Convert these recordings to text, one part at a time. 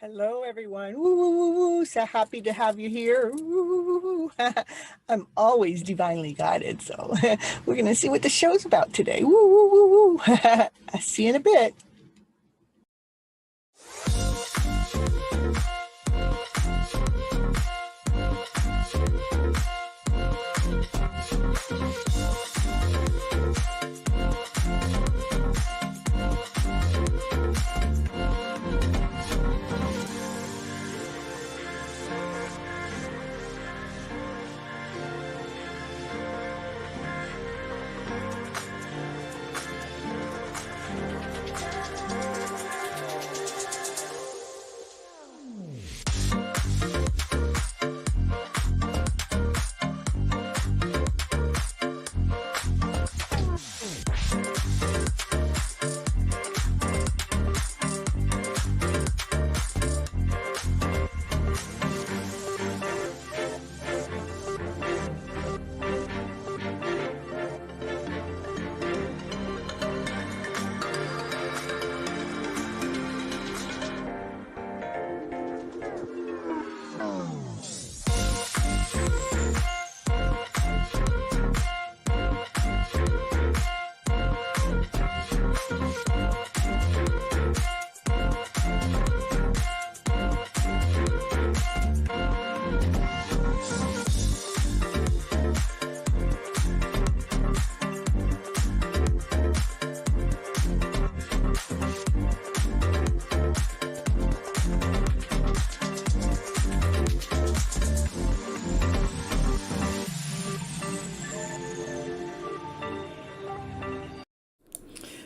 Hello, everyone. Woo, woo, woo, woo. So happy to have you here. Woo. I'm always divinely guided. So we're going to see what the show's about today. Woo, woo, woo, woo. I'll see you in a bit.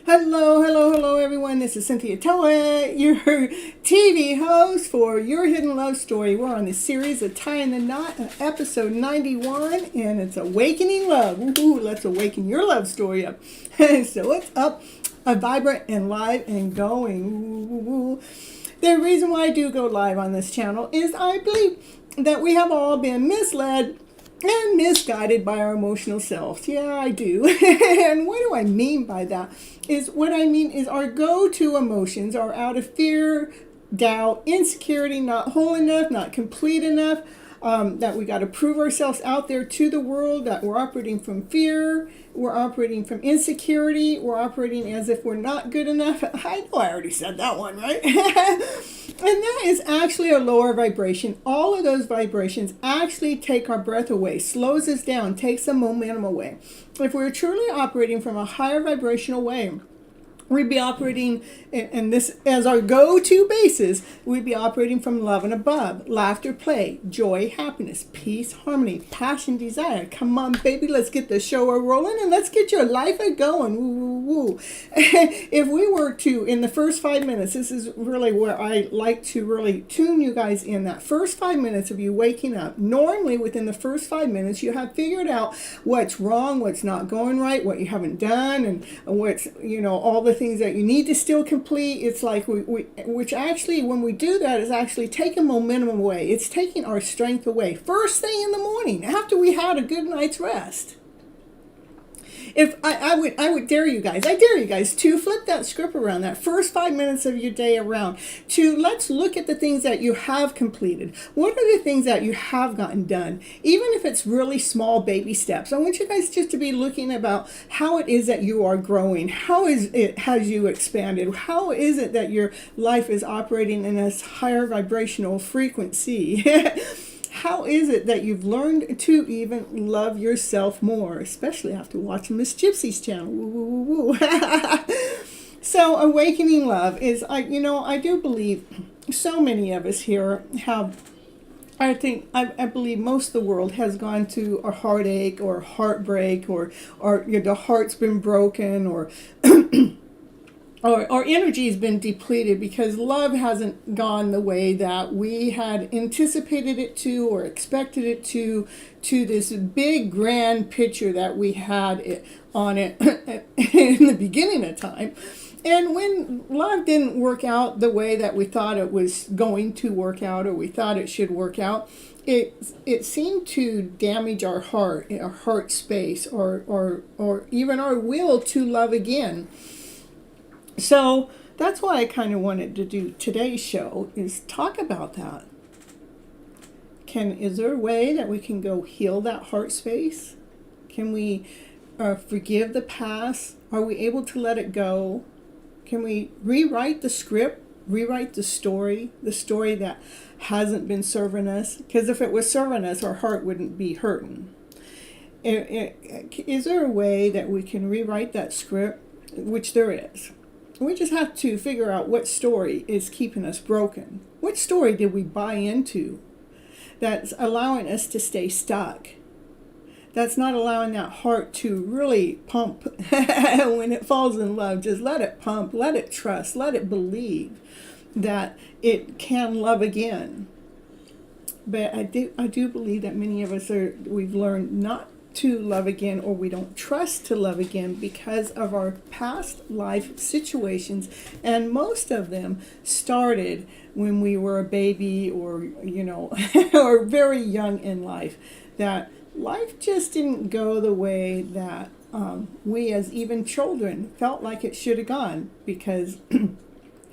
Hello, hello, hello, everyone. This is Cynthia Toet, your TV host for Your Hidden Love Story. We're on the series of Tying the Knot, episode 91, and it's Awakening Love. Ooh, let's awaken your love story up. So it's up, vibrant and live and going. Ooh. The reason why I do go live on this channel is I believe that we have all been misled and misguided by our emotional selves. Yeah, I do. And what do I mean by that? What I mean is our go-to emotions are out of fear, doubt, insecurity, not whole enough, not complete enough, that we got to prove ourselves out there to the world, that we're operating from fear, we're operating from insecurity, we're operating as if we're not good enough. I know I already said that one, right? And that is actually a lower vibration. All of those vibrations actually take our breath away, slows us down, takes the momentum away. If we're truly operating from a higher vibrational way, we'd be operating, and this as our go-to basis, we'd be operating from love and above, laughter, play, joy, happiness, peace, harmony, passion, desire. Come on, baby, let's get the show rolling and let's get your life going. Woo, woo, woo. If we were to, in the first 5 minutes, this is really where I like to really tune you guys in, that first 5 minutes of you waking up. Normally, within the first 5 minutes, you have figured out what's wrong, what's not going right, what you haven't done, and what's, all the things that you need to still complete. It's like which actually, when we do that, is actually taking momentum away. It's taking our strength away first thing in the morning after we had a good night's rest. If I would dare you guys, I dare you guys to flip that script around, that first 5 minutes of your day around, to let's look at the things that you have completed. What are the things that you have gotten done? Even if it's really small baby steps, I want you guys just to be looking about how it is that you are growing. How is it has you expanded? How is it that your life is operating in a higher vibrational frequency? How is it that you've learned to even love yourself more, especially after watching Miss Gypsy's channel? Woo, woo, woo, woo. So awakening love is, I do believe so many of us here have, I believe most of the world has gone through a heartache or heartbreak, or the heart's been broken, or our energy has been depleted because love hasn't gone the way that we had anticipated it to or expected it to this big grand picture that we had on it in the beginning of time. And when love didn't work out the way that we thought it was going to work out, or we thought it should work out, it seemed to damage our heart space, or even our will to love again. So that's why I kind of wanted to do today's show, is talk about that. Is there a way that we can go heal that heart space? Can we forgive the past? Are we able to let it go? Can we rewrite the script, rewrite the story that hasn't been serving us? Because if it was serving us, our heart wouldn't be hurting. Is there a way that we can rewrite that script? Which there is. We just have to figure out what story is keeping us broken. What story did we buy into that's allowing us to stay stuck? That's not allowing that heart to really pump when it falls in love. Just let it pump, let it trust, let it believe that it can love again. But I do believe that many of us we've learned not to love again, or we don't trust to love again because of our past life situations, and most of them started when we were a baby, or or very young in life, that life just didn't go the way that we as even children felt like it should have gone, because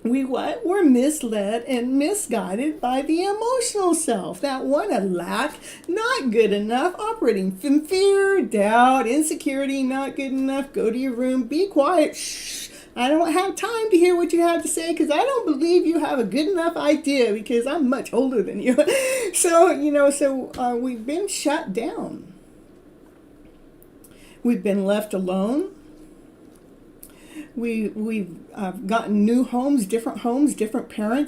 we're misled and misguided by the emotional self, that one a lack, not good enough, operating from fear, doubt, insecurity, not good enough, go to your room, be quiet, shh, I don't have time to hear what you have to say because I don't believe you have a good enough idea because I'm much older than you. So we've been shut down. We've been left alone. We've gotten new homes, different parents,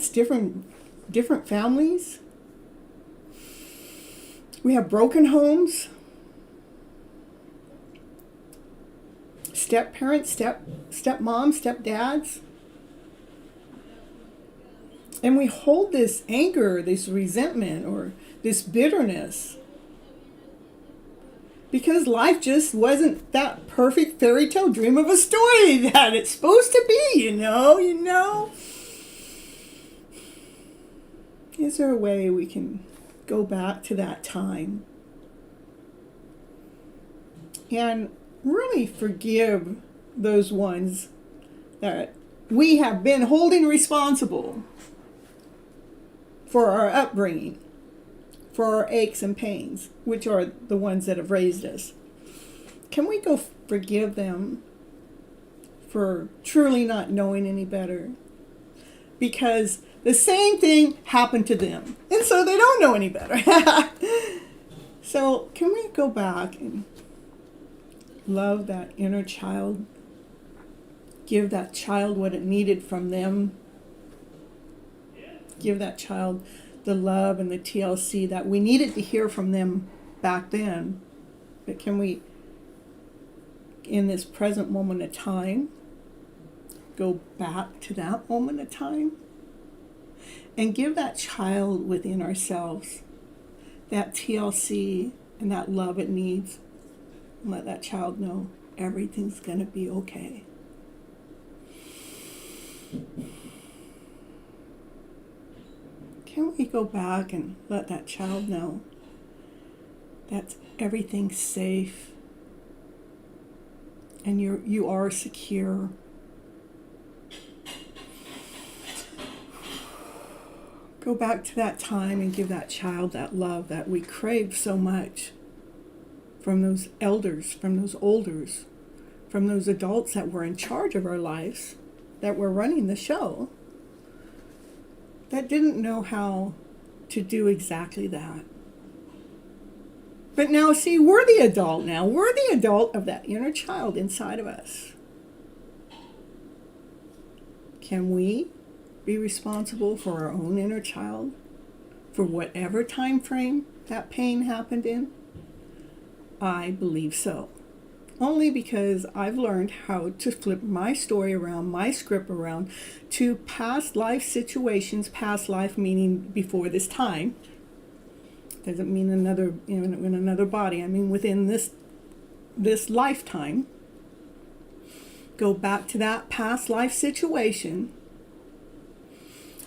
different families. We have broken homes, step parents, stepmoms, stepdads, and we hold this anger, this resentment, or this bitterness, because life just wasn't that perfect fairy tale dream of a story that it's supposed to be, you know. Is there a way we can go back to that time and really forgive those ones that we have been holding responsible for our upbringing, for our aches and pains, which are the ones that have raised us? Can we go forgive them for truly not knowing any better? Because the same thing happened to them, and so they don't know any better. So can we go back and love that inner child? Give that child what it needed from them. Give that child the love and the TLC that we needed to hear from them back then. But can we, in this present moment of time, go back to that moment of time and give that child within ourselves that TLC and that love it needs, and let that child know everything's going to be okay. Can we go back and let that child know that everything's safe and you are secure? Go back to that time and give that child that love that we crave so much from those elders, from those olders, from those adults that were in charge of our lives, that were running the show, that didn't know how to do exactly that. But now, see, we're the adult now. We're the adult of that inner child inside of us. Can we be responsible for our own inner child for whatever time frame that pain happened in? I believe so. Only because I've learned how to flip my story around, my script around, to past life situations, past life meaning before this time. Doesn't mean in another body. I mean within this lifetime. Go back to that past life situation.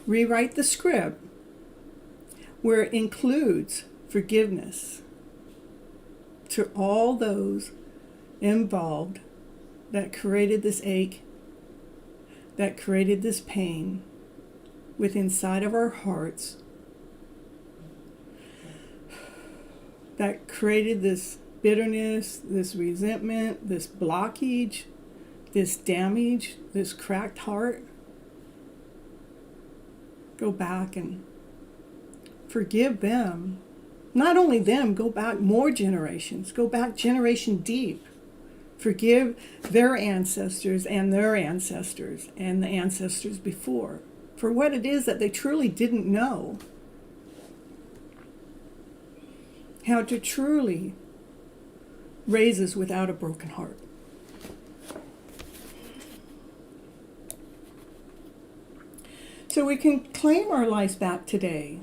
Rewrite the script where it includes forgiveness to all those involved that created this ache, that created this pain within inside of our hearts, that created this bitterness, this resentment, this blockage, this damage, this cracked heart. Go back and forgive them. Not only them, go back more generations. Go back generation deep. Forgive their ancestors and their ancestors and the ancestors before for what it is that they truly didn't know. How to truly raise us without a broken heart. So we can claim our lives back today.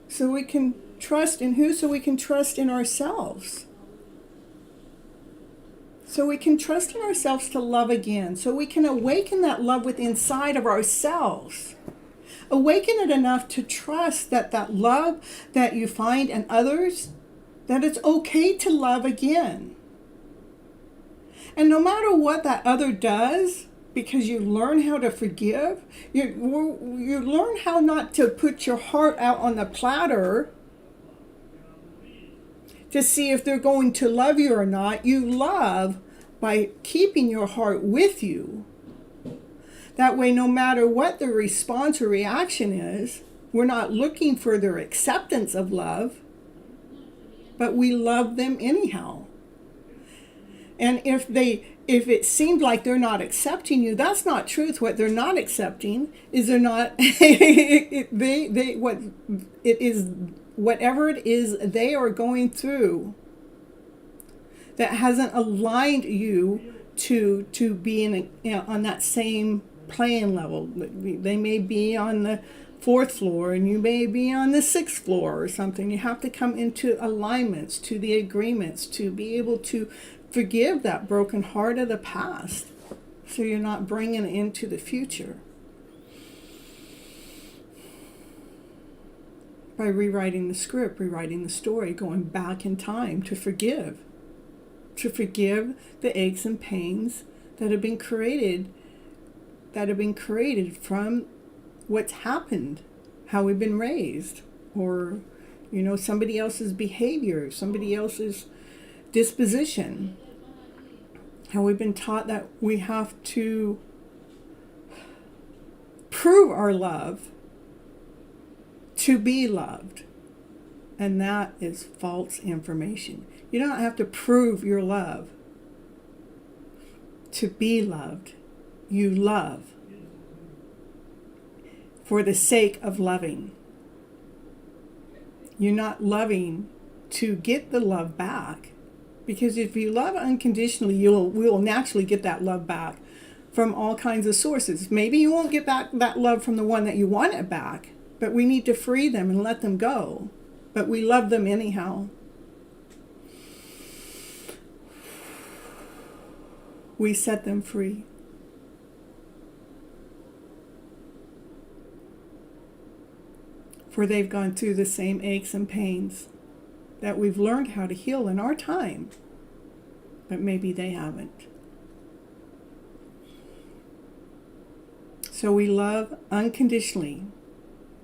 So we can trust in who? So we can trust in ourselves. So we can trust in ourselves to love again. So we can awaken that love within inside of ourselves. Awaken it enough to trust that that love that you find in others, that it's okay to love again. And no matter what that other does, because you learn how to forgive, you learn how not to put your heart out on the platter to see if they're going to love you or not. You love by keeping your heart with you. That way, no matter what the response or reaction is, we're not looking for their acceptance of love, but we love them anyhow. And if it seems like they're not accepting you, that's not truth. What they're not accepting is they're not whatever it is they are going through that hasn't aligned you to be on that same playing level. They may be on the 4th floor and you may be on the 6th floor or something. You have to come into alignments, to the agreements, to be able to forgive that broken heart of the past, so you're not bringing it into the future. By rewriting the script, rewriting the story, going back in time to forgive the aches and pains that have been created from what's happened, how we've been raised, or somebody else's behavior, somebody else's disposition, how we've been taught that we have to prove our love to be loved. And that is false information. You don't have to prove your love to be loved. You love for the sake of loving. You're not loving to get the love back. Because if you love unconditionally, we will naturally get that love back from all kinds of sources. Maybe you won't get back that love from the one that you want it back, but we need to free them and let them go. But we love them anyhow. We set them free. For they've gone through the same aches and pains that we've learned how to heal in our time, but maybe they haven't. So we love unconditionally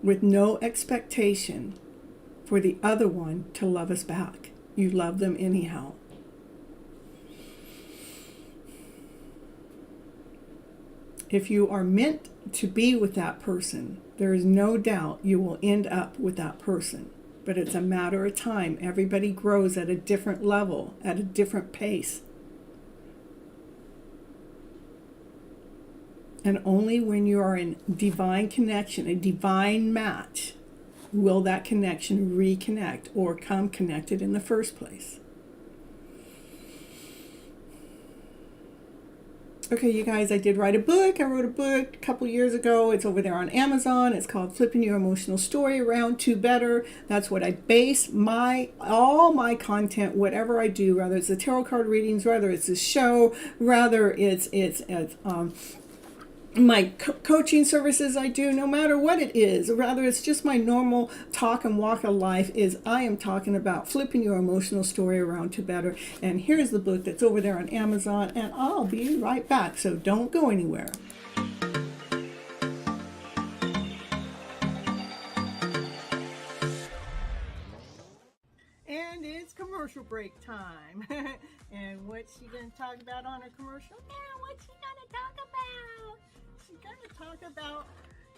with no expectation for the other one to love us back. You love them anyhow. If you are meant to be with that person, there is no doubt you will end up with that person. But it's a matter of time. Everybody grows at a different level, at a different pace. And only when you are in divine connection, a divine match, will that connection reconnect or come connected in the first place. Okay, you guys, I did write a book. I wrote a book a couple years ago. It's over there on Amazon. It's called Flipping Your Emotional Story Around to Better. That's what I base all my content, whatever I do, whether it's the tarot card readings, whether it's a show, whether it's my coaching services I do, no matter what it is, or rather it's just my normal talk and walk of life, is I am talking about flipping your emotional story around to better. And here's the book that's over there on Amazon, and I'll be right back, so don't go anywhere. commercial break time. And what's she going to talk about on her commercial? Now, what's she going to talk about? She's going to talk about,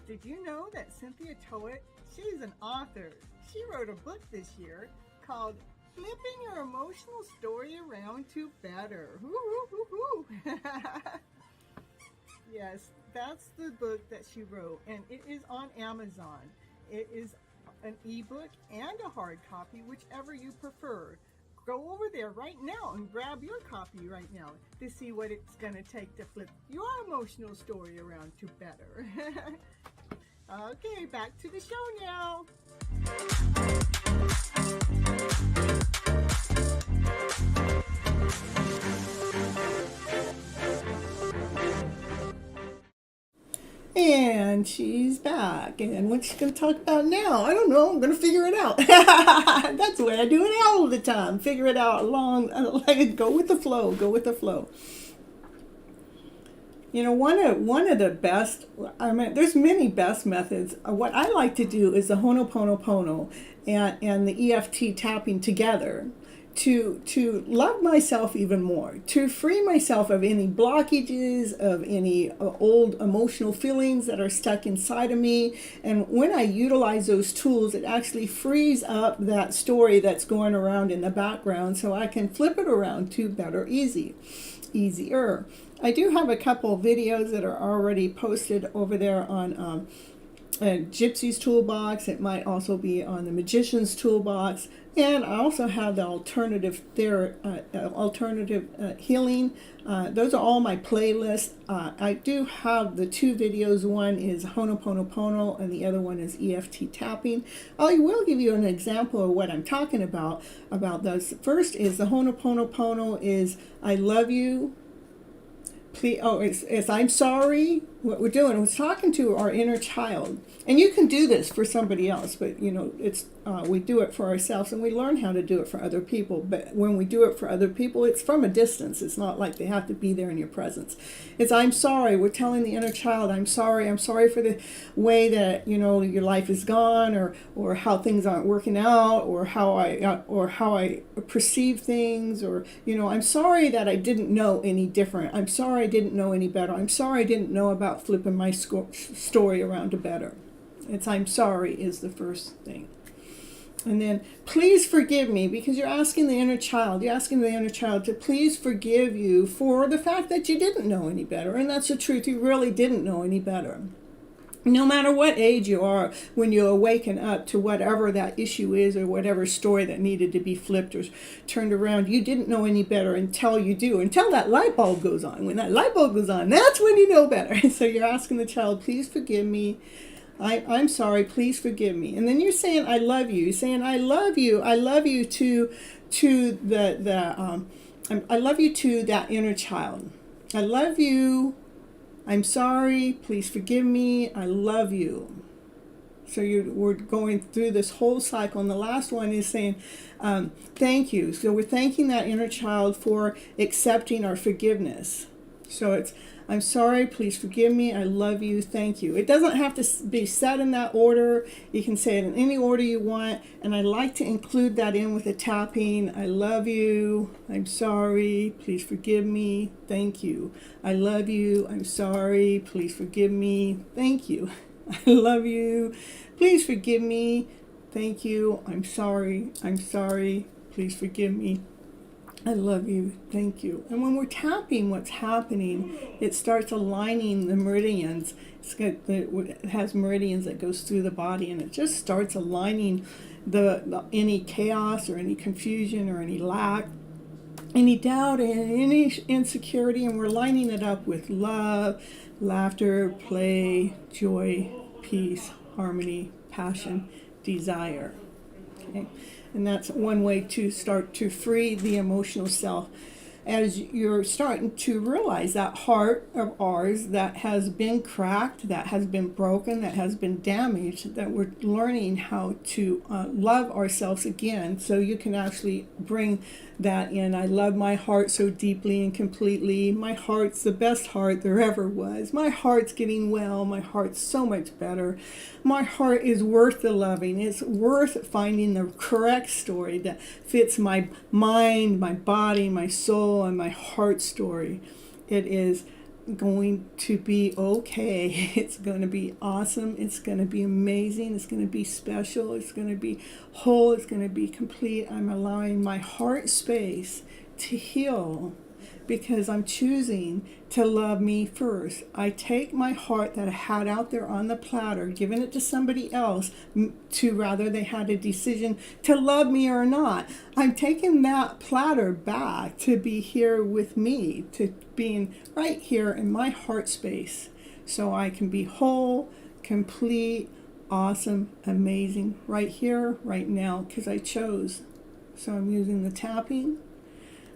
did you know that Cynthia Toet, she's an author. She wrote a book this year called Flipping Your Emotional Story Around to Better. Yes, that's the book that she wrote, and it is on Amazon. It is an ebook and a hard copy, whichever you prefer. Go over there right now and grab your copy right now to see what it's going to take to flip your emotional story around to better. Okay, back to the show now. And she's back. And what's she going to talk about now? I don't know. I'm going to figure it out. That's the way I do it all the time. Figure it out along. Go with the flow. Go with the flow. You know, one of the best, there's many best methods. What I like to do is the Ho'oponopono and the EFT tapping together to love myself even more, to free myself of any blockages, of any old emotional feelings that are stuck inside of me. And when I utilize those tools, it actually frees up that story that's going around in the background so I can flip it around to better, easier. I do have a couple videos that are already posted over there on Gypsy's Toolbox. It might also be on the Magician's Toolbox. And I also have the alternative healing. Those are all my playlists. I do have the two videos. One is Ho'oponopono and the other one is EFT tapping. I will give you an example of what I'm talking about those. First is the Ho'oponopono is I love you. Please, it's I'm sorry. What we're doing is talking to our inner child, and you can do this for somebody else, but you know it's we do it for ourselves, and we learn how to do it for other people. But when we do it for other people, it's from a distance. It's not like they have to be there in your presence. It's I'm sorry. We're telling the inner child, I'm sorry. I'm sorry for the way that your life is gone, or how things aren't working out, or how I perceive things, or I'm sorry that I didn't know any different. I'm sorry I didn't know any better. I'm sorry I didn't know about flipping my story around to better. It's I'm sorry is the first thing. And then please forgive me, because you're asking the inner child. You're asking the inner child to please forgive you for the fact that you didn't know any better. And that's the truth. You really didn't know any better. No matter what age you are, when you awaken up to whatever that issue is or whatever story that needed to be flipped or turned around, you didn't know any better until you do, until that light bulb goes on. When that light bulb goes on, that's when you know better. So you're asking the child, please forgive me. I'm sorry, please forgive me. And then you're saying, I love you. You're saying, I love you. I love you to I love you to that inner child. I love you. I'm sorry, please forgive me, I love you. So we're going through this whole cycle, and the last one is saying, thank you. So we're thanking that inner child for accepting our forgiveness. So it's, I'm sorry, please forgive me, I love you, thank you. It doesn't have to be said in that order. You can say it in any order you want, and I like to include that in with the tapping. I love you, I'm sorry, please forgive me, thank you. I love you, I'm sorry, please forgive me, thank you. I love you, please forgive me, thank you. I'm sorry, please forgive me. I love you, thank you. And when we're tapping, what's happening, it starts aligning the meridians. It has meridians that goes through the body, and it just starts aligning any chaos or any confusion or any lack, any doubt and any insecurity, and we're lining it up with love, laughter, play, joy, peace, harmony, passion, desire. Okay? And that's one way to start to free the emotional self as you're starting to realize that heart of ours that has been cracked, that has been broken, that has been damaged, that we're learning how to love ourselves again, so you can actually bring that in. I love my heart so deeply and completely. My heart's the best heart there ever was. My heart's getting well. My heart's so much better. My heart is worth the loving. It's worth finding the correct story that fits my mind, my body, my soul, and my heart story. It is going to be okay. It's going to be awesome. It's going to be amazing. It's going to be special. It's going to be whole. It's going to be complete. I'm allowing my heart space to heal because I'm choosing to love me first. I take my heart that I had out there on the platter, giving it to somebody else to rather they had a decision to love me or not. I'm taking that platter back to be here with me, to being right here in my heart space, so I can be whole, complete, awesome, amazing, right here, right now, because I chose. So I'm using the tapping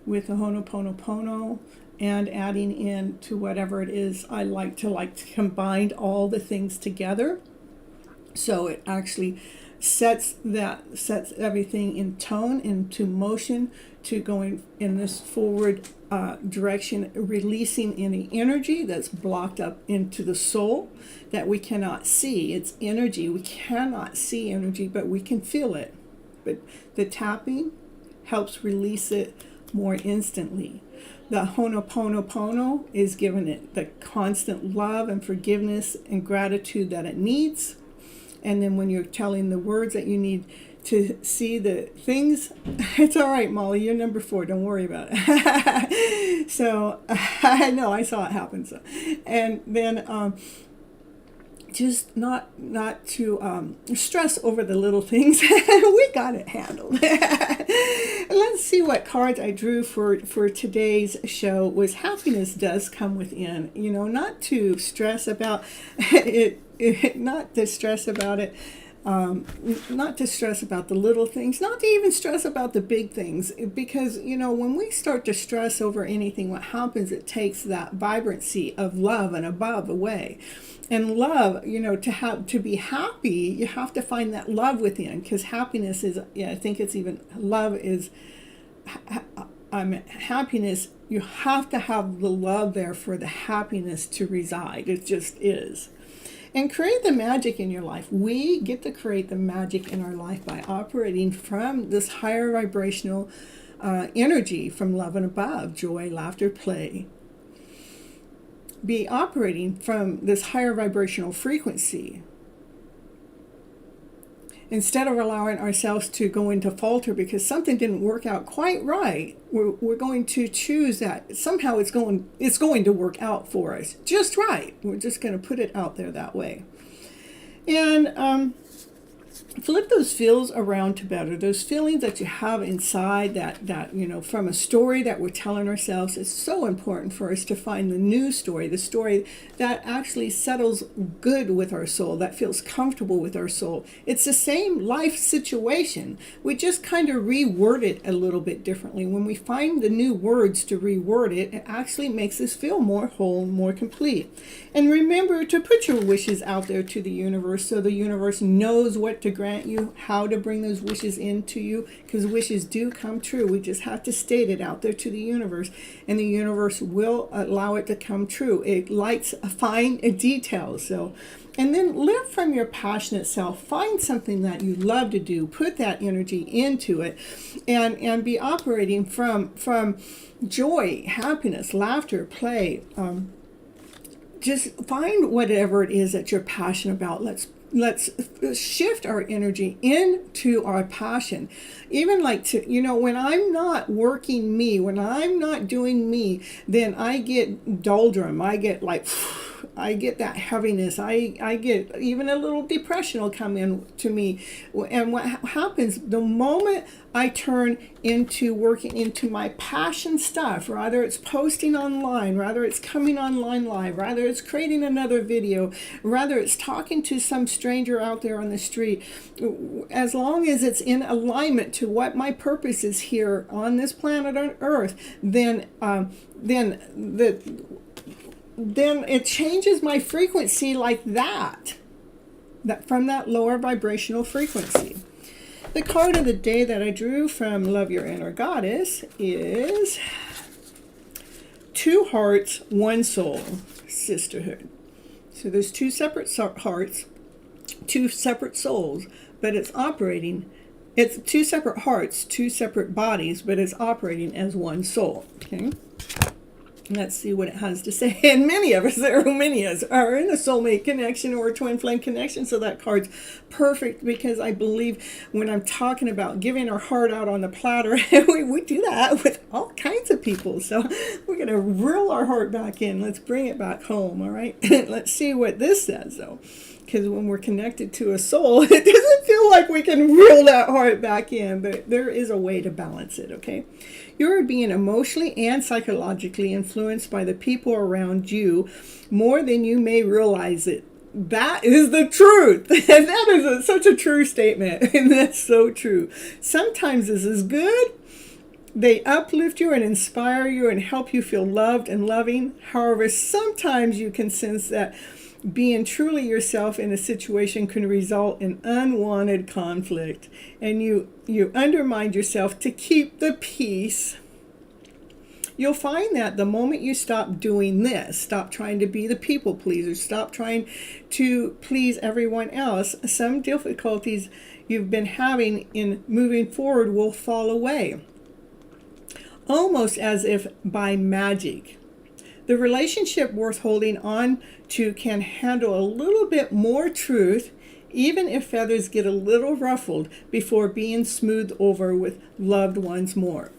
with the Ho'oponopono and adding in to whatever it is I like to combine all the things together. So it actually sets everything in tone, into motion, to going in this forward direction, releasing any energy that's blocked up into the soul that we cannot see. It's energy. We cannot see energy, but we can feel it. But the tapping helps release it more instantly. The Ho'oponopono is giving it the constant love and forgiveness and gratitude that it needs. And then when you're telling the words that you need to see the things, it's all right, Molly, you're number 4, don't worry about it. So I know, I saw it happen. So, and then just not to stress over the little things. We got it handled. Let's see what cards I drew for today's show. Was happiness does come within. You know, not to stress about it, not to stress about it. Not to stress about the little things, not to even stress about the big things, because, you know, when we start to stress over anything, what happens, it takes that vibrancy of love and above away. And love, you know, to be happy, you have to find that love within, because happiness is, yeah, I think it's even, love is, happiness, you have to have the love there for the happiness to reside. It just is. And create the magic in your life. We get to create the magic in our life by operating from this higher vibrational energy from love and above, joy, laughter, play. Be operating from this higher vibrational frequency. Instead of allowing ourselves to go into falter because something didn't work out quite right, we're going to choose that somehow it's going to work out for us just right. We're just going to put it out there that way. And flip those feels around to better. Those feelings that you have inside that, you know, from a story that we're telling ourselves, it's so important for us to find the new story, the story that actually settles good with our soul, that feels comfortable with our soul. It's the same life situation. We just kind of reword it a little bit differently. When we find the new words to reword it, it actually makes us feel more whole, more complete. And remember to put your wishes out there to the universe, so the universe knows what to grant you, how to bring those wishes into you, because wishes do come true. We just have to state it out there to the universe, and the universe will allow it to come true. It likes fine details. So, and then live from your passionate self. Find something that you love to do. Put that energy into it, and be operating from joy, happiness, laughter, play. Just find whatever it is that you're passionate about. Let's shift our energy into our passion. Even like to, you know, when I'm not working me, when I'm not doing me, then I get doldrum. I get like, I get that heaviness. I get even a little depression will come in to me. And what happens the moment I turn into working into my passion stuff, rather it's posting online, rather it's coming online live, rather it's creating another video, rather it's talking to some stranger out there on the street, as long as it's in alignment to what my purpose is here on this planet on Earth, then it changes my frequency like that from that lower vibrational frequency. The card of the day that I drew from Love Your Inner Goddess is 2 hearts, 1 soul, sisterhood. So there's 2 separate hearts, 2 separate souls, but it's 2 separate hearts, 2 separate bodies, but it's operating as 1 soul. Okay. Let's see what it has to say. And many of us are in a soulmate connection or a twin flame connection. So that card's perfect, because I believe when I'm talking about giving our heart out on the platter, we do that with all kinds of people. So we're going to reel our heart back in. Let's bring it back home. All right. Let's see what this says, though. Because when we're connected to a soul, it doesn't feel like we can reel that heart back in, but there is a way to balance it, okay? You're being emotionally and psychologically influenced by the people around you more than you may realize it. That is the truth. And that is such a true statement. And that's so true. Sometimes this is good. They uplift you and inspire you and help you feel loved and loving. However, sometimes you can sense that being truly yourself in a situation can result in unwanted conflict, and you undermine yourself to keep the peace. You'll find that the moment you stop doing this, stop trying to be the people pleaser, stop trying to please everyone else, some difficulties you've been having in moving forward will fall away, almost as if by magic. The relationship worth holding on to can handle a little bit more truth, even if feathers get a little ruffled, before being smoothed over with loved ones more.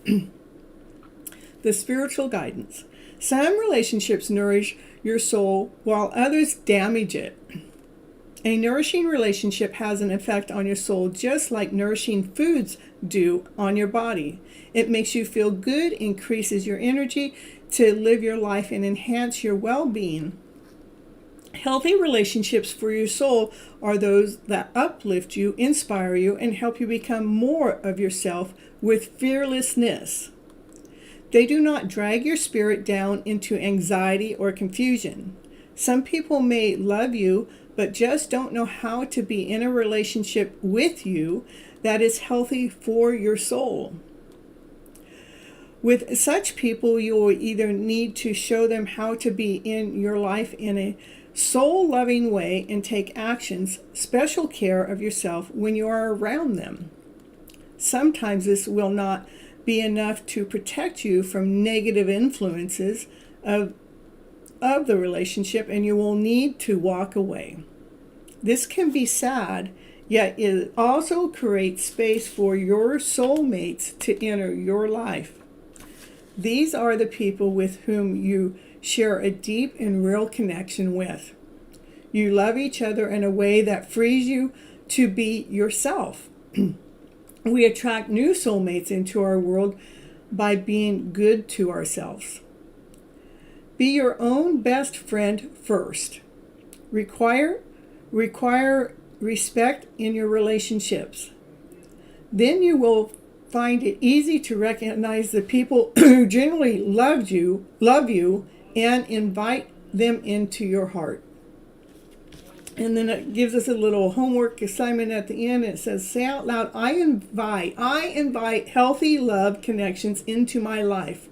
The spiritual guidance. Some relationships nourish your soul while others damage it. A nourishing relationship has an effect on your soul just like nourishing foods do on your body. It makes you feel good, increases your energy to live your life, and enhance your well-being. Healthy relationships for your soul are those that uplift you, inspire you, and help you become more of yourself with fearlessness. They do not drag your spirit down into anxiety or confusion. Some people may love you, but just don't know how to be in a relationship with you that is healthy for your soul. With such people, you will either need to show them how to be in your life in a soul-loving way and take actions, special care of yourself when you are around them. Sometimes this will not be enough to protect you from negative influences of the relationship, and you will need to walk away. This can be sad, yet it also creates space for your soulmates to enter your life. These are the people with whom you share a deep and real connection with. You love each other in a way that frees you to be yourself. We attract new soulmates into our world by being good to ourselves. Be your own best friend first. Require respect in your relationships. Then you will find it easy to recognize the people who genuinely love you, and invite them into your heart. And then it gives us a little homework assignment at the end. It says, say out loud, I invite healthy love connections into my life.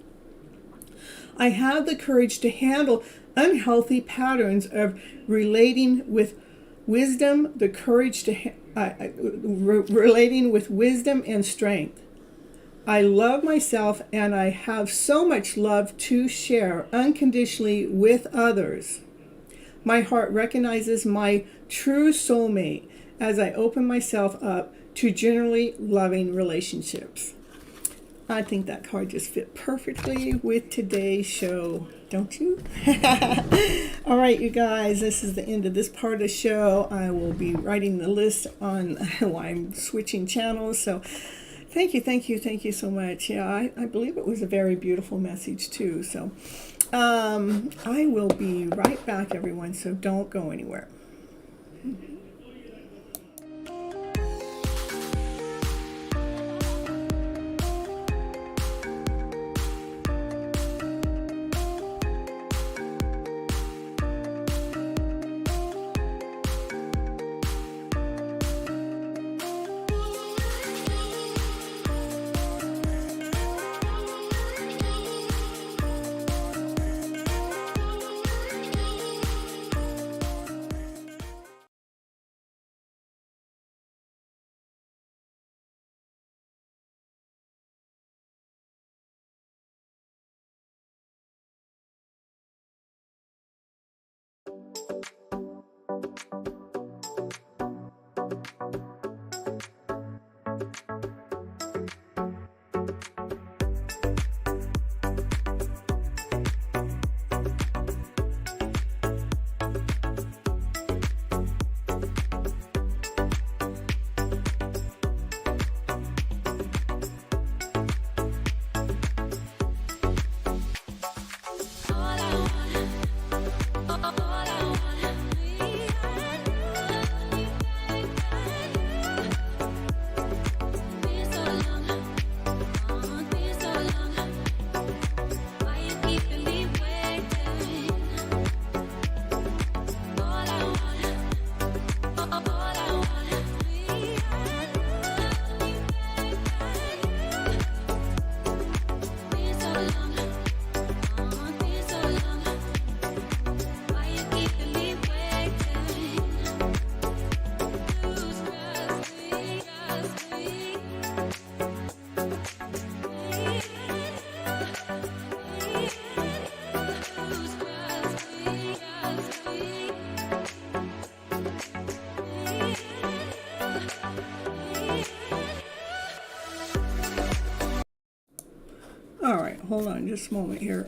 I have the courage to handle unhealthy patterns of relating with wisdom, the courage to relating with wisdom and strength. I love myself, and I have so much love to share unconditionally with others. My heart recognizes my true soulmate as I open myself up to genuinely loving relationships. I think that card just fit perfectly with today's show, don't you? All right, you guys, this is the end of this part of the show. I will be writing the list on why I'm switching channels. So thank you so much. Yeah, I believe it was a very beautiful message too. So I will be right back, everyone, so don't go anywhere. All right, hold on just a moment here.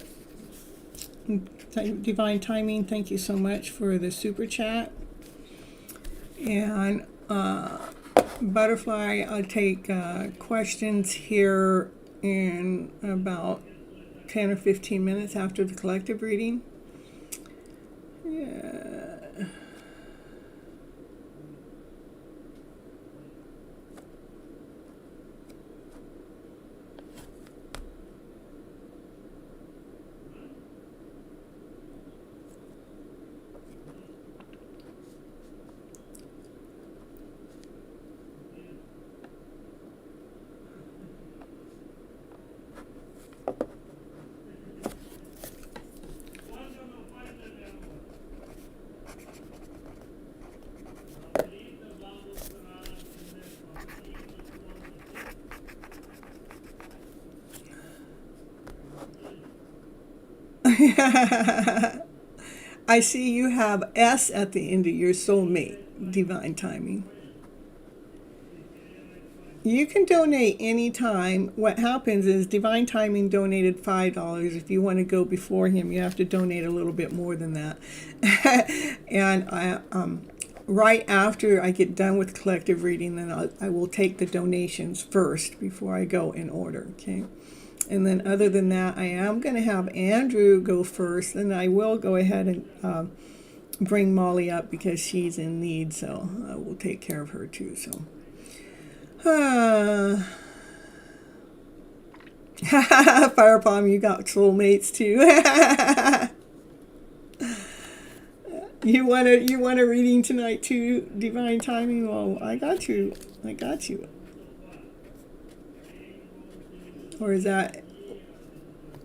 Divine Timing, thank you so much for the super chat. And Butterfly, I'll take questions here in about 10 or 15 minutes after the collective reading. Yeah. I see you have S at the end of your soulmate, Divine Timing. You can donate anytime. What happens is Divine Timing donated $5. If you want to go before him, you have to donate a little bit more than that. And right after I get done with collective reading, then I will take the donations first before I go in order, okay? And then other than that, I am going to have Andrew go first, and I will go ahead and bring Molly up because she's in need, so I will take care of her too. So, Fire Palm, you got soulmates too. You want a reading tonight too, Divine Timing? Well, I got you. Or is that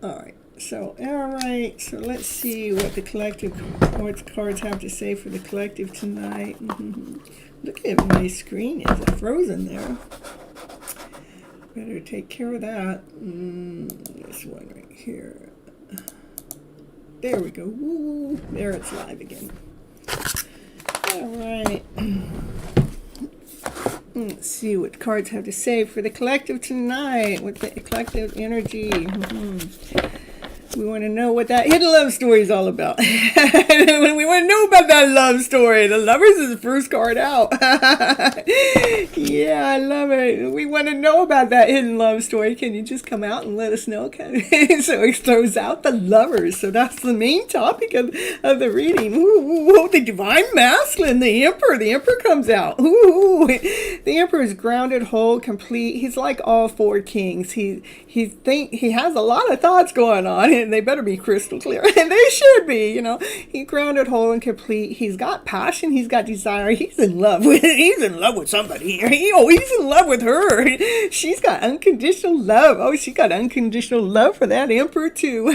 all right? So so let's see what the cards have to say for the collective tonight. Look at my screen, is it frozen there? Better take care of that. This one right here. There we go. Woo, there it's live again. All right. Let's see what cards have to say for the collective tonight with the collective energy. We want to know what that hidden love story is all about. We want to know about that love story. The Lovers is the first card out. Yeah, I love it. We want to know about that hidden love story. Can you just come out and let us know? So it throws out the Lovers. So that's the main topic of the reading. Ooh, the Divine Masculine, the Emperor. The Emperor comes out. Ooh, the Emperor is grounded, whole, complete. He's like all four kings. He has a lot of thoughts going on, and they better be crystal clear. And they should be, He's grounded, whole, and complete. He's got passion. He's got desire. He's in love with somebody here. He's in love with her. She's got unconditional love. Oh, she got unconditional love for that Emperor too.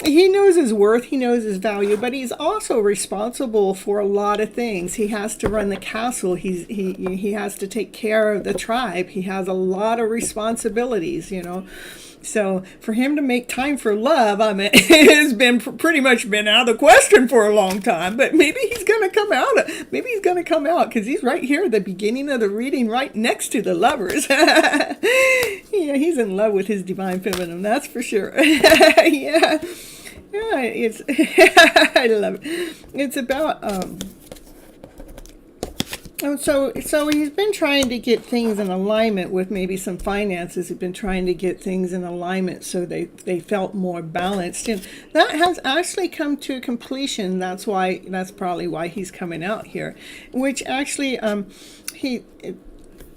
He knows his worth, he knows his value, but he's also responsible for a lot of things. He has to run the castle. He has to take care of the tribe. He has a lot of responsibilities, So for him to make time for love, it has been pretty much been out of the question for a long time. But maybe he's going to come out. Maybe he's going to come out because he's right here at the beginning of the reading, right next to the Lovers. Yeah, he's in love with his divine feminine. That's for sure. Yeah. Yeah, it's I love it. It's about so he's been trying to get things in alignment with maybe some finances. He's been trying to get things in alignment so they felt more balanced, and that has actually come to completion. That's probably why he's coming out here, which actually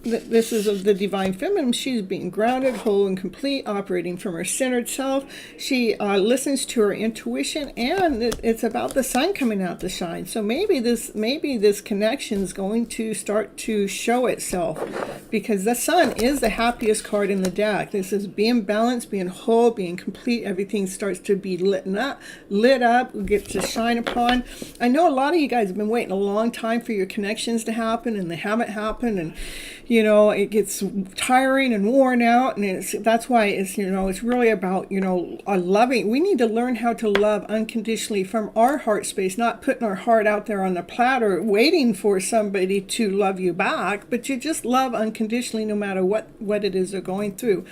this is of the divine feminine. She's being grounded, whole, and complete, operating from her centered self. She listens to her intuition, and it's about the sun coming out to shine. So maybe this connection is going to start to show itself, because the sun is the happiest card in the deck. This is being balanced, being whole, being complete. Everything starts to be lit up, gets to shine upon. I know a lot of you guys have been waiting a long time for your connections to happen, and they haven't happened, and it gets tiring and worn out, and that's why it's really about loving. We need to learn how to love unconditionally from our heart space, not putting our heart out there on the platter waiting for somebody to love you back, but you just love unconditionally no matter what it is they're going through.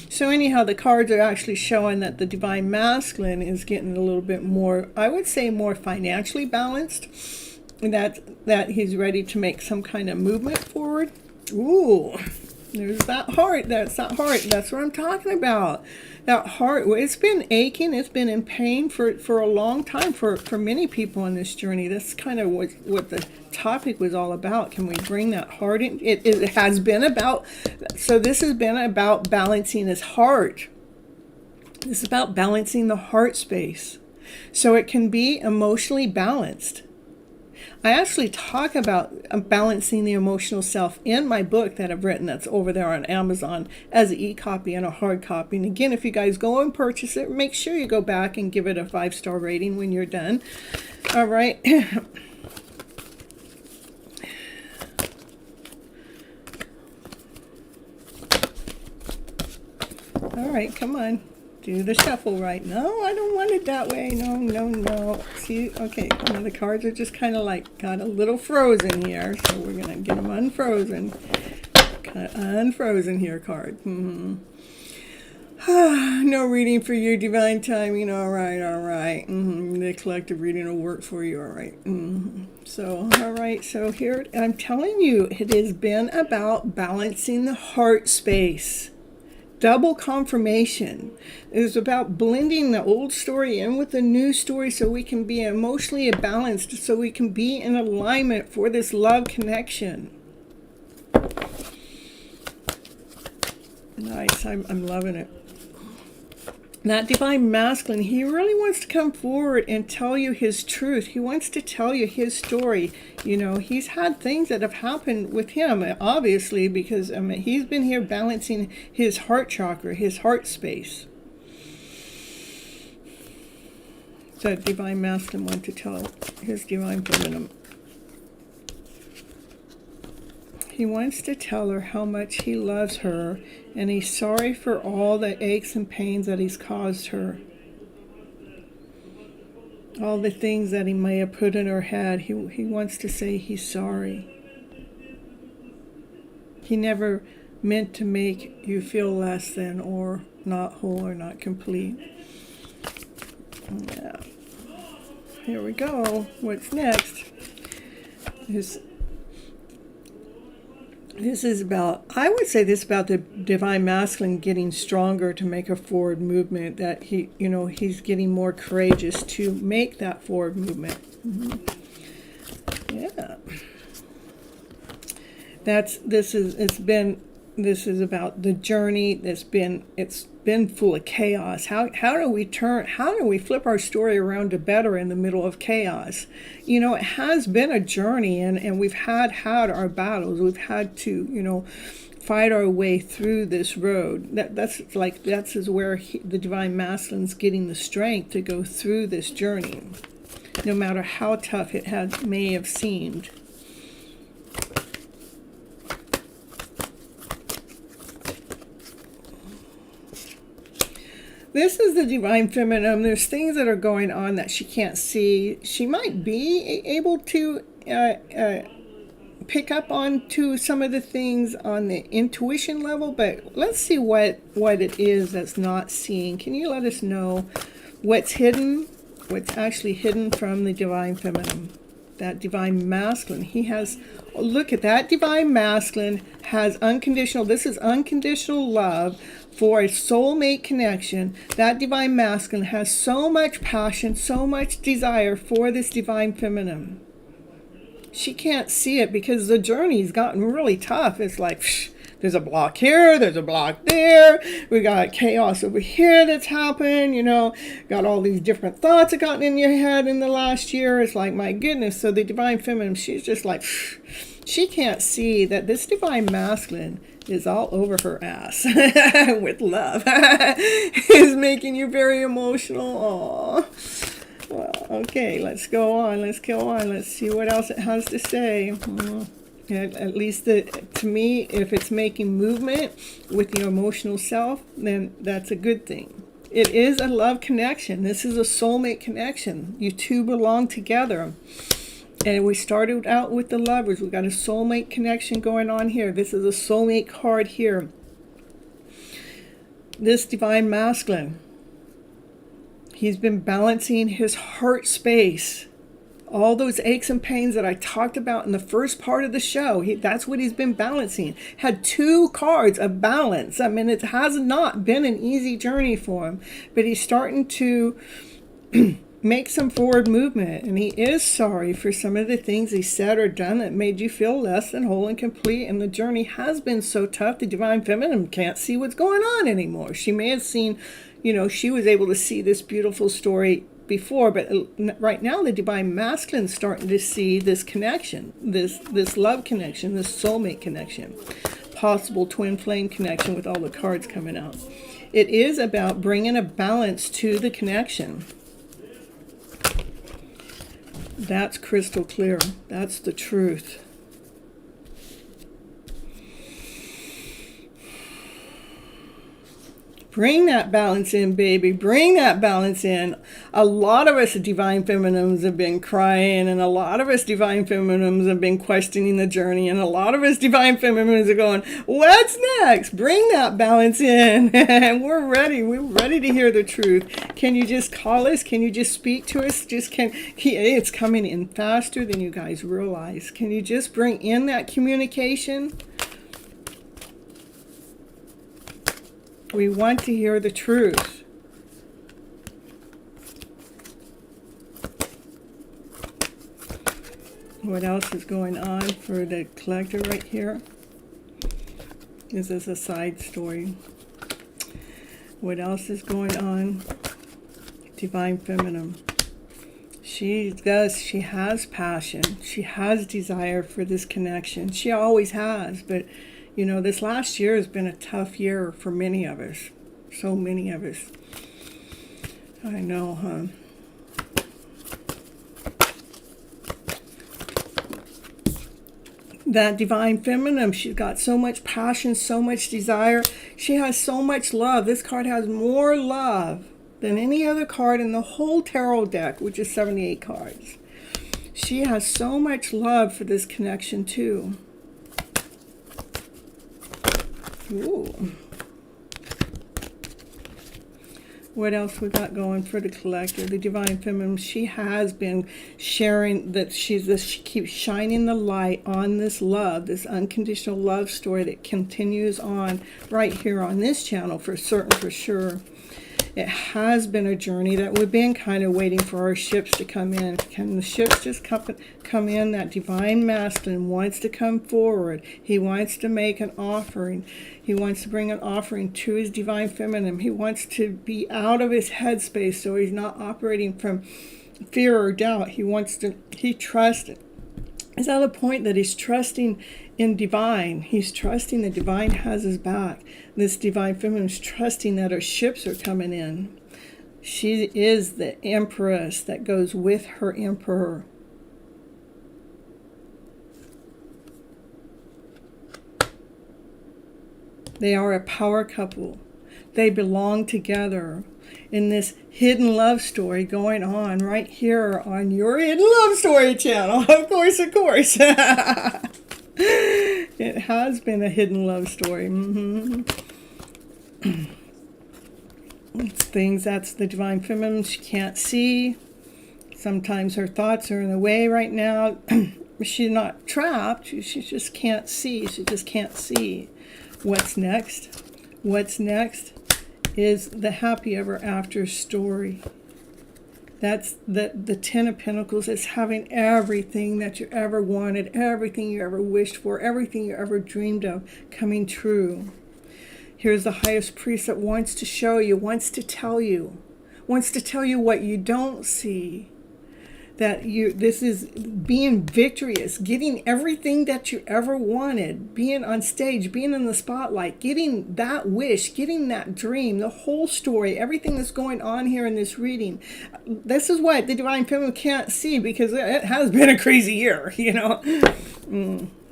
So anyhow, the cards are actually showing that the divine masculine is getting a little bit more, I would say, more financially balanced, and that he's ready to make some kind of movement forward. Ooh, there's that heart. That's that heart. That's what I'm talking about. That heart. It's been aching. It's been in pain for a long time for many people on this journey. That's kind of what the topic was all about. Can we bring that heart in? It has been about. So this has been about balancing his heart. This is about balancing the heart space, so it can be emotionally balanced. I actually talk about balancing the emotional self in my book that I've written, that's over there on Amazon as an e-copy and a hard copy. And again, if you guys go and purchase it, make sure you go back and give it a 5-star rating when you're done. All right. All right, come on. Do the shuffle right. No, I don't want it that way. No. See, okay, the cards are just kind of like got a little frozen here. So we're going to get them unfrozen. Kind of unfrozen here, card. No reading for you, divine timing. All right. The collective reading will work for you. All right. So, all right. So here, I'm telling you, it has been about balancing the heart space. Double confirmation. It's about blending the old story in with the new story so we can be emotionally balanced, so we can be in alignment for this love connection. Nice. I'm loving it. That divine masculine, he really wants to come forward and tell you his truth. He wants to tell you his story. He's had things that have happened with him, obviously, because he's been here balancing his heart chakra, his heart space. That divine masculine wants to tell his divine feminine. He wants to tell her how much he loves her, and he's sorry for all the aches and pains that he's caused her. All the things that he may have put in her head, he wants to say he's sorry. He never meant to make you feel less than or not whole or not complete. Yeah. Here we go. What's next? This is about, I would say this is about the divine masculine getting stronger to make a forward movement, that he's getting more courageous to make that forward movement. Yeah. This is about the journey it's been full of chaos. How do we flip our story around to better in the middle of chaos? It has been a journey, and we've had our battles. We've had to, fight our way through this road. That's where the divine masculine's getting the strength to go through this journey, no matter how tough it may have seemed. This is the divine feminine. There's things that are going on that she can't see. She might be able to pick up on to some of the things on the intuition level, but let's see what it is that's not seeing. Can you let us know what's hidden, what's actually hidden from the divine feminine? That divine masculine, look at that divine masculine has unconditional, this is unconditional love for a soulmate connection. That divine masculine has so much passion, so much desire for this divine feminine. She can't see it because the journey's gotten really tough. It's like, there's a block here, there's a block there, we got chaos over here that's happened, got all these different thoughts that gotten in your head in the last year. It's like, my goodness. So the divine feminine, she's just like, she can't see that this divine masculine is all over her ass with love. Is making you very emotional. Aww. Well, okay, let's go on. Let's see what else it has to say. At least to me, if it's making movement with your emotional self, then that's a good thing. It is a love connection. This is a soulmate connection. You two belong together. And we started out with the lovers. We got a soulmate connection going on here. This is a soulmate card here. This divine masculine, he's been balancing his heart space. All those aches and pains that I talked about in the first part of the show, that's what he's been balancing. Had 2 cards of balance. I mean, it has not been an easy journey for him, but he's starting to make some forward movement, and he is sorry for some of the things he said or done that made you feel less than whole and complete. And the journey has been so tough, the divine feminine can't see what's going on anymore. She may have seen, she was able to see this beautiful story before, but right now the divine masculine is starting to see this connection, this love connection, this soulmate connection, possible twin flame connection with all the cards coming out. It is about bringing a balance to the connection. That's crystal clear. That's the truth. Bring that balance in, baby. Bring that balance in. A lot of us divine feminines have been crying, and a lot of us divine feminines have been questioning the journey, and a lot of us divine feminines are going, what's next? Bring that balance in. And we're ready. We're ready to hear the truth. Can you just call us? Can you just speak to us? It's coming in faster than you guys realize. Can you just bring in that communication? We want to hear the truth. What else is going on for the collector right here? This is a side story. What else is going on? Divine feminine. She has passion. She has desire for this connection. She always has, but this last year has been a tough year for many of us. So many of us. I know, huh? That divine feminine, she's got so much passion, so much desire. She has so much love. This card has more love than any other card in the whole tarot deck, which is 78 cards. She has so much love for this connection too. Ooh. What else we got going for the collective? The Divine Feminine, she has been sharing that she keeps shining the light on this love, this unconditional love story that continues on right here on this channel for certain, for sure. It has been a journey that we've been kind of waiting for our ships to come in. Can the ships just come in? That divine masculine wants to come forward. He wants to make an offering. He wants to bring an offering to his divine feminine. He wants to be out of his headspace so he's not operating from fear or doubt. He trusts. It's at a point that he's trusting in divine. He's trusting the divine has his back. This divine feminine is trusting that her ships are coming in. She is the empress that goes with her emperor. They are a power couple. They belong together in this hidden love story going on right here on your Hidden Love Story channel. Of course. It has been a hidden love story. It's things that's the divine feminine she can't see. Sometimes her thoughts are in the way right now. She's not trapped. She just can't see. She just can't see. What's next? What's next is the happy ever after story. That's the Ten of Pentacles. It's having everything that you ever wanted, everything you ever wished for, everything you ever dreamed of coming true. Here's the highest priest that wants to show you, wants to tell you what you don't see. That this is being victorious, getting everything that you ever wanted, being on stage, being in the spotlight, getting that wish, getting that dream, the whole story, everything that's going on here in this reading. This is what the divine feminine can't see because it has been a crazy year,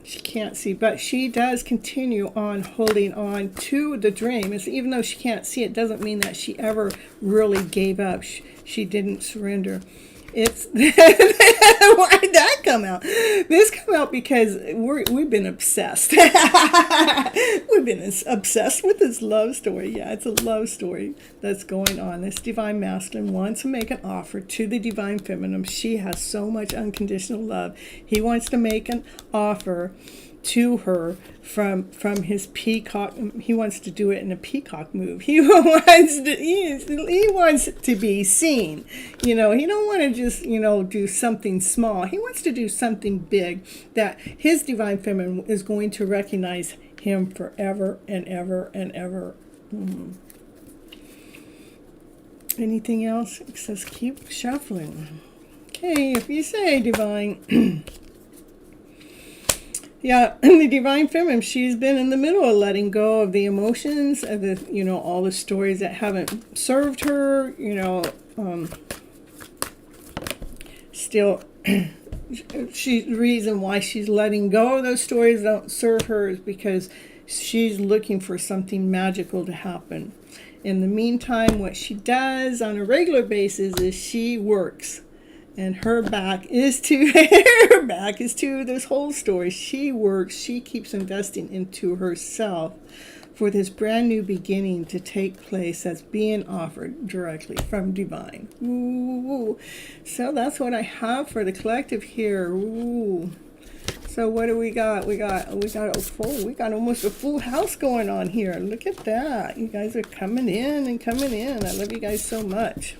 She can't see, but she does continue on holding on to the dream. Even though she can't see, it doesn't mean that she ever really gave up. She didn't surrender. It's why did that come out? This come out because we've been obsessed. We've been obsessed with this love story. Yeah, it's a love story that's going on. This divine masculine wants to make an offer to the divine feminine. She has so much unconditional love. He wants to make an offer to her from his peacock. He wants to do it in a peacock move. He wants to be seen. He don't want to just do something small. He wants to do something big that his divine feminine is going to recognize him forever and ever and ever. Anything else? It says keep shuffling. Okay, if you say, divine. Yeah, the divine feminine, she's been in the middle of letting go of the emotions, of the, all the stories that haven't served her, still, the reason why she's letting go of those stories don't serve her is because she's looking for something magical to happen. In the meantime, what she does on a regular basis is she works. And her back is to this whole story. She works, she keeps investing into herself for this brand new beginning to take place that's being offered directly from divine. Ooh. So that's what I have for the collective here. Ooh. So what do we got? We got almost a full house going on here. Look at that. You guys are coming in and coming in. I love you guys so much.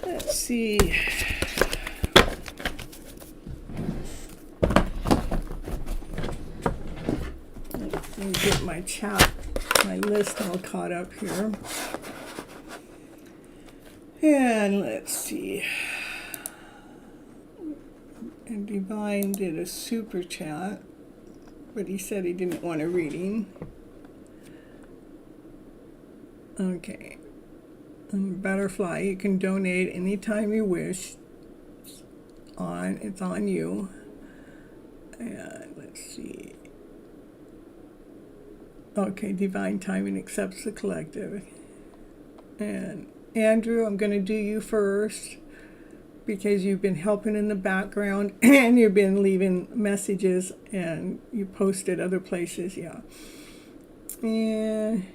Let's see. Let me get my list all caught up here. And let's see. And Divine did a super chat, but he said he didn't want a reading. Okay. And Butterfly, you can donate anytime you wish. It's on you. And let's see. Okay, Divine Timing accepts the collective. And Andrew, I'm going to do you first because you've been helping in the background and you've been leaving messages and you posted other places. Yeah. And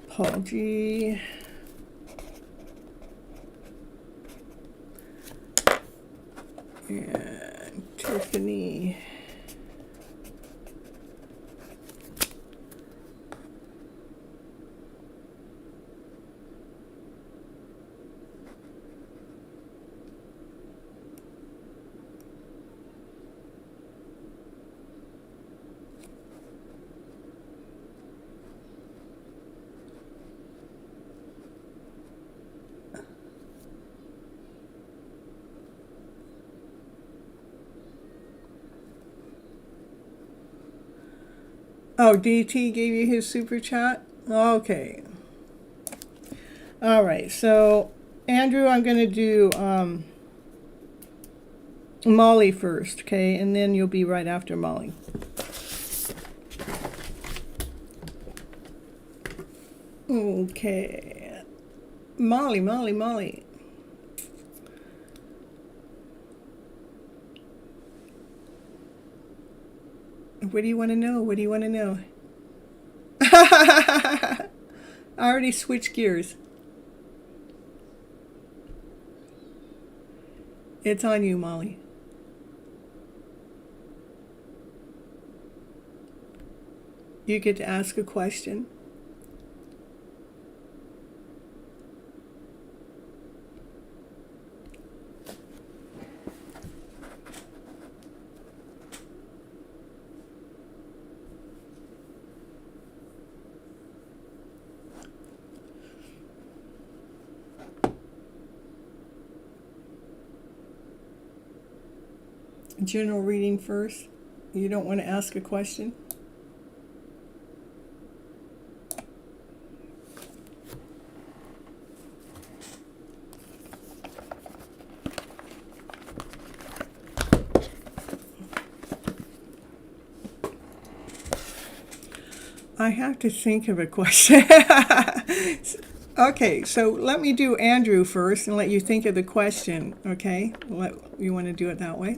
Paul G. And Tiffany. Oh, DT gave you his super chat? Okay. All right, so Andrew, I'm going to do Molly first, okay? And then you'll be right after Molly. Okay. Molly. What do you want to know? I already switched gears. It's on you, Molly. You get to ask a question. General reading first. You don't want to ask a question? I have to think of a question. Okay, so let me do Andrew first and let you think of the question, okay? You want to do it that way?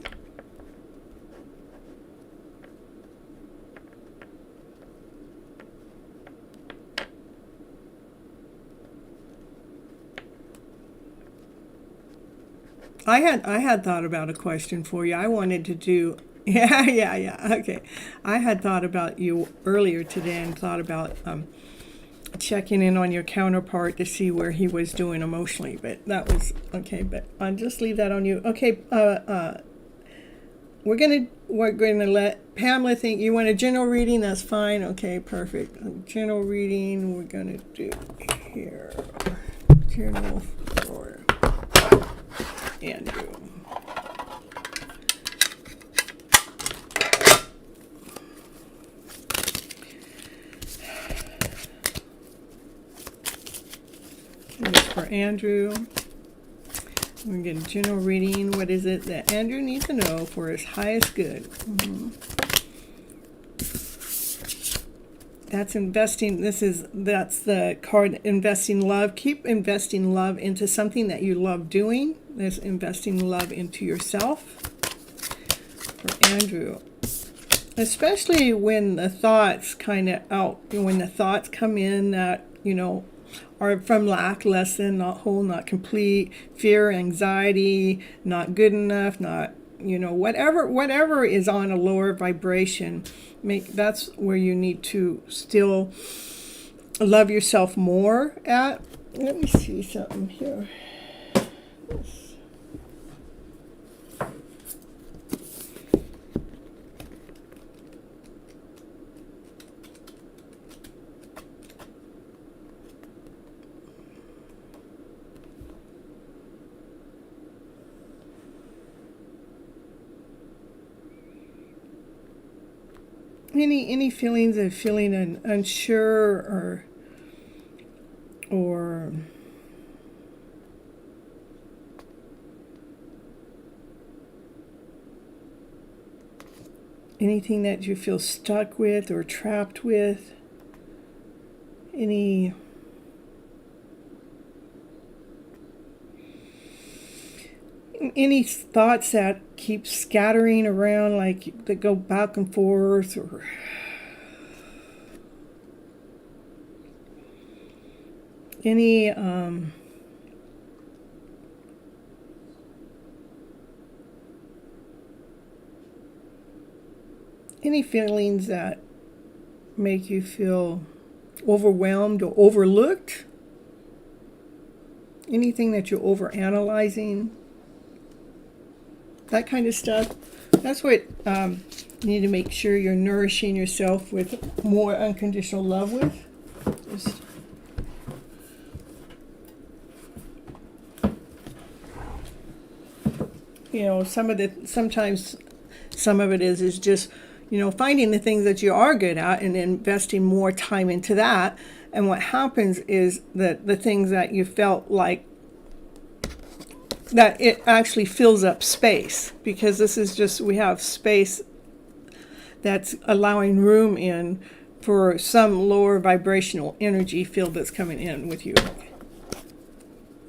I had thought about a question for you. I wanted to do yeah. Okay. I had thought about you earlier today and thought about checking in on your counterpart to see where he was doing emotionally, but that was okay, but I'll just leave that on you. Okay, we're gonna let Pamela think. You want a general reading? That's fine. Okay, perfect. General reading we're gonna do here. General for Andrew. This for Andrew. We're getting general reading. What is it that Andrew needs to know for his highest good? That's investing. That's the card, investing love. Keep investing love into something that you love doing. There's investing love into yourself. For Andrew. Especially when the thoughts when the thoughts come in that, are from lack, lesson, not whole, not complete, fear, anxiety, not good enough, not, whatever is on a lower vibration, that's where you need to still love yourself more at. Let me see something here. Any feelings of feeling unsure or anything that you feel stuck with or trapped with? any thoughts that keep scattering around, like that go back and forth, or any feelings that make you feel overwhelmed or overlooked? Anything that you're overanalyzing? That kind of stuff. That's what you need to make sure you're nourishing yourself with more unconditional love with. Just sometimes some of it is just, finding the things that you are good at and investing more time into that. And what happens is that the things that you felt like, that it actually fills up space, because this is just, we have space that's allowing room in for some lower vibrational energy field that's coming in with you.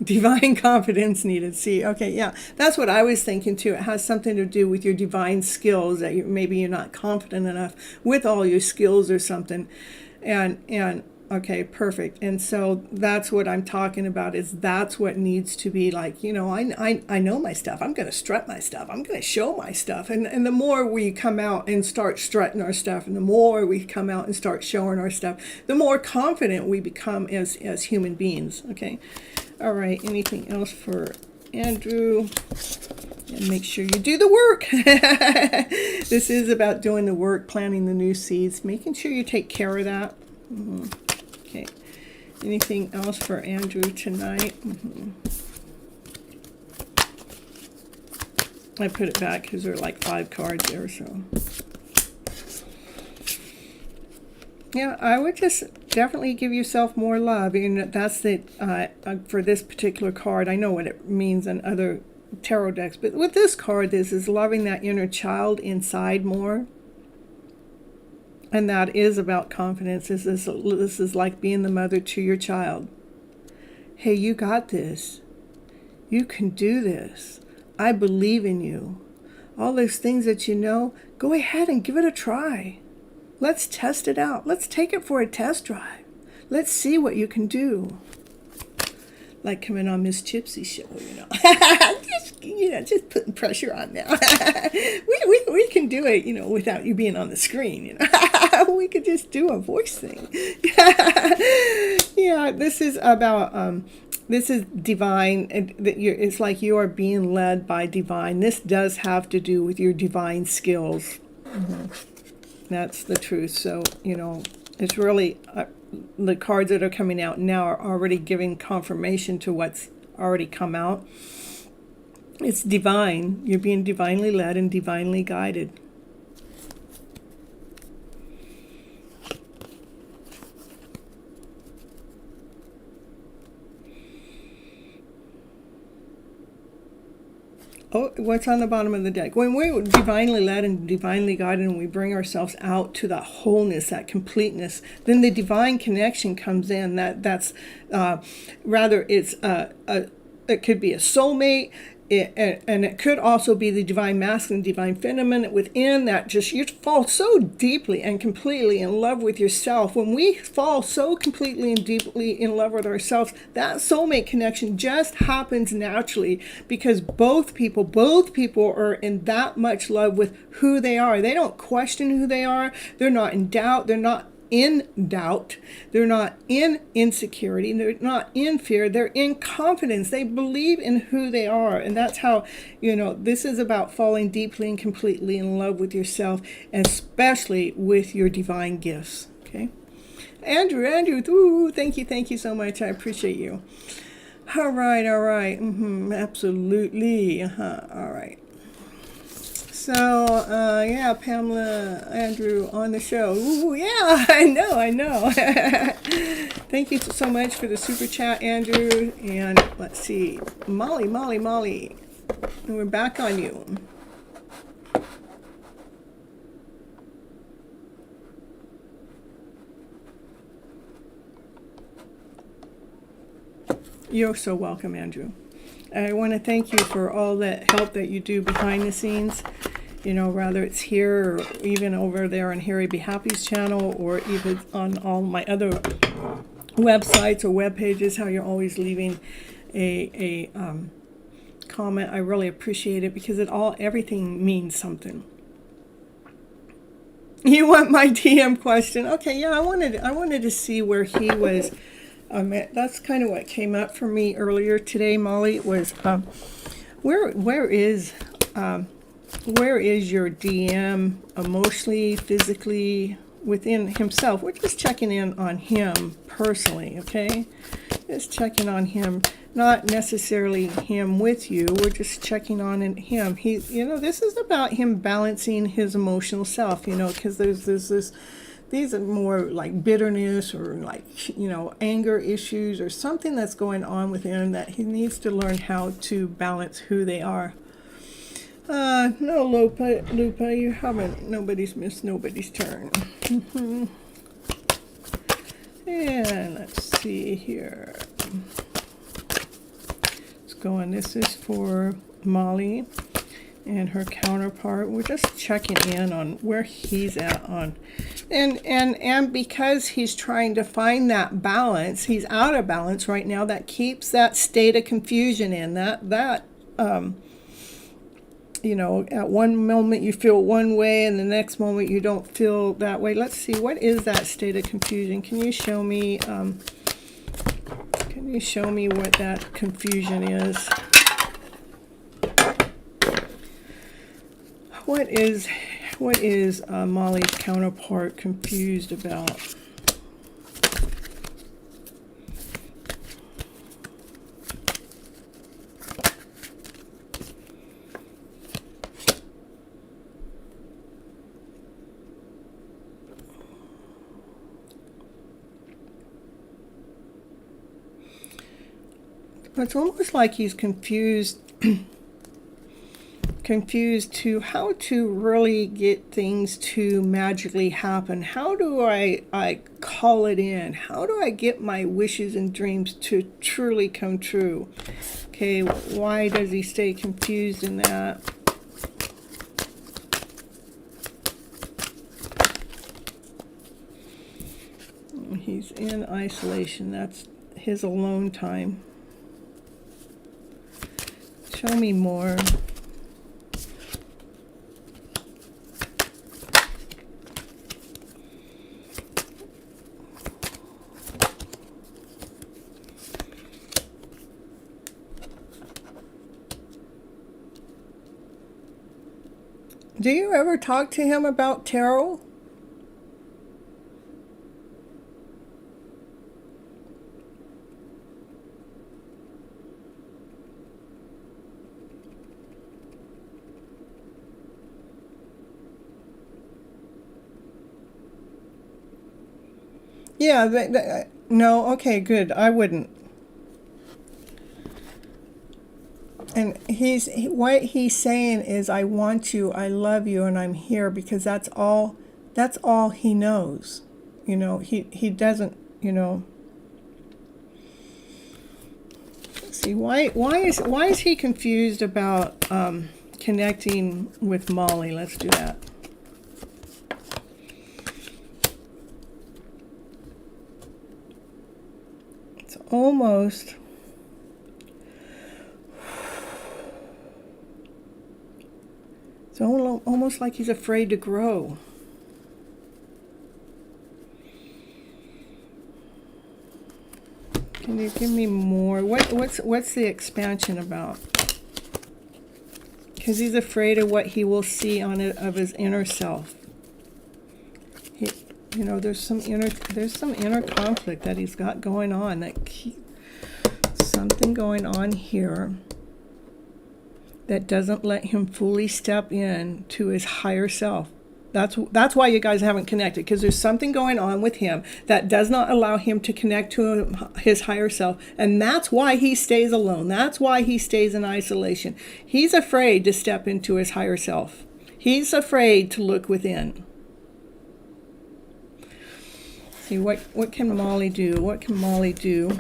Divine confidence needed. See, okay, yeah, that's what I was thinking too. It has something to do with your divine skills, that maybe you're not confident enough with all your skills or something. And okay, perfect. And so that's what I'm talking about, is that's what needs to be like, I know my stuff. I'm going to strut my stuff. I'm going to show my stuff. And the more we come out and start strutting our stuff, and the more we come out and start showing our stuff, the more confident we become as human beings. Okay. All right. Anything else for Andrew? And make sure you do the work. This is about doing the work, planting the new seeds, making sure you take care of that. Mm-hmm. Okay. Anything else for Andrew tonight? Mm-hmm. I put it back because there are like 5 cards there, so. Yeah, I would just definitely give yourself more love. And that's the, for this particular card, I know what it means in other tarot decks, but with this card, this is loving that inner child inside more. And that is about confidence. This is like being the mother to your child. Hey, you got this. You can do this. I believe in you. All those things that you know, go ahead and give it a try. Let's test it out. Let's take it for a test drive. Let's see what you can do. Like coming on Miss Chipsy's show, just putting pressure on now. we can do it, without you being on the screen, We could just do a voice thing. Yeah, this is about, this is divine. It's like you are being led by divine. This does have to do with your divine skills. Mm-hmm. That's the truth. So, it's really, the cards that are coming out now are already giving confirmation to what's already come out. It's divine. You're being divinely led and divinely guided. Oh, what's on the bottom of the deck? When we're divinely led and divinely guided, and we bring ourselves out to that wholeness, that completeness, then the divine connection comes in. That's rather it's it could be a soulmate. And it could also be the divine masculine, divine feminine within that. Just you fall so deeply and completely in love with yourself. When we fall so completely and deeply in love with ourselves, that soulmate connection just happens naturally, because both people are in that much love with who they are. They don't question who they are. They're not in doubt. They're not in doubt. They're not in insecurity. They're not in fear. They're in confidence. They believe in who they are. And that's how, this is about falling deeply and completely in love with yourself, and especially with your divine gifts. Okay. Andrew, ooh, thank you so much. I appreciate you. All right. Absolutely. All right. So, yeah, Pamela, Andrew on the show. Ooh, yeah, I know. Thank you so much for the super chat, Andrew. And let's see, Molly. And we're back on you. You're so welcome, Andrew. I want to thank you for all that help that you do behind the scenes. You know, whether it's here or even over there on Harry Be Happy's channel, or even on all my other websites or web pages, how you're always leaving a comment. I really appreciate it, because everything means something. You want my DM question? Okay, yeah, I wanted to see where he was. That's kind of what came up for me earlier today, Molly. Was where is your DM emotionally, physically, within himself? We're just checking in on him personally, okay? Just checking on him, not necessarily him with you. We're just checking on him. This is about him balancing his emotional self, because there's this. These are more like bitterness or like, anger issues or something that's going on with him that he needs to learn how to balance who they are. No, Lupa, you haven't. Nobody's missed nobody's turn. And let's see here. Let's go on. This is for Molly and her counterpart. We're just checking in on where he's at on. And because he's trying to find that balance, he's out of balance right now. That keeps that state of confusion in. At one moment you feel one way and the next moment you don't feel that way. Let's see, what is that state of confusion? Can you show me what that confusion is? What is Molly's counterpart confused about? It's almost like he's confused to how to really get things to magically happen. How do I call it in? How do I get my wishes and dreams to truly come true? Okay, why does he stay confused in that? He's in isolation. That's his alone time. Show me more. Do you ever talk to him about tarot? Yeah, no, okay, good. I wouldn't. And what he's saying is, I want you, I love you, and I'm here, because that's all he knows. He doesn't, see, why is he confused about connecting with Molly? Let's do that. It's almost almost like he's afraid to grow. Can you give me more? What's the expansion about? Because he's afraid of what he will see of his inner self. There's some inner conflict that he's got going on. Something going on here that doesn't let him fully step in to his higher self. That's why you guys haven't connected, because there's something going on with him that does not allow him to connect to his higher self, and that's why he stays alone. That's why he stays in isolation. He's afraid to step into his higher self. He's afraid to look within. See, what can Molly do? What can Molly do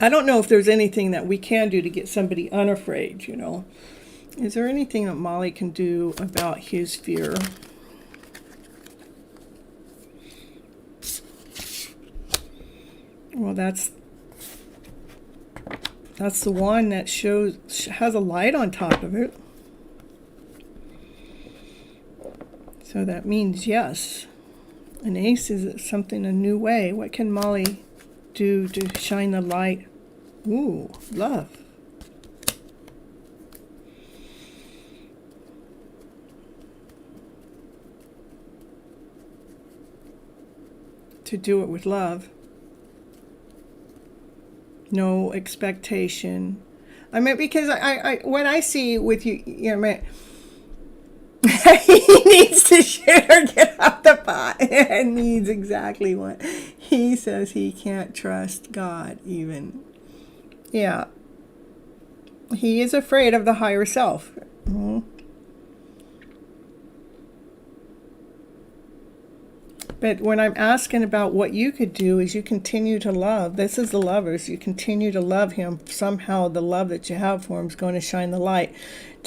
I don't know if there's anything that we can do to get somebody unafraid, Is there anything that Molly can do about his fear? Well, that's the one that has a light on top of it. So that means yes. An ace is something a new way. What can Molly do to shine the light? Ooh, love. To do it with love. No expectation. I mean, because I what I see with you, he needs to share, get out the pot. It needs exactly what he says. He can't trust God even. Yeah. He is afraid of the higher self. Mm-hmm. But when I'm asking about what you could do is you continue to love. This is the lovers. You continue to love him. Somehow the love that you have for him is going to shine the light.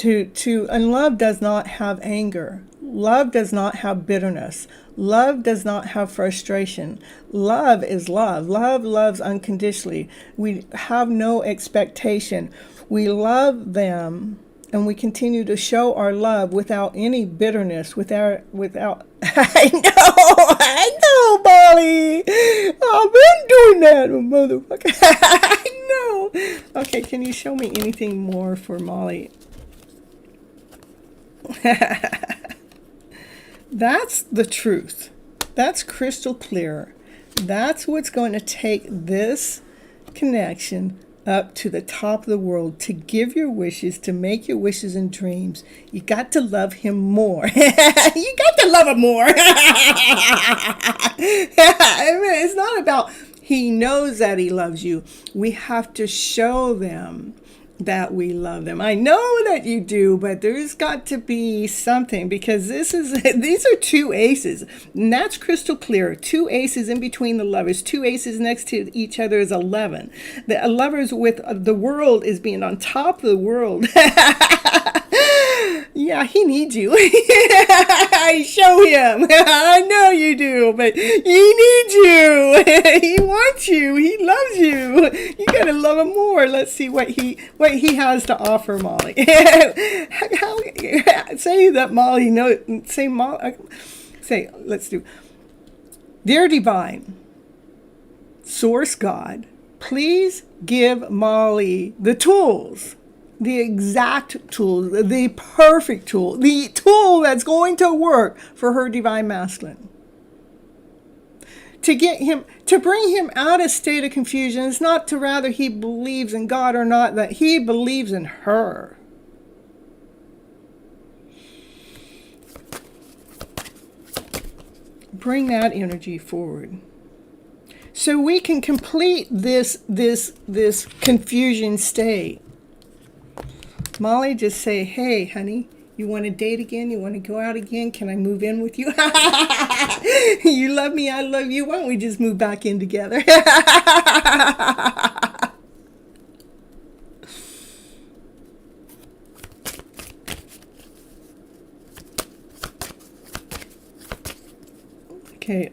And love does not have anger. Love does not have bitterness. Love does not have frustration. Love is love. Love loves unconditionally. We have no expectation. We love them. And we continue to show our love without any bitterness, without I know, Molly. I've been doing that, motherfucker. I know. Okay, can you show me anything more for Molly? That's the truth. That's crystal clear. That's what's going to take this connection up to the top of the world, to give your wishes, to make your wishes and dreams. You got to love him more. You got to love him more. I mean, it's not about he knows that he loves you. We have to show them that we love them. I know that you do, but there's got to be something, because these are two aces, and that's crystal clear. Two aces in between the lovers. Two aces next to each other is 11. The lovers with the world is being on top of the world. Yeah, he needs you. Show him. I know you do, but he needs you. He wants you. He loves you. You gotta love him more. Let's see what he has to offer, Molly. Say that, Molly. No, say Molly. Say, let's do. Dear Divine, Source God, please give Molly the tools. The exact tool, the perfect tool, the tool that's going to work for her divine masculine. To bring him out of state of confusion is not to rather he believes in God or not, that he believes in her. Bring that energy forward. So we can complete this confusion state. Molly, just say, hey, honey, you want to date again? You want to go out again? Can I move in with you? You love me, I love you. Why don't we just move back in together? Okay.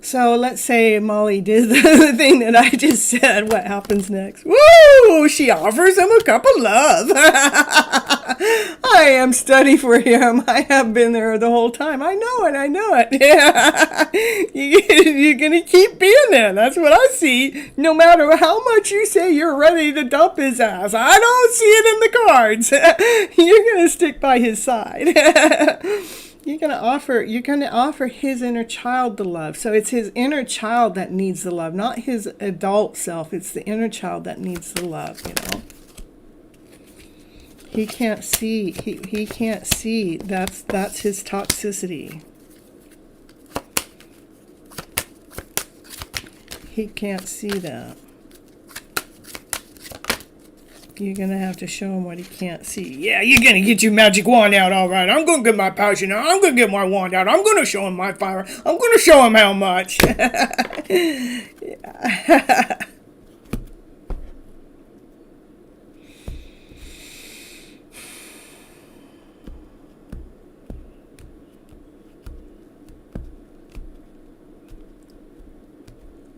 So let's say Molly did the thing that I just said. What happens next? Woo! She offers him a cup of love. I am steady for him. I have been there the whole time. I know it. I know it. Yeah. You're going to keep being there. That's what I see. No matter how much you say you're ready to dump his ass. I don't see it in the cards. You're going to stick by his side. You're going to offer his inner child the love. So it's his inner child that needs the love, not his adult self. It's the inner child that needs the love, He can't see. He can't see. That's his toxicity. He can't see that. You're going to have to show him what he can't see. Yeah, you're going to get your magic wand out, all right. I'm going to get my passion out. I'm going to get my wand out. I'm going to show him my fire. I'm going to show him how much.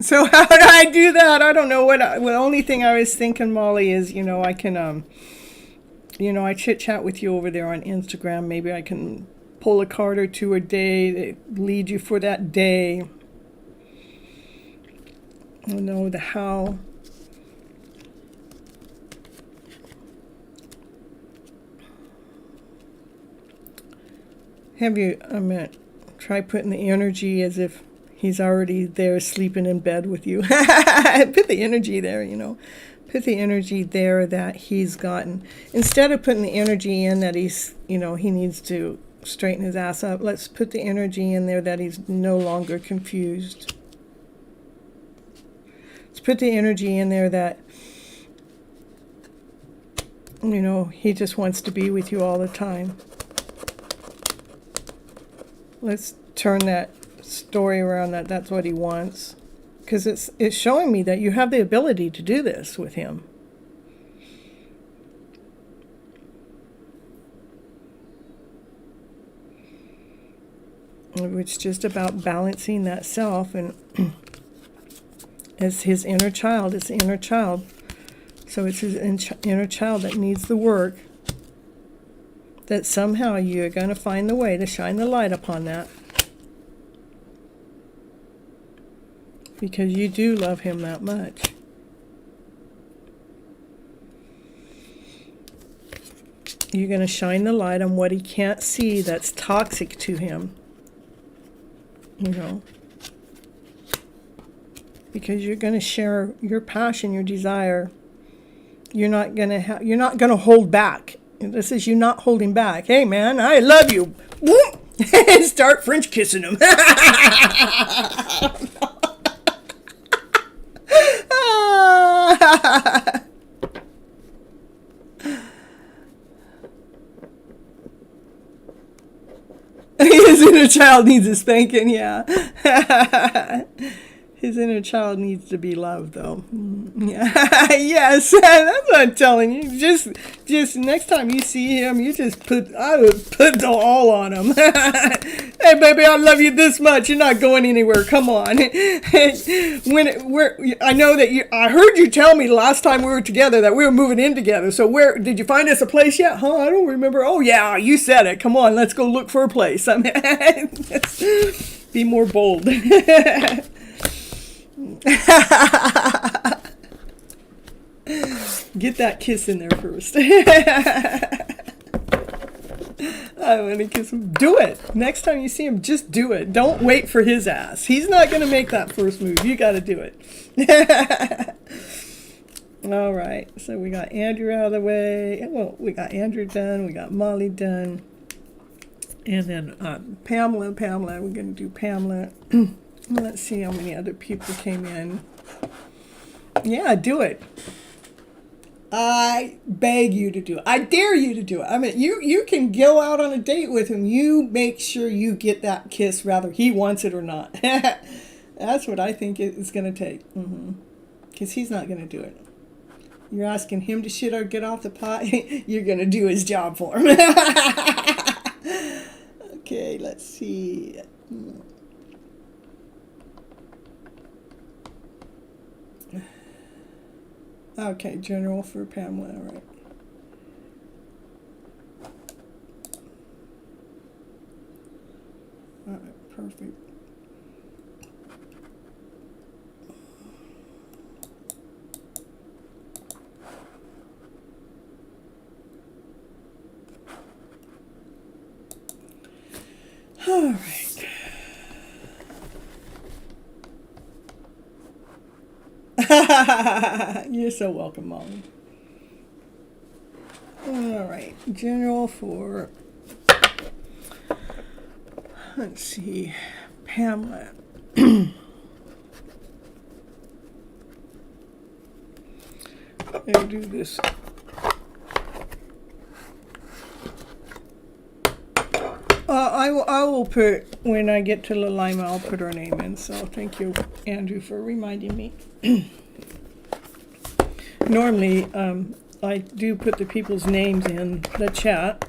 So how do I do that? I don't know what. The only thing I was thinking, Molly, is I can I chit chat with you over there on Instagram. Maybe I can pull a card or two a day that lead you for that day. I know the how. Have you? Try putting the energy as if he's already there sleeping in bed with you. Put the energy there, Put the energy there that he's gotten. Instead of putting the energy in that he's, he needs to straighten his ass up, let's put the energy in there that he's no longer confused. Let's put the energy in there that, he just wants to be with you all the time. Let's turn that story around that's what he wants, because it's showing me that you have the ability to do this with him. It's just about balancing that self, and as his inner child, it's the inner child. So it's his inner child that needs the work, that somehow you're going to find the way to shine the light upon that. Because you do love him that much. You're going to shine the light on what he can't see that's toxic to him. Because you're going to share your passion, your desire. You're not going to hold back. This is you not holding back. Hey man, I love you. Start French kissing him. His inner child needs a spanking, yeah. His inner child needs to be loved, though. Yeah. Yes, that's what I'm telling you. Just next time you see him, I would put the all on him. Hey, baby, I love you this much. You're not going anywhere. Come on. I know that I heard you tell me last time we were together that we were moving in together. So where did you find us a place yet? Huh? I don't remember. Oh yeah, you said it. Come on, let's go look for a place. Be more bold. Get that kiss in there first. I want to kiss him. Do it. Next time you see him, just do it. Don't wait for his ass. He's not going to make that first move. You got to do it. All right. So we got Andrew out of the way. Well, we got Andrew done. We got Molly done. And then Pamela. We're going to do Pamela. Let's see how many other people came in. Yeah, do it. I beg you to do it. I dare you to do it. I mean, you can go out on a date with him. You make sure you get that kiss, whether he wants it or not. That's what I think it's going to take. Because he's not going to do it. You're asking him to shit or get off the pot. You're going to do his job for him. Okay, let's see. Okay, general for Pamela, all right. All right, perfect. All right. You're so welcome, Molly. All right, general for, let's see, Pamela. I'll do this. I will put, when I get to Lima, I'll put her name in. So thank you, Andrew, for reminding me. Normally, I do put the people's names in the chat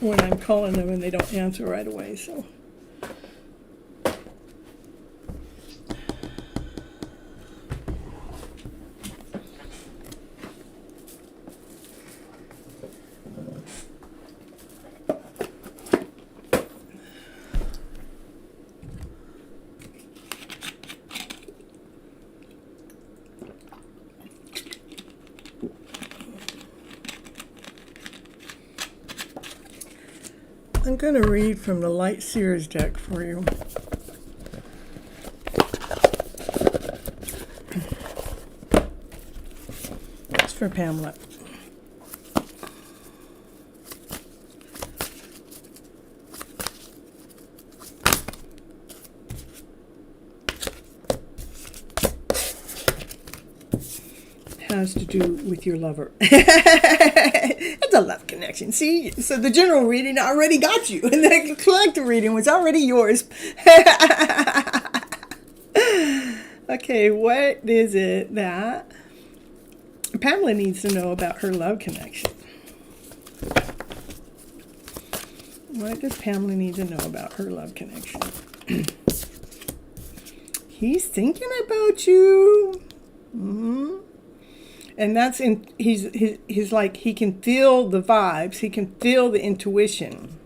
when I'm calling them and they don't answer right away. So. I'm going to read from the Light Seers deck for you. It's for Pamela. Has to do with your lover. It's a love connection. See, so the general reading already got you, and the collective reading was already yours. Okay, what is it that Pamela needs to know about her love connection? What does Pamela need to know about her love connection? He's thinking about you. Mm-hmm. And that's in, he's like, he can feel the vibes. He can feel the intuition.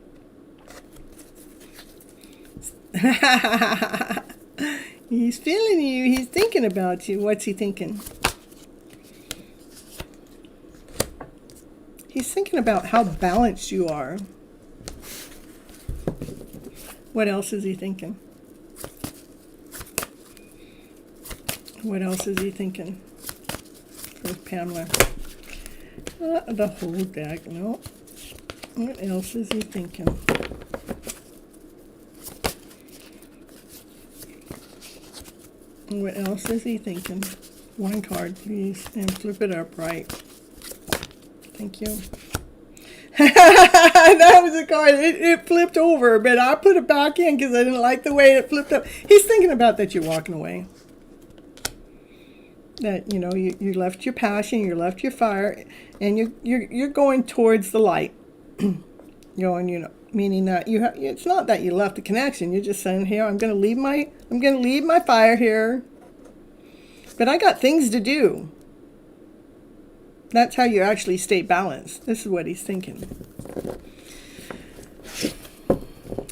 He's feeling you. He's thinking about you. What's he thinking? He's thinking about how balanced you are. What else is he thinking? What else is he thinking? With Pamela. The whole deck, no. What else is he thinking? What else is he thinking? One card, please, and flip it up right. Thank you. That was a card. It flipped over, but I put it back in because I didn't like the way it flipped up. He's thinking about that you're walking away. That, you know, you left your passion, you left your fire, and you're going towards the light. Going, you know, meaning that it's not that you left the connection. You're just saying, here, I'm going to leave my fire here, but I got things to do. That's how you actually stay balanced. This is what he's thinking.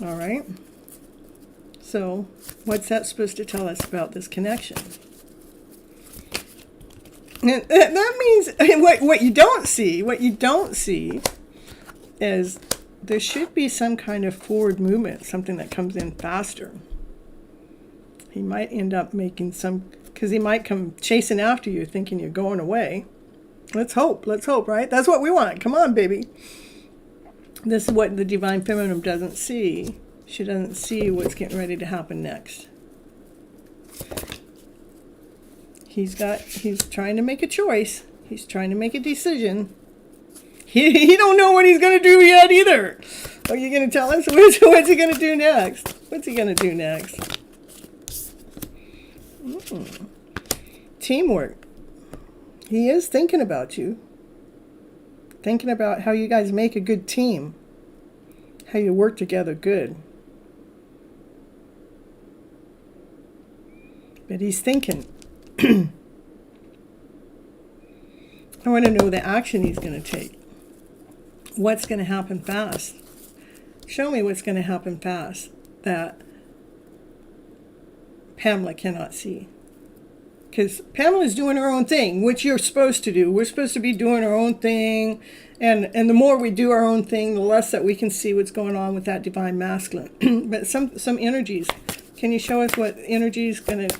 All right. So, what's that supposed to tell us about this connection? And that means what you don't see is there should be some kind of forward movement, something that comes in faster. He might end up making because he might come chasing after you thinking you're going away. Let's hope, right? That's what we want. Come on, baby. This is what the Divine Feminine doesn't see. She doesn't see what's getting ready to happen next. He's trying to make a choice. He's trying to make a decision. He don't know what he's going to do yet either. Are you going to tell us? What's he going to do next? What's he going to do next? Teamwork. He is thinking about you. Thinking about how you guys make a good team. How you work together good. But he's thinking. I want to know the action he's going to take. What's going to happen fast? Show me what's going to happen fast that Pamela cannot see. Because Pamela's doing her own thing, which you're supposed to do. We're supposed to be doing our own thing. And the more we do our own thing, the less that we can see what's going on with that divine masculine. But some energies. Can you show us what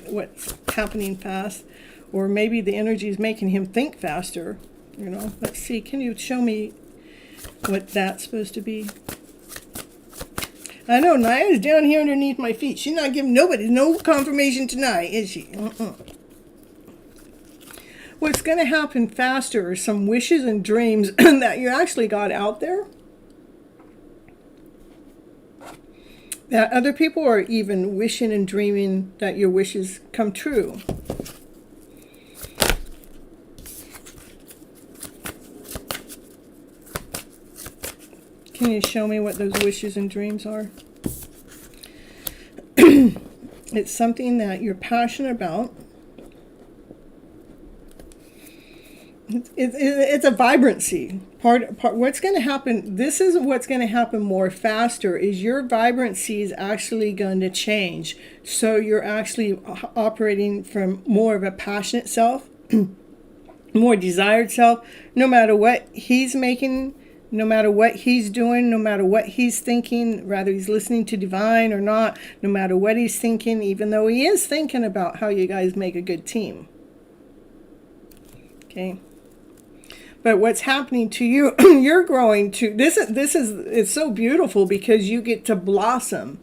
what's happening fast? Or maybe the energy is making him think faster. You know, let's see. Can you show me what that's supposed to be? I know Naya's down here underneath my feet. She's not giving nobody no confirmation tonight, is she? What's going to happen faster are some wishes and dreams that you actually got out there. that other people are even wishing and dreaming that your wishes come true. Can you show me what those wishes and dreams are? It's something that you're passionate about. It's a vibrancy. Part what's going to happen, this is what's going to happen more faster, is your vibrancy is actually going to change. So you're actually operating from more of a passionate self, more desired self, no matter what he's making, no matter what he's doing, no matter what he's thinking, whether he's listening to divine or not, no matter what he's thinking, even though he is thinking about how you guys make a good team. Okay. But what's happening to you, you're growing to, it's so beautiful because you get to blossom.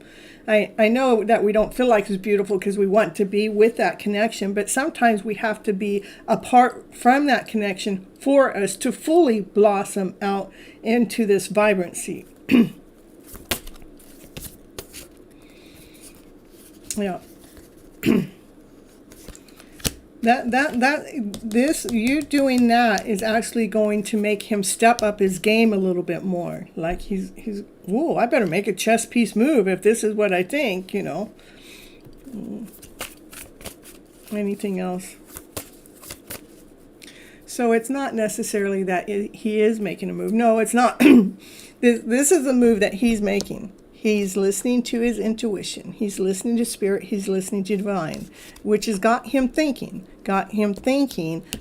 I know that we don't feel like it's beautiful because we want to be with that connection, but sometimes we have to be apart from that connection for us to fully blossom out into this vibrancy. Yeah. You doing that is actually going to make him step up his game a little bit more. Like he's whoa, I better make a chess piece move if this is what I think, you know. Anything else? So it's not necessarily that he is making a move. No, it's not. This is a move that he's making. He's listening to his intuition. He's listening to spirit. He's listening to divine, which has got him thinking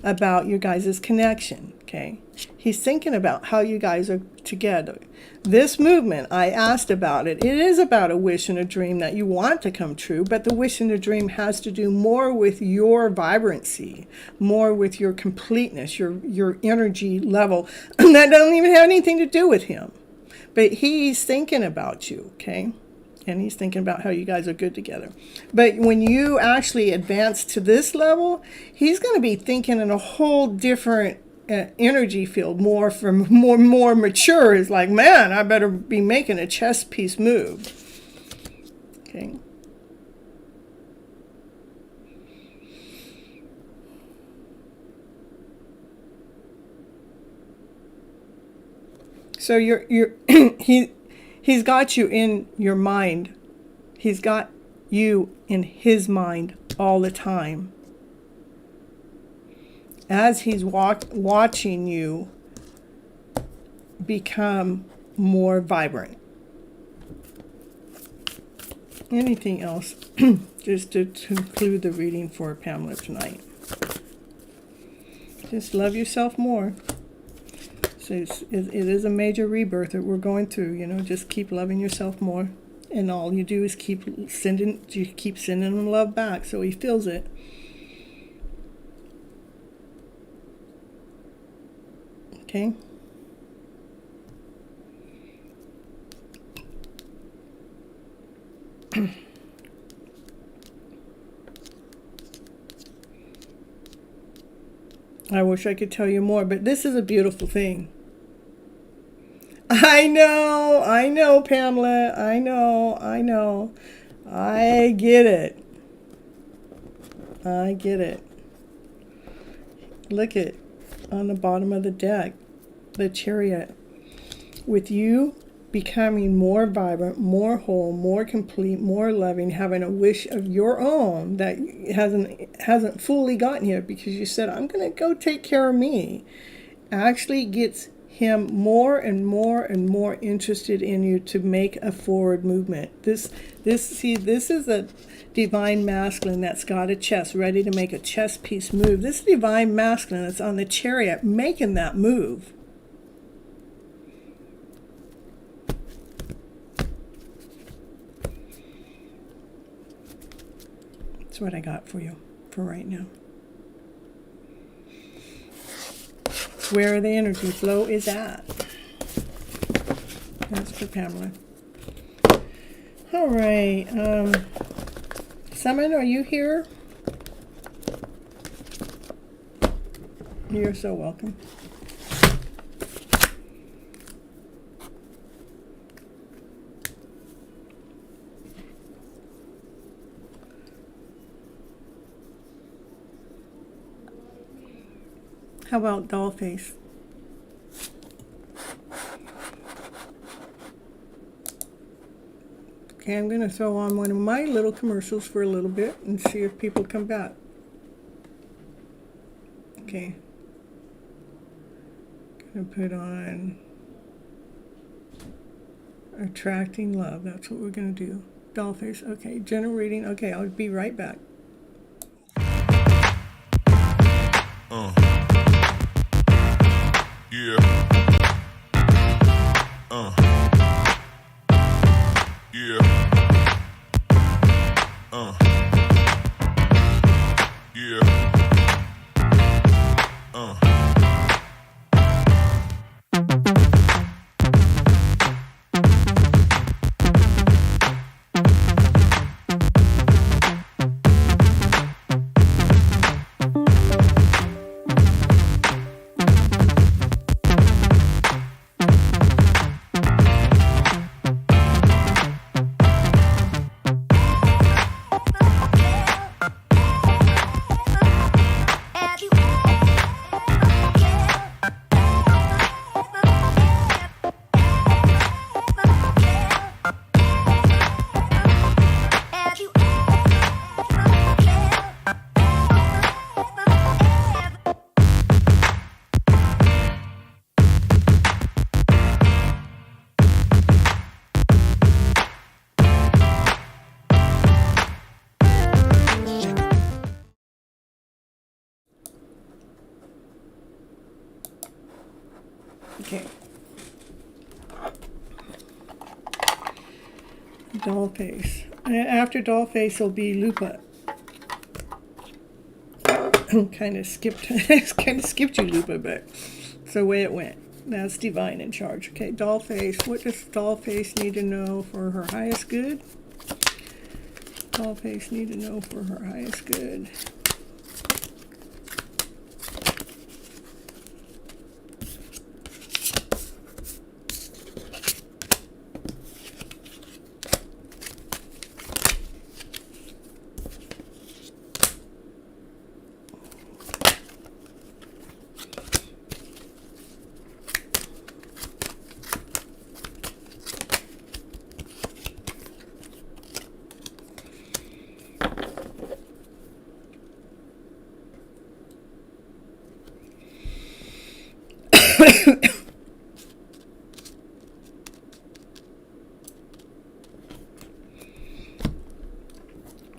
about your guys' connection, okay? He's thinking about how you guys are together. This movement, I asked about it. It is about a wish and a dream that you want to come true, but the wish and the dream has to do more with your vibrancy, more with your completeness, your energy level. That doesn't even have anything to do with him. But he's thinking about you, okay? And he's thinking about how you guys are good together. But when you actually advance to this level, he's going to be thinking in a whole different energy field, more mature. It's like, man, I better be making a chess piece move. Okay. So he's got you in your mind. He's got you in his mind all the time. As he's watching you become more vibrant. Anything else? Just to conclude the reading for Pamela tonight. Just love yourself more. So it is a major rebirth that we're going through, you know. Just keep loving yourself more. And all you do is keep sending him love back so he feels it. Okay. I wish I could tell you more, but this is a beautiful thing. I know, Pamela. I know. I get it. Look at on the bottom of the deck, the Chariot. With you becoming more vibrant, more whole, more complete, more loving, having a wish of your own that hasn't fully gotten here because you said, I'm going to go take care of me, actually gets him more and more and more interested in you to make a forward movement. This is a divine masculine that's got a chess, ready to make a chess piece move. This divine masculine that's on the Chariot making that move. That's what I got for you for right now. Where the energy flow is at. That's for Pamela. All right. Simon, are you here? You're so welcome. How about doll face? Okay, I'm going to throw on one of my little commercials for a little bit and see if people come back. Okay. Going to put on Attracting Love. That's what we're going to do. Doll face. Okay, generating. Okay, I'll be right back. Yeah. Yeah. Yeah. Okay. Doll face. After doll face will be Lupa. kind of skipped you, Lupa, but it's the way it went. That's Divine in charge. Okay, doll face. What does doll face need to know for her highest good? Doll face need to know for her highest good.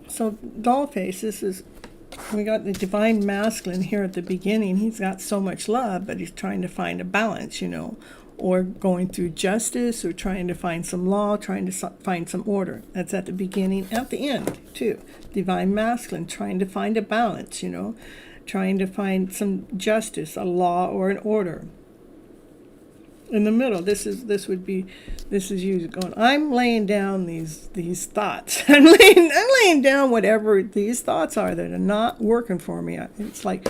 So doll face, we got the divine masculine here at the beginning. He's got so much love, but he's trying to find a balance, or going through justice, or trying to find some law, trying to find some order. That's at the beginning, at the end too. Divine masculine, trying to find a balance, trying to find some justice, a law or an order. In the middle, this is you going, I'm laying down these thoughts. I'm laying down whatever these thoughts are that are not working for me. It's like,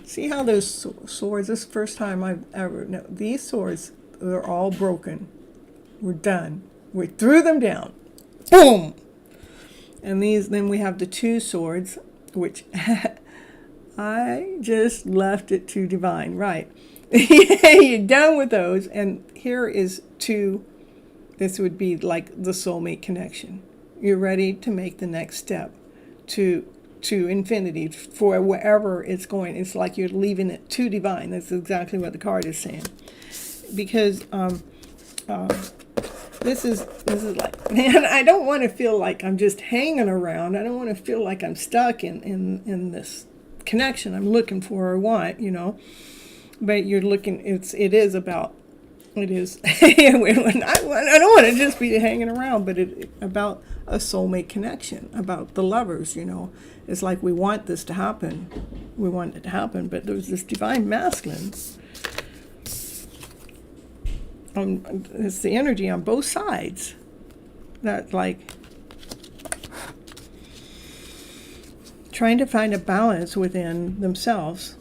see how those swords, this is the first time I've ever, no, these swords, they're all broken. We're done. We threw them down. Boom! And then we have the two swords, which I just left it to Divine, right? You're done with those, and here is two. This would be like the soulmate connection. You're ready to make the next step to infinity for wherever it's going. It's like you're leaving it to Divine. That's exactly what the card is saying. Because this is like, man, I don't want to feel like I'm just hanging around. I don't want to feel like I'm stuck in this connection I'm looking for or want, But you're looking, it is, I don't want to just be hanging around, but it's about a soulmate connection, about the lovers, It's like we want this to happen. We want it to happen, but there's this divine masculine. It's the energy on both sides. That's like trying to find a balance within themselves.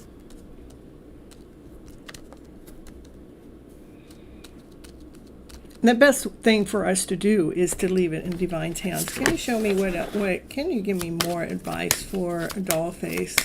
The best thing for us to do is to leave it in Divine's hands. Can you show me what can you give me more advice for a doll face?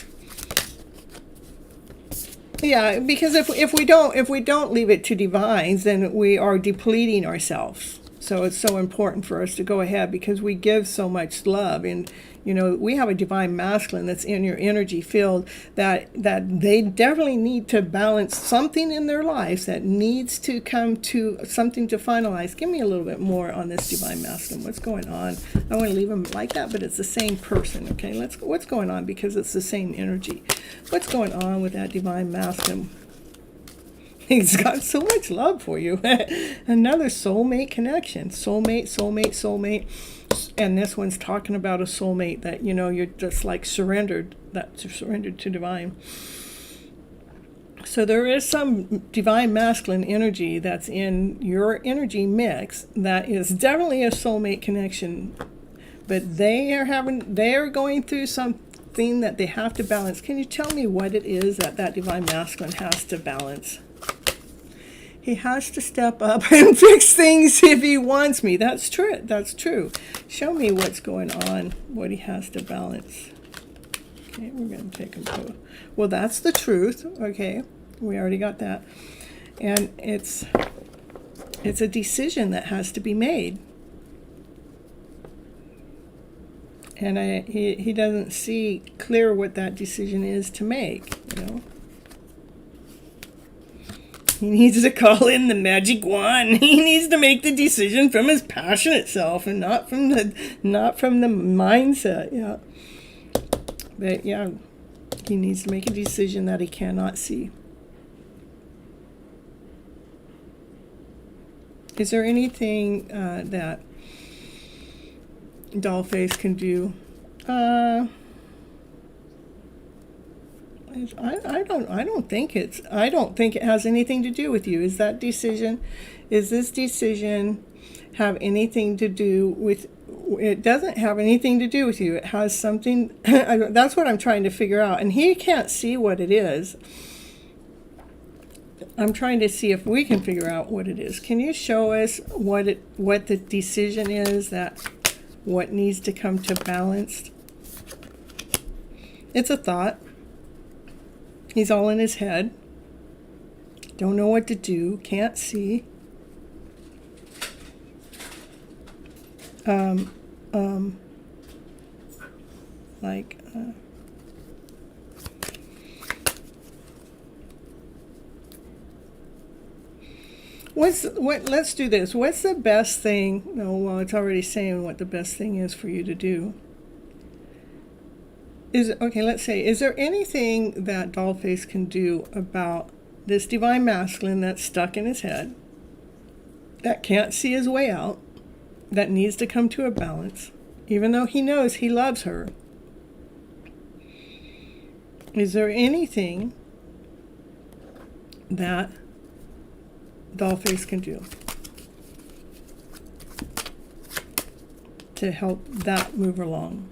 Yeah, because if we don't leave it to divines, then we are depleting ourselves. So it's so important for us to go ahead because we give so much love, and we have a divine masculine that's in your energy field that they definitely need to balance something in their lives that needs to come to something to finalize. Give me a little bit more on this divine masculine. What's going on? I want to leave them like that, but it's the same person. Okay, what's going on, because it's the same energy. What's going on with that divine masculine? He's got so much love for you. Another soulmate connection. Soulmate. And this one's talking about a soulmate that, you're just like surrendered to divine. So there is some divine masculine energy that's in your energy mix that is definitely a soulmate connection. But they are going through something that they have to balance. Can you tell me what it is that divine masculine has to balance? He has to step up and fix things if he wants me. That's true. Show me what's going on, what he has to balance. Okay, we're going to take him to... Well, that's the truth. Okay, we already got that. And it's a decision that has to be made. And he doesn't see clear what that decision is to make, He needs to call in the magic wand. He needs to make the decision from his passionate self and not from the mindset. Yeah. But yeah, he needs to make a decision that he cannot see. Is there anything that Dollface can do? I don't think it has anything to do with you. Is this decision have anything to do with... It doesn't have anything to do with you. It has something... That's what I'm trying to figure out. And he can't see what it is. I'm trying to see if we can figure out what it is. Can you show us what the decision is, what needs to come to balance? It's a thought. He's all in his head. Don't know what to do. Can't see. Let's do this. What's the best thing? No, well, it's already saying what the best thing is for you to do. Let's say, is there anything that Dollface can do about this divine masculine that's stuck in his head, that can't see his way out, that needs to come to a balance, even though he knows he loves her? Is there anything that Dollface can do to help that move along?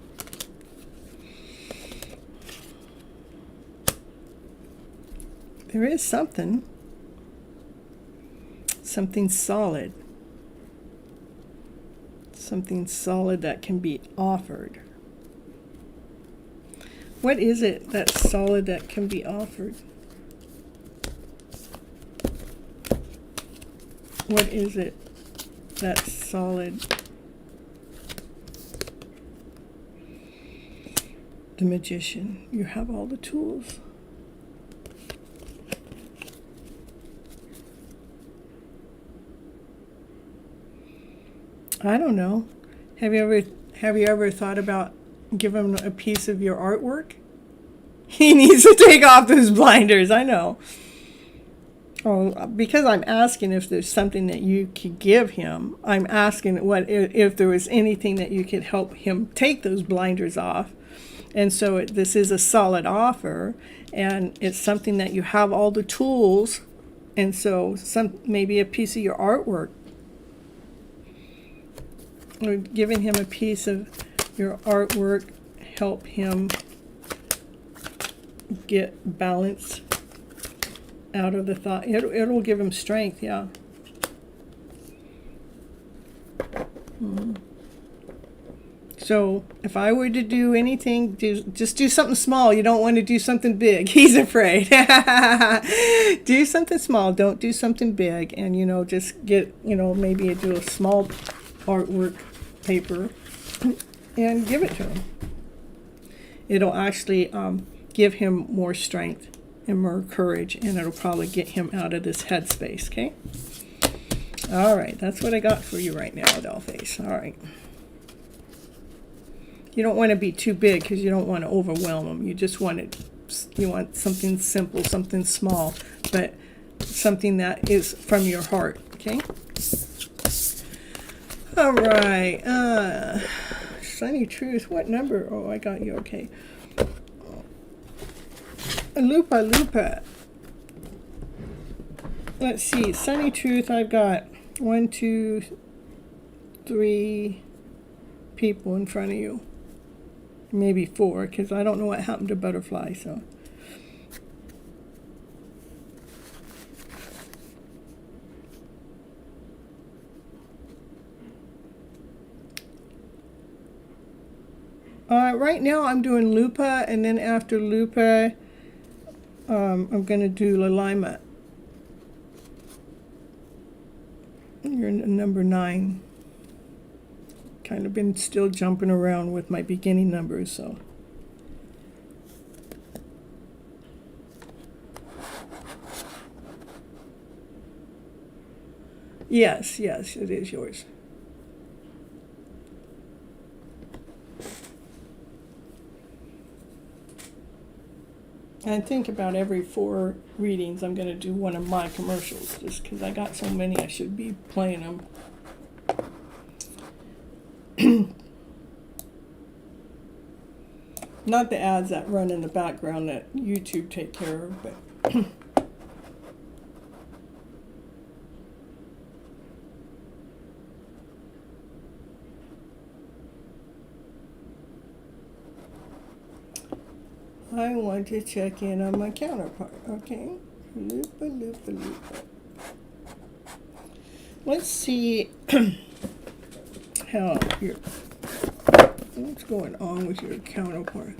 There is something solid. Something solid that can be offered. What is it that's solid that can be offered? What is it that's solid? The Magician. You have all the tools. I don't know. Have you ever thought about giving him a piece of your artwork? He needs to take off those blinders. I know. Oh, because I'm asking if there's something that you could give him. I'm asking if there was anything that you could help him take those blinders off. And so this is a solid offer, and it's something that you have all the tools, and so maybe a piece of your artwork. Or giving him a piece of your artwork, help him get balance out of the thought. It'll give him strength, yeah. So if I were to do anything, just do something small. You don't want to do something big. He's afraid. Do something small. Don't do something big. And, just get, maybe do a small artwork paper and give it to him. It'll actually give him more strength and more courage, and it'll probably get him out of this headspace, okay? All right, that's what I got for you right now, Dollface. All right. You don't want to be too big because you don't want to overwhelm them. You want something simple, something small, but something that is from your heart, okay? All right. Sunny Truth, what number? Oh, I got you, okay. Lupa. Let's see, Sunny Truth, I've got 1, 2, 3 people in front of you. Maybe 4, because I don't know what happened to Butterfly, so. Right now I'm doing Lupa, and then after Lupa, I'm going to do Lalaima. You're number 9. Kind of been still jumping around with my beginning numbers, so. Yes, it is yours. And think about every 4 readings, I'm going to do one of my commercials, just because I got so many, I should be playing them. Not the ads that run in the background that YouTube take care of, but I want to check in on my counterpart, okay? Lupa. Let's see what's going on with your counterpart.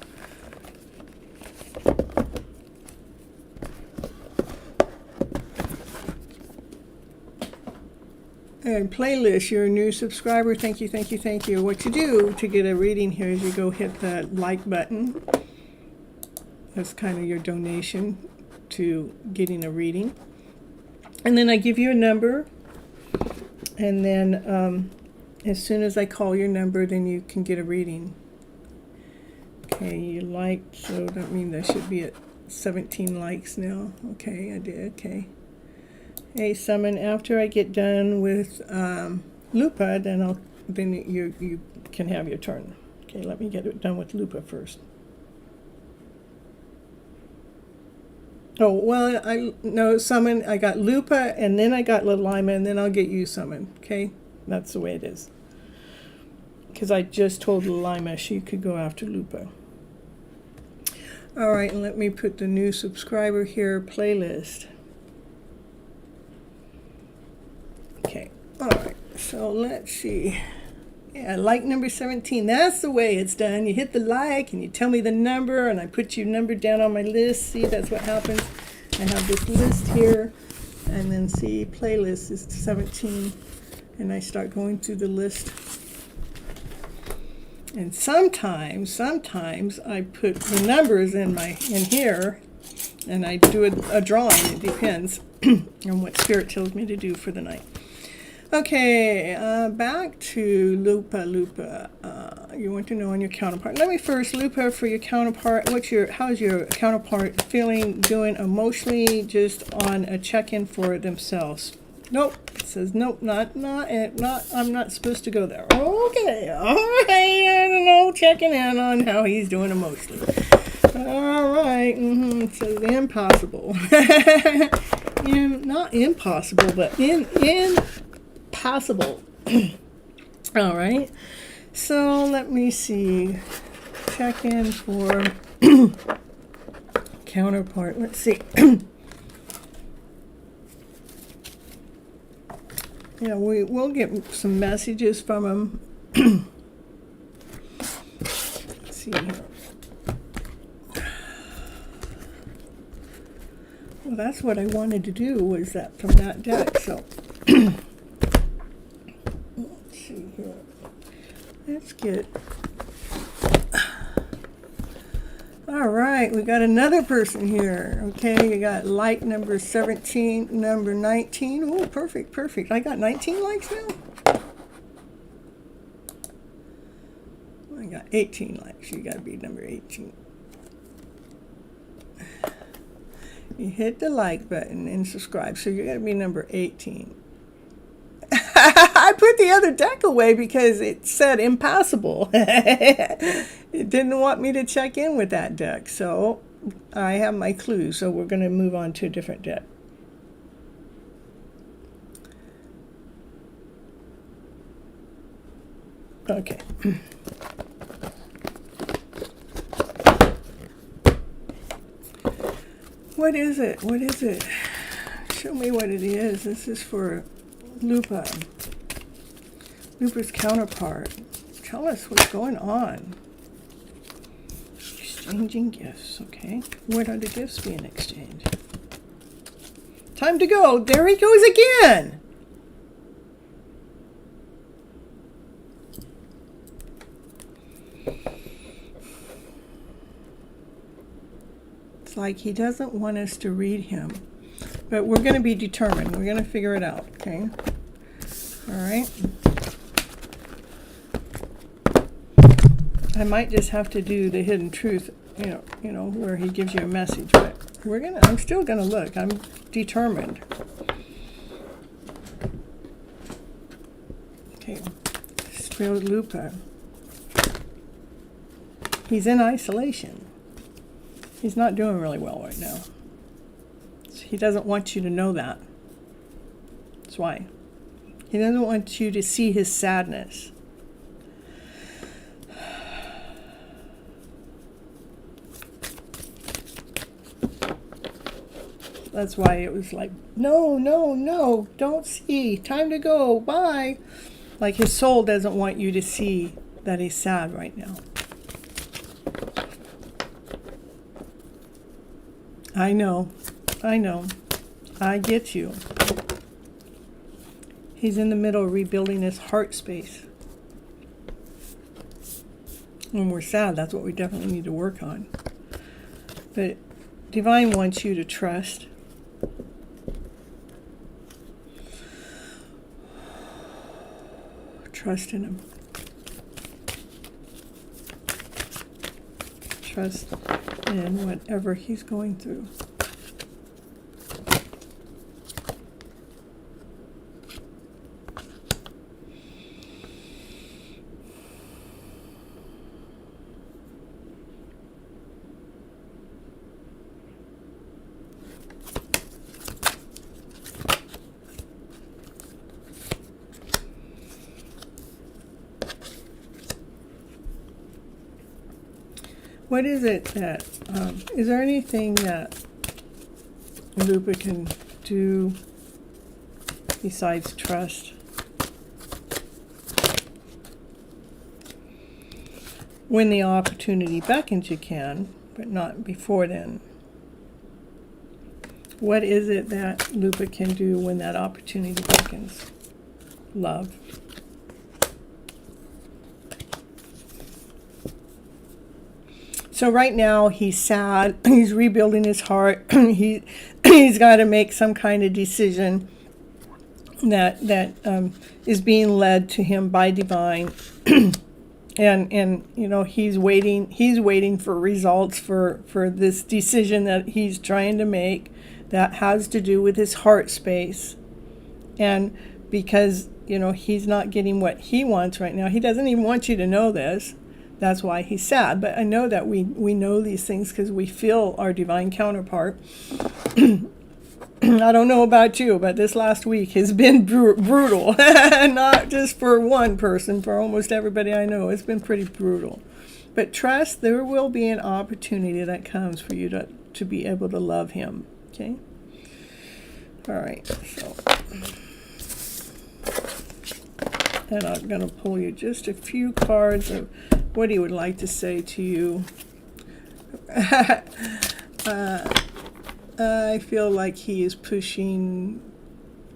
And playlist, you're a new subscriber. Thank you. What you do to get a reading here is you go hit the like button. That's kind of your donation to getting a reading. And then I give you a number. And then as soon as I call your number, then you can get a reading. Okay, you liked, so that means I should be at 17 likes now. Okay, I did, okay. Hey, Summon, after I get done with Lupa, then you can have your turn. Okay, let me get it done with Lupa first. Oh, well, Summon, I got Lupa, and then I got Lalaima, and then I'll get you Summon, okay? That's the way it is. Because I just told Lalaima she could go after Lupa. All right, and let me put the new subscriber here, playlist. Okay, all right, so let's see. Yeah, like number 17, that's the way it's done. You hit the like and you tell me the number and I put your number down on my list. See, that's what happens. I have this list here and then see, playlist is 17 and I start going through the list. And sometimes I put the numbers in here and I do a drawing. It depends on what Spirit tells me to do for the night. Okay, back to Lupa. You want to know on your counterpart. Let me first, Lupa, for your counterpart. How's your counterpart feeling, doing emotionally, just on a check-in for themselves? Nope. It says nope, not. I'm not supposed to go there. Okay, all right. I don't know. Checking in on how he's doing emotionally. All right. It says impossible. Not impossible, but possible. All right, so let me see, check in for counterpart. Let's see. Yeah, we'll get some messages from him. see here. Well, that's what I wanted to do, was that from that deck. So let's see here. Let's get. All right, we got another person here. Okay, you got like number 17, number 19. Oh, perfect, perfect. I got 19 likes now. I got 18 likes. You got to be number 18. You hit the like button and subscribe, so you got to be number 18. I put the other deck away because it said impossible. It didn't want me to check in with that deck, so I have my clue. So we're going to move on to a different deck. Okay. What is it? What is it? Show me what it is. This is for Lupa. Lupa's counterpart. Tell us what's going on. Exchanging gifts, okay. What are the gifts being exchanged? Time to go. There he goes again. Like he doesn't want us to read him, but we're going to be determined. We're going to figure it out. Okay. All right. I might just have to do the hidden truth, you know, where he gives you a message, but I'm still gonna look. I'm determined. Okay. Spilled Lupa. He's in isolation. He's not doing really well right now. He doesn't want you to know that. That's why. He doesn't want you to see his sadness. That's why it was like, no, no, no, don't see. Time to go. Bye. Like his soul doesn't want you to see that he's sad right now. I know. I get you. He's in the middle of rebuilding his heart space. When we're sad, that's what we definitely need to work on. But Divine wants you to trust. Trust in him. Trust in whatever he's going through. What is it that, is there anything that Lupa can do besides trust? When the opportunity beckons, you can, but not before then. What is it that Lupa can do when that opportunity beckons? Love. So right now he's sad. He's rebuilding his heart. He's got to make some kind of decision that is being led to him by Divine, and you know he's waiting for results for this decision that he's trying to make that has to do with his heart space, and because you know he's not getting what he wants right now. He doesn't even want you to know this. That's why he's sad. But I know that we know these things because we feel our divine counterpart. I don't know about you, but this last week has been brutal. Not just for one person, for almost everybody I know. It's been pretty brutal. But trust, there will be an opportunity that comes for you to be able to love him. Okay? All right. So And I'm going to pull you just a few cards of what he would like to say to you. I feel like he is pushing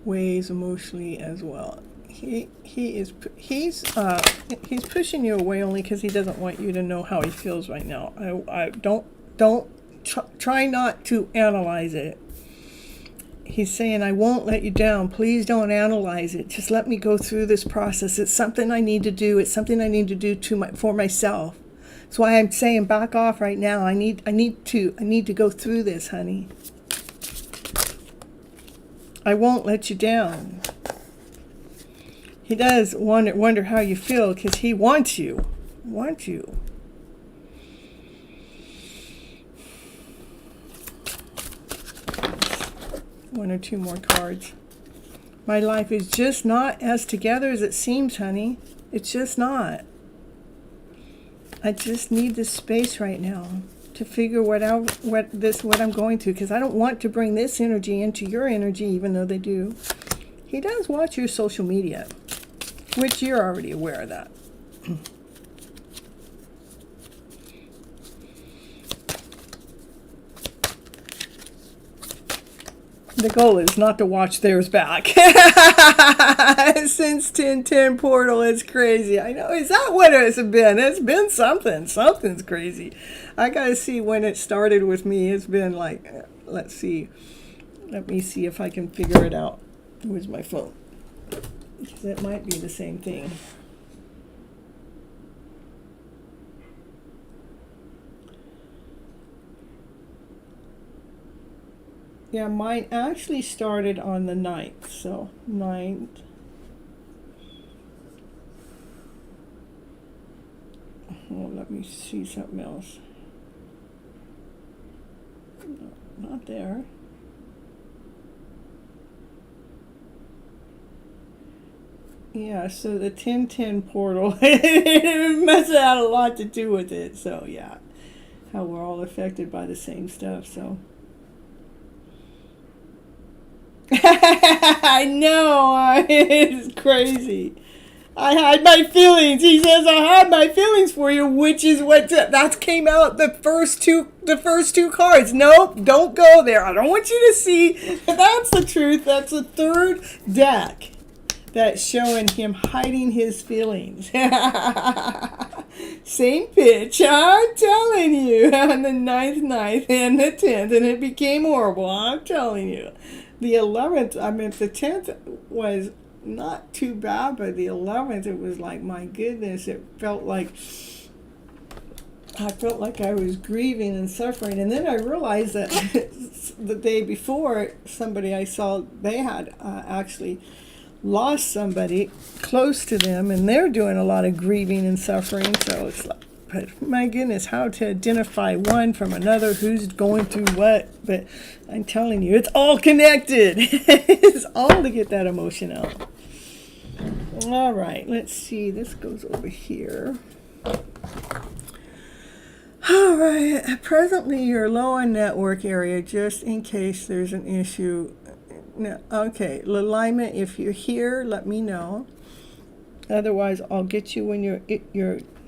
ways emotionally as well. He's pushing you away only because he doesn't want you to know how he feels right now. Try not to analyze it. He's saying, I won't let you down. Please don't analyze it. Just let me go through this process. It's something I need to do. It's something I need to do for myself. That's why I'm saying back off right now. I need to go through this, honey. I won't let you down. He does wonder how you feel because he wants you. One or two more cards. My life is just not as together as it seems, honey. It's just not. I just need this space right now to figure what I'm going through, because I don't want to bring this energy into your energy, even though they do. He does watch your social media, which you're already aware of that. The goal is not to watch theirs back. Since 1010 portal, it's crazy. I know. Is that what it's been? It's been something. Something's crazy. I gotta see when it started with me. It's been like, let's see. Let me see if I can figure it out. Where's my phone? Because it might be the same thing. Yeah, mine actually started on the 9th, so 9th. Oh, let me see something else. No, not there. Yeah, so the 1010 portal, it must have had a lot to do with it, so yeah. How we're all affected by the same stuff, so. I know, it's crazy. I hide my feelings. He says I hide my feelings for you, which is what that came out the first two cards. Nope, don't go there. I don't want you to see. That's the truth. That's the third deck that's showing him hiding his feelings. Same pitch, I'm telling you. On the 9th and the 10th, and it became horrible. I'm telling you. The 11th, I mean, the 10th was not too bad, but the 11th, it was like, my goodness, I felt like I was grieving and suffering. And then I realized that the day before, somebody I saw, they had actually lost somebody close to them, and they're doing a lot of grieving and suffering. So it's like, but my goodness, how to identify one from another, who's going through what. But I'm telling you, it's all connected. It's all to get that emotion out. All right, let's see. This goes over here. All right, presently you're low on network area, just in case there's an issue. No, okay, alignment, if you're here, let me know. Otherwise, I'll get you when your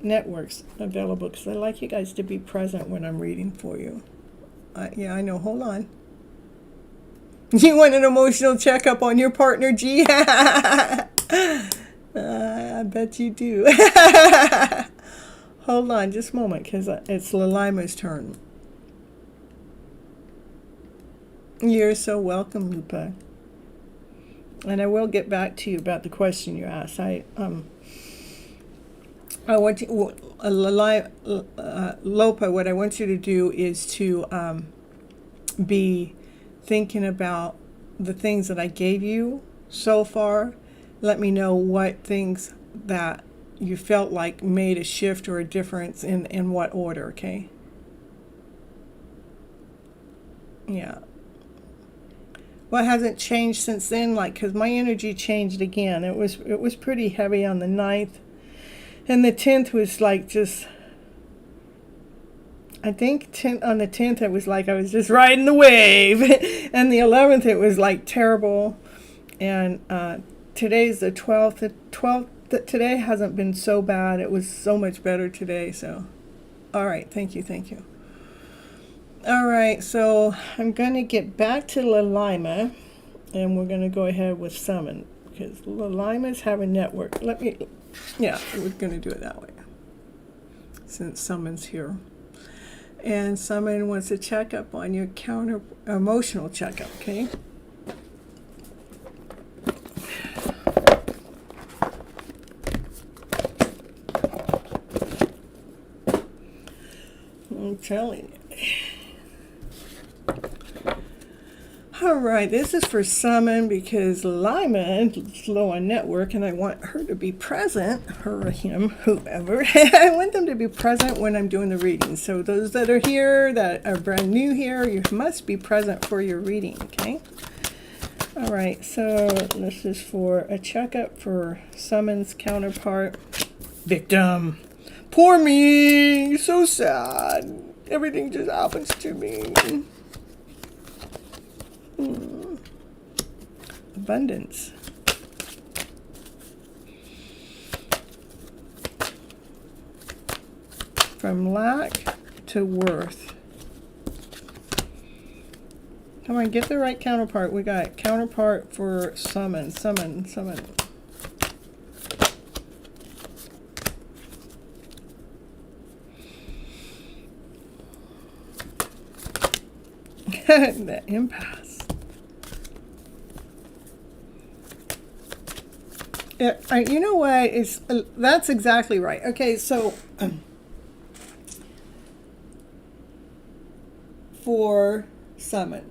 network's available, because I like you guys to be present when I'm reading for you. Yeah, I know. Hold on. You want an emotional checkup on your partner, G? I bet you do. Hold on just a moment, because it's Lalima's turn. You're so welcome, Lupa. And I will get back to you about the question you asked. I want you, Lopa, what I want you to do is to be thinking about the things that I gave you so far. Let me know what things that you felt like made a shift or a difference in what order, okay? Yeah. What hasn't changed since then? Like, because my energy changed again. It was pretty heavy on the 9th. And the 10th was like just, I think on the 10th it was like I was just riding the wave. And the 11th it was like terrible. And today's the 12th. The 12th today hasn't been so bad. It was so much better today. So, all right, thank you. All right, so I'm gonna get back to Lima, and we're gonna go ahead with summon because Lima's have a network. Yeah, we're gonna do it that way since summon's here. And summon wants a checkup on your emotional checkup, okay? I'm telling you. All right, this is for Summon because Lima is low on network and I want her to be present, her or him, whoever. I want them to be present when I'm doing the reading. So those that are here, that are brand new here, you must be present for your reading, okay? All right, so this is for a checkup for Summon's counterpart, victim. Poor me, so sad. Everything just happens to me. Abundance. From lack to worth. Come on, get the right counterpart. We got counterpart for summon. The impasse. You know what? That's exactly right. Okay, so for summon,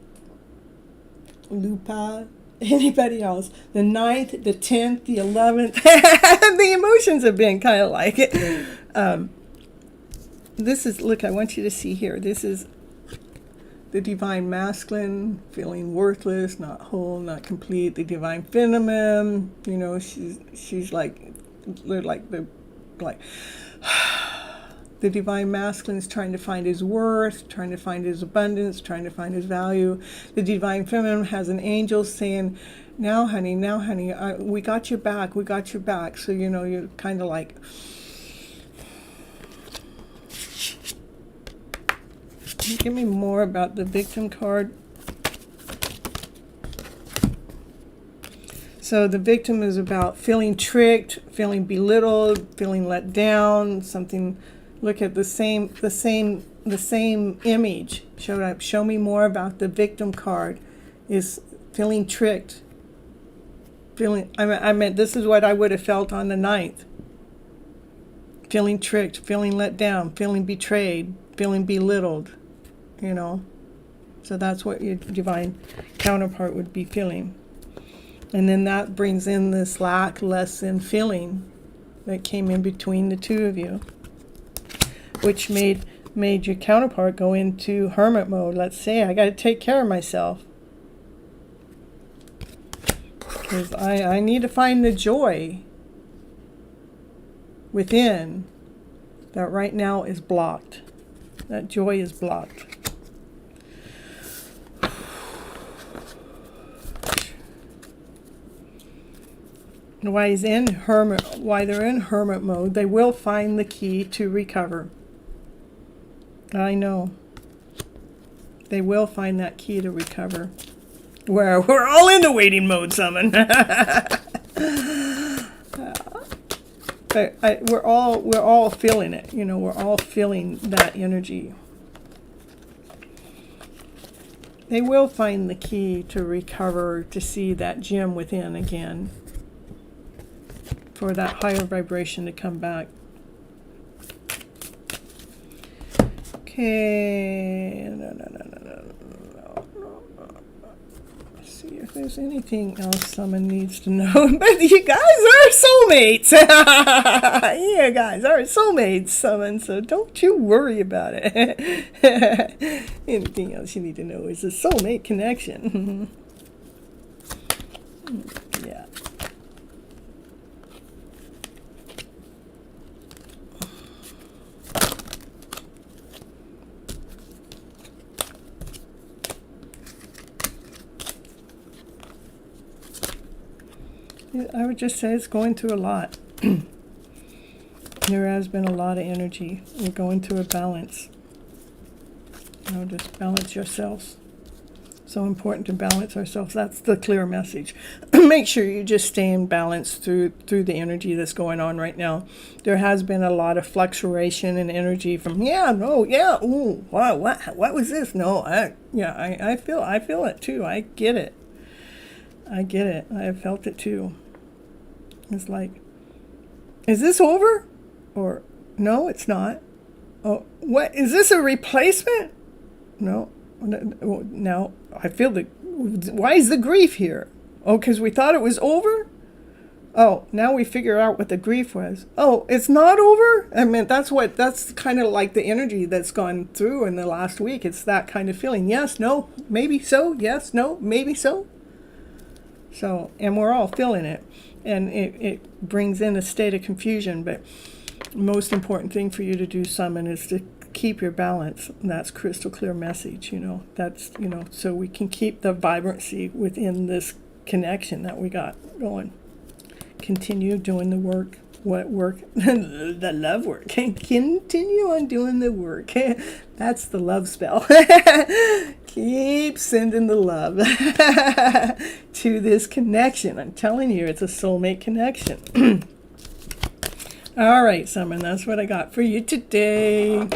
Lupa, anybody else, the 9th, the 10th, the 11th, the emotions have been kind of like it. This is, look, I want you to see here. This is the divine masculine, feeling worthless, not whole, not complete. The divine feminine, you know, she's like the divine masculine is trying to find his worth, trying to find his abundance, trying to find his value. The divine feminine has an angel saying, now honey, we got your back. So, you know, you're kind of like, give me more about the victim card. So the victim is about feeling tricked, feeling belittled, feeling let down, something. Look at the same image showed up. Show me more about the victim card. Is feeling tricked. I meant this is what I would have felt on the 9th. Feeling tricked, feeling let down, feeling betrayed, feeling belittled. You know, so that's what your divine counterpart would be feeling. And then that brings in this lack, less than feeling that came in between the two of you, which made your counterpart go into hermit mode. Let's say, I got to take care of myself because I need to find the joy within that right now is blocked. That joy is blocked. Why they're in hermit mode, they will find the key to recover. I know. They will find that key to recover. We're all in the waiting mode, Summon. We're all feeling it. You know, we're all feeling that energy. They will find the key to recover, to see that gem within again. For that higher vibration to come back. Okay. No. Let's see if there's anything else someone needs to know. But you guys are soulmates. You guys are soulmates, Summon, so don't you worry about it. Anything else you need to know is a soulmate connection. Yeah. I would just say it's going through a lot. There has been a lot of energy. We're going through a balance. Just balance yourselves. So important to balance ourselves. That's the clear message. Make sure you just stay in balance through the energy that's going on right now. There has been a lot of fluctuation in energy from ooh, wow, what was this? No, I feel it too. I get it. I have felt it too. It's like, is this over? Or no, it's not. Oh, what is this, a replacement? No. Now I feel why is the grief here? Oh, because we thought it was over? Oh, now we figure out what the grief was. Oh, it's not over? I mean, that's kind of like the energy that's gone through in the last week. It's that kind of feeling. Yes, no, maybe so. Yes, no, maybe so. So, and we're all feeling it. And it brings in a state of confusion. But most important thing for you to do, Summon, is to keep your balance. And that's crystal clear message, that's, so we can keep the vibrancy within this connection that we got going. Continue doing the work. What work? The love work. Continue on doing the work. That's the love spell. Keep sending the love to this connection. I'm telling you, it's a soulmate connection. All right, Summon, that's what I got for you today.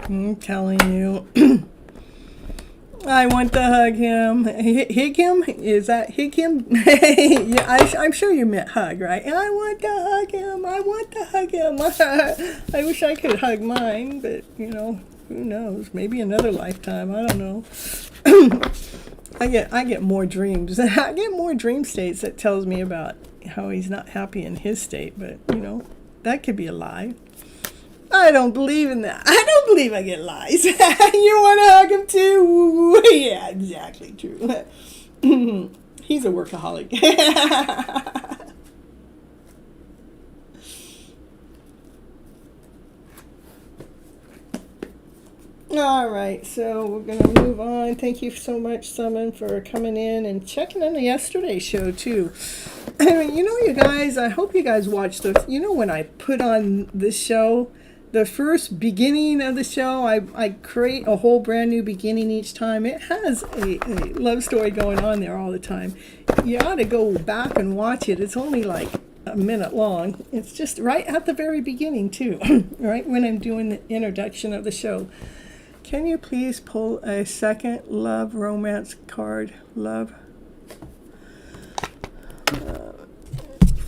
I'm telling you. I want to hug him. Hig him? Is that hig him? Yeah, I'm sure you meant hug, right? I want to hug him. I want to hug him. I wish I could hug mine, but, who knows? Maybe another lifetime. I don't know. I get more dreams. I get more dream states that tells me about how he's not happy in his state, but, that could be a lie. I don't believe in that. I don't believe I get lies. You want to hug him too? Yeah, exactly true. He's a workaholic. All right, so we're going to move on. Thank you so much, Summon, for coming in and checking in the yesterday's show, too. You guys, I hope you guys watched when I put on this show, the first beginning of the show, I create a whole brand new beginning each time. It has a love story going on there all the time. You ought to go back and watch it. It's only like a minute long. It's just right at the very beginning, too, right when I'm doing the introduction of the show. Can you please pull a second love romance card? Love.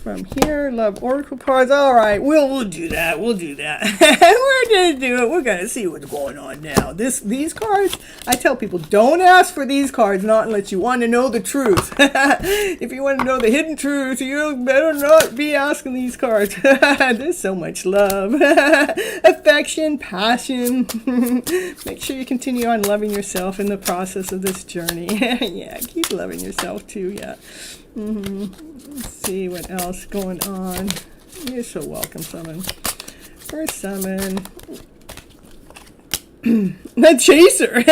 From here, love oracle cards. All right, we'll do that. We're gonna do it. We're gonna see what's going on now. These cards, I tell people, don't ask for these cards, not unless you want to know the truth. If you want to know the hidden truth, you better not be asking these cards. There's so much love, affection, passion. Make sure you continue on loving yourself in the process of this journey. Yeah, keep loving yourself too. Yeah. Let's see what else going on. You're so welcome, Summon. First Summon. The chaser.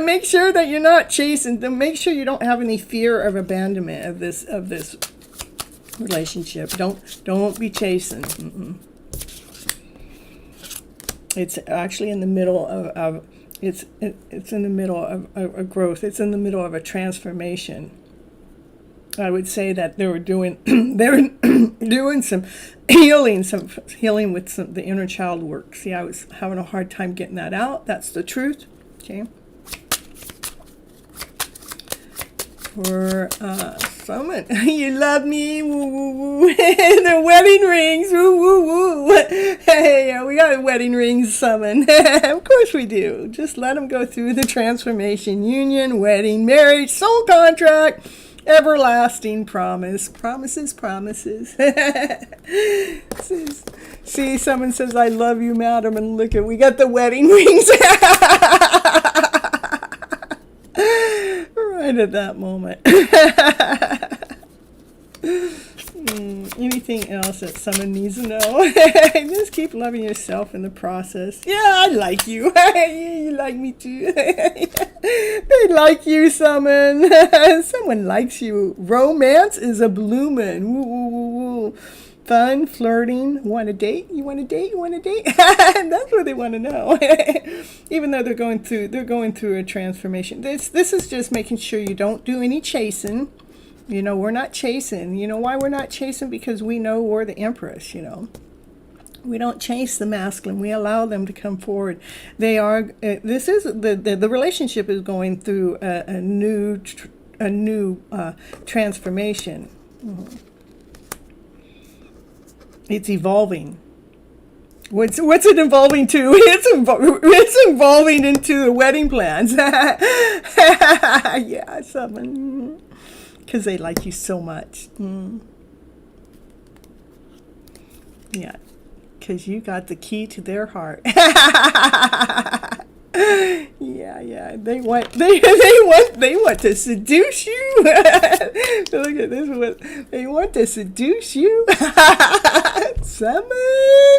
Make sure that you're not chasing. Make sure you don't have any fear of abandonment of this relationship. Don't be chasing. It's actually in the middle of it's in the middle of a growth. It's in the middle of a transformation. I would say that they were doing some healing with the inner child work. See, I was having a hard time getting that out. That's the truth. Okay. For Summon, you love me, woo woo woo. The wedding rings, woo woo woo. Hey, we got wedding rings, Summon. Of course we do. Just let them go through the transformation, union, wedding, marriage, soul contract. Everlasting promise. Promises. See, someone says, I love you, madam, and look at, we got the wedding rings. Right at that moment. Anything else that someone needs to know? Just keep loving yourself in the process. Yeah, I like you. You like me too. They like you, Summon. Someone likes you. Romance is a bloomin'. Woo, woo, woo, Fun, flirting, want a date? You want a date? You want a date? That's what they want to know. Even though they're going through a transformation. This is just making sure you don't do any chasing. You know, we're not chasing. You know why we're not chasing? Because we know we're the empress, you know. We don't chase the masculine. We allow them to come forward. They are. This is the relationship is going through a new transformation. Mm-hmm. It's evolving. What's it evolving to? It's evolving into the wedding plans. Yeah, someone. Because they like you so much. Yeah. Because you got the key to their heart. Yeah. They want to seduce you. Look at this one. They want to seduce you. Summon,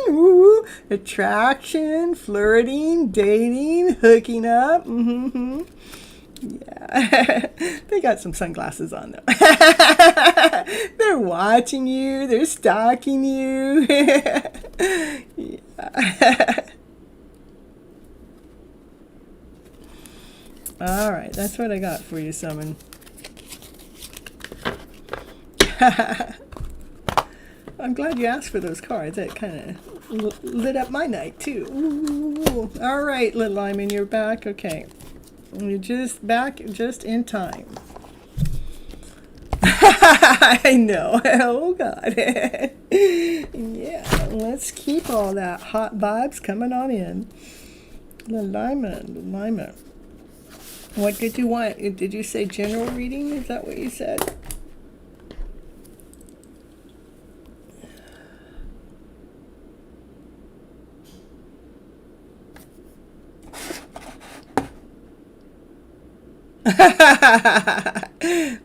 woo, attraction, flirting, dating, hooking up. Mm-hmm. Yeah, they got some sunglasses on though. They're watching you. They're stalking you. Yeah. All right, that's what I got for you, Summon. I'm glad you asked for those cards. That kind of lit up my night too. Ooh. All right, little Lyman, you're back. Okay. You're just back just in time. I know. Oh, God. Yeah, let's keep all that hot vibes coming on in. Lima. What did you want? Did you say general reading? Is that what you said?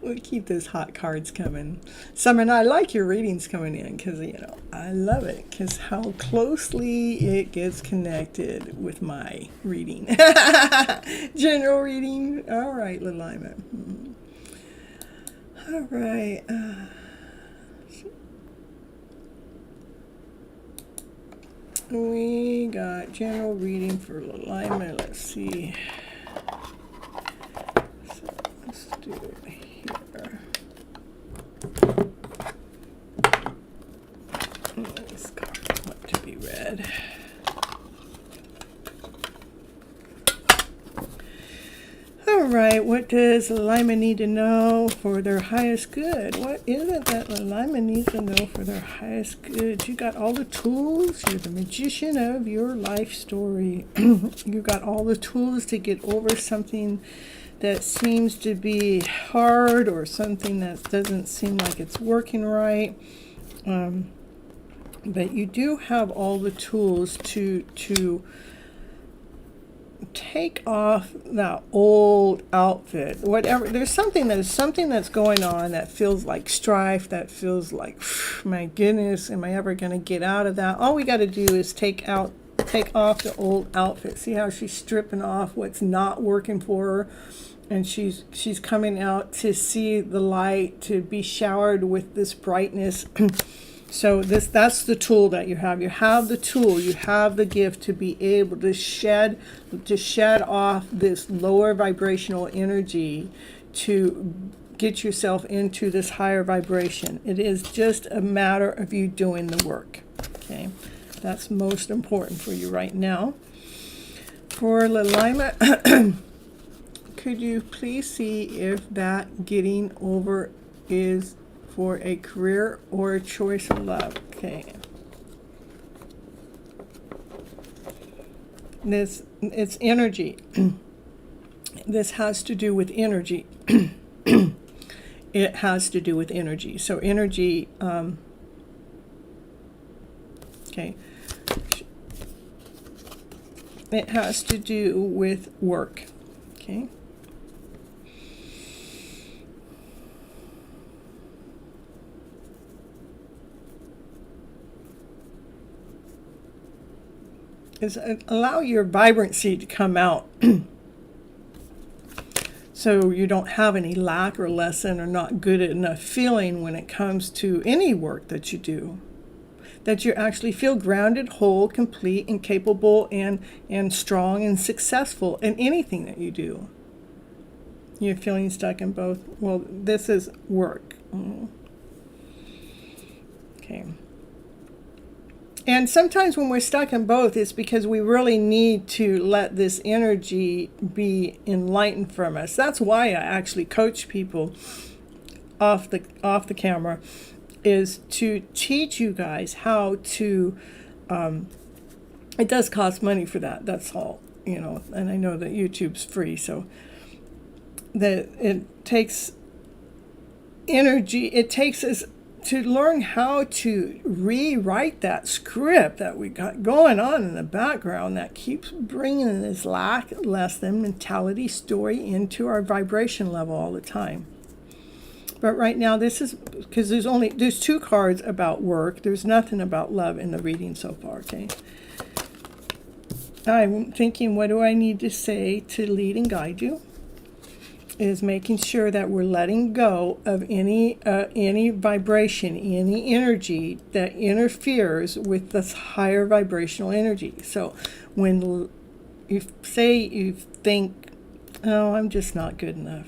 We'll keep those hot cards coming. Summer, and I like your readings coming in because, you know, I love it because how closely it gets connected with my reading. General reading. All right, little Lima. All right. We got general reading for Lima. Let's see. Let's do it here. This card want to be read. All right, what does Lima need to know for their highest good? What is it that Lima needs to know for their highest good? You got all the tools. You're the magician of your life story. You got all the tools to get over something that seems to be hard or something that doesn't seem like it's working right. But you do have all the tools to take off that old outfit. Whatever, there's something that's going on that feels like strife, that feels like, my goodness, am I ever going to get out of that? All we got to do is take off the old outfit. See how she's stripping off what's not working for her, and she's coming out to see the light, to be showered with this brightness. So that's the tool that you have. You have the tool, you have the gift to be able to shed off this lower vibrational energy to get yourself into this higher vibration. It is just a matter of you doing the work. Okay, that's most important for you right now. For Lima, could you please see if that getting over is for a career or a choice of love? Okay. It's energy. This has to do with energy. It has to do with energy. So energy, okay. It has to do with work. Okay. Is allow your vibrancy to come out. so you don't have any lack or lesson or not good enough feeling when it comes to any work that you do. That you actually feel grounded, whole, complete, and capable, and strong and successful in anything that you do. You're feeling stuck in both. Well, this is work. Okay. And sometimes when we're stuck in both, it's because we really need to let this energy be enlightened from us. That's why I actually coach people off the camera, is to teach you guys how to, it does cost money for that, that's all, and I know that YouTube's free, so that it takes energy, it takes us to learn how to rewrite that script that we got going on in the background that keeps bringing this lack, less than mentality story into our vibration level all the time. But right now, this is because there's 2 cards about work. There's nothing about love in the reading so far, okay? I'm thinking, what do I need to say to lead and guide you? Is making sure that we're letting go of any vibration, any energy that interferes with this higher vibrational energy. So when you think, oh, I'm just not good enough,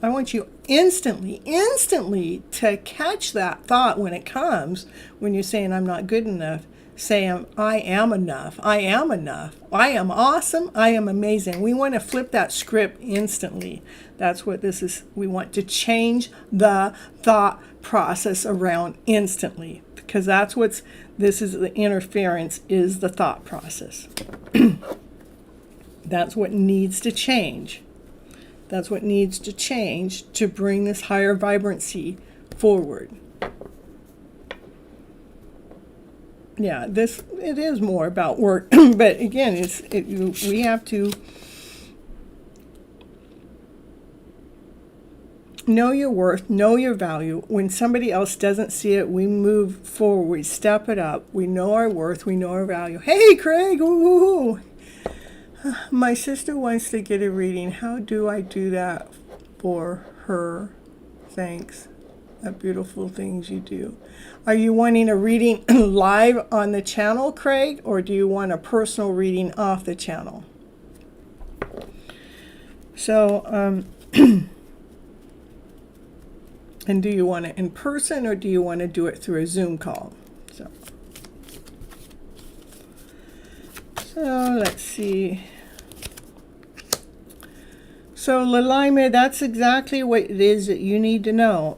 I want you instantly to catch that thought when it comes, when you're saying I'm not good enough. Say, I am enough. I am enough. I am awesome. I am amazing. We want to flip that script instantly. That's what this is. We want to change the thought process around instantly, because this is the interference, is the thought process. That's what needs to change. That's what needs to change to bring this higher vibrancy forward. Yeah, it is more about work, but again, we have to know your worth, know your value. When somebody else doesn't see it, we move forward, we step it up. We know our worth, we know our value. Hey, Craig, ooh, my sister wants to get a reading. How do I do that for her? Thanks. The beautiful things you do. Are you wanting a reading live on the channel, Craig, or do you want a personal reading off the channel? So, and do you want it in person, or do you want to do it through a Zoom call? So let's see. So, Lalaima, that's exactly what it is that you need to know.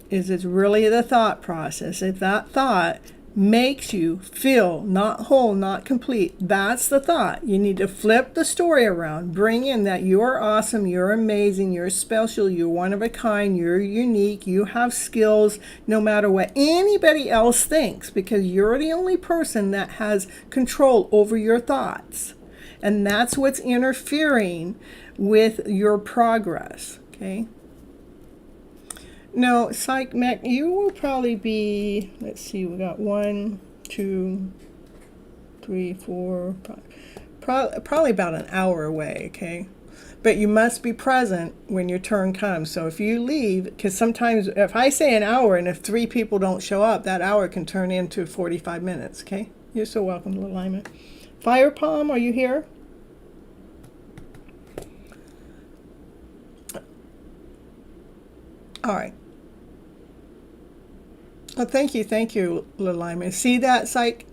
Is it's really the thought process. If that thought makes you feel not whole, not complete, that's the thought. You need to flip the story around. Bring in that you're awesome, you're amazing, you're special, you're one of a kind, you're unique, you have skills, no matter what anybody else thinks, because you're the only person that has control over your thoughts. And that's what's interfering with your progress, okay? No, Psych Mech, you will probably be, let's see, we got 1, 2, 3, 4, 5, probably about an hour away, okay? But you must be present when your turn comes. So if you leave, because sometimes if I say an hour and if 3 people don't show up, that hour can turn into 45 minutes, okay? You're so welcome, Little Lyman. Fire Palm, are you here? All right. Oh, thank you, Lalaima. See that, Psych?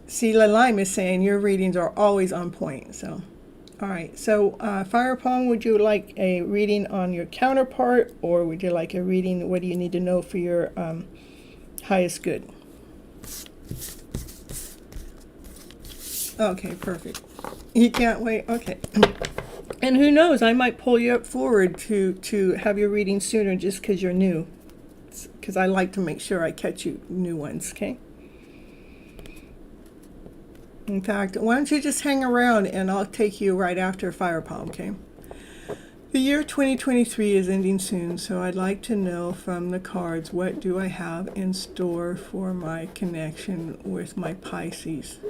See, Lalaima is saying your readings are always on point. So, all right. So, Fire Palm, would you like a reading on your counterpart, or would you like a reading? What do you need to know for your highest good? Okay, perfect. You can't wait. Okay. And who knows, I might pull you up forward to have your reading sooner just because you're new. Because I like to make sure I catch you new ones, okay? In fact, why don't you just hang around and I'll take you right after Fire Palm, okay? The year 2023 is ending soon, so I'd like to know from the cards, what do I have in store for my connection with my Pisces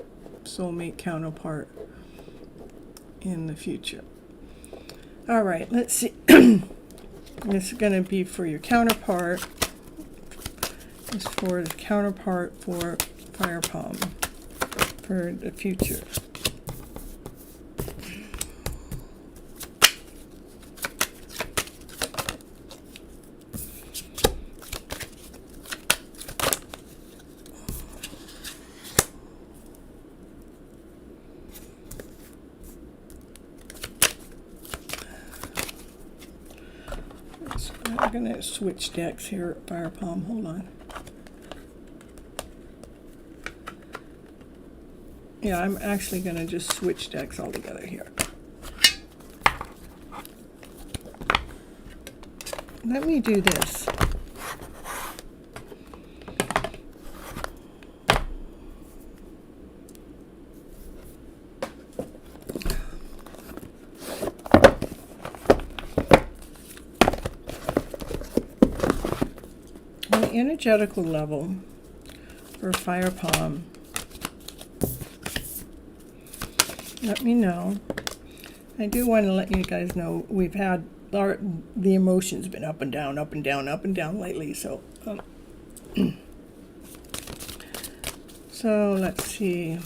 soulmate counterpart in the future? All right, let's see. This is going to be for your counterpart. It's for the counterpart for Fire Palm for the future. I'm going to switch decks here at Fire Palm. Hold on. Yeah, I'm actually going to just switch decks altogether here. Let me do this. On the energetical level for Fire Palm, let me know. I do want to let you guys know we've had the emotions been up and down, up and down, up and down lately. So, so let's see.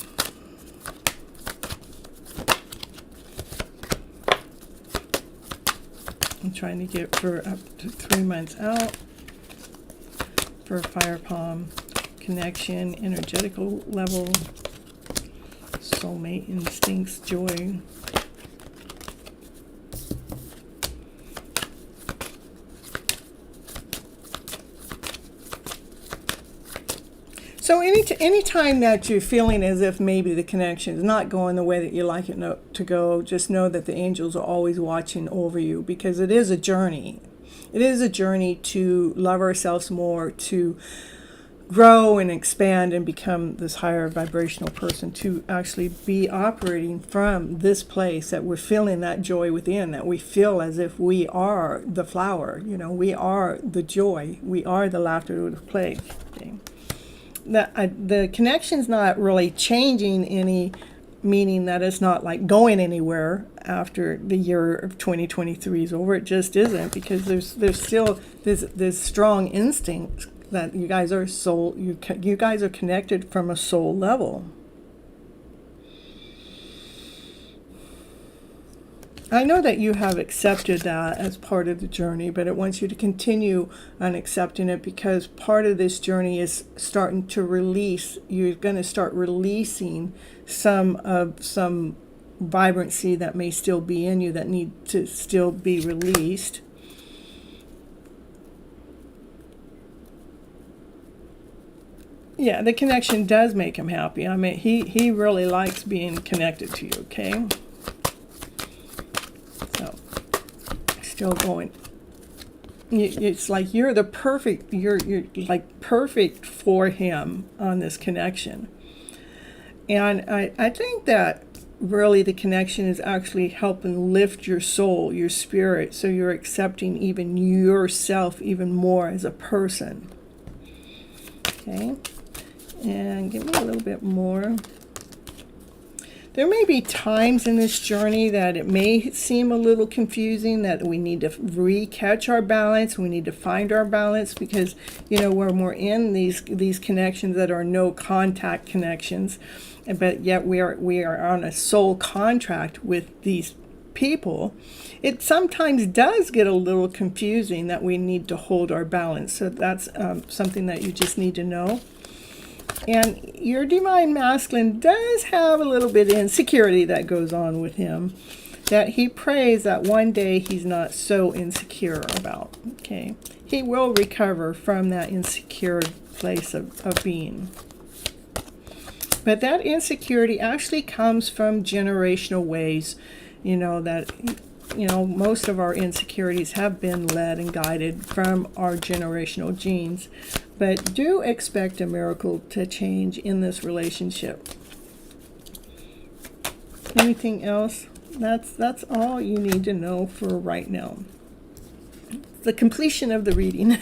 I'm trying to get for up to 3 months out for Fire Palm connection, energetical level, soulmate, instincts, joy. So any time that you're feeling as if maybe the connection is not going the way that you like it to go, just know that the angels are always watching over you, because it is a journey. It is a journey to love ourselves more, to grow and expand and become this higher vibrational person, to actually be operating from this place that we're feeling that joy within, that we feel as if we are the flower, you know, we are the joy, we are the laughter of the play. Okay. The connection's not really changing any, meaning that it's not like going anywhere after the year of 2023 is over. It just isn't, because there's still this strong instinct that you guys are soul, you guys are connected from a soul level. I know that you have accepted that as part of the journey, but it wants you to continue on accepting it, because part of this journey is starting to release. You're going to start releasing some vibrancy that may still be in you that need to still be released. Yeah, the connection does make him happy. I mean, he really likes being connected to you, okay? So, still going. It's like you're the perfect, you're like perfect for him on this connection. And I think that really the connection is actually helping lift your soul, your spirit, so you're accepting even yourself even more as a person. Okay? And give me a little bit more. There may be times in this journey that it may seem a little confusing, that we need to recatch our balance. We need to find our balance, because, you know, when we're in these connections that are no contact connections, but yet we are on a soul contract with these people, it sometimes does get a little confusing that we need to hold our balance. So that's something that you just need to know. And your divine masculine does have a little bit of insecurity that goes on with him, that he prays that one day he's not so insecure about. Okay, he will recover from that insecure place of being. But that insecurity actually comes from generational ways. You know, that, you know, most of our insecurities have been led and guided from our generational genes. But do expect a miracle to change in this relationship. Anything else? That's all you need to know for right now. The completion of the reading.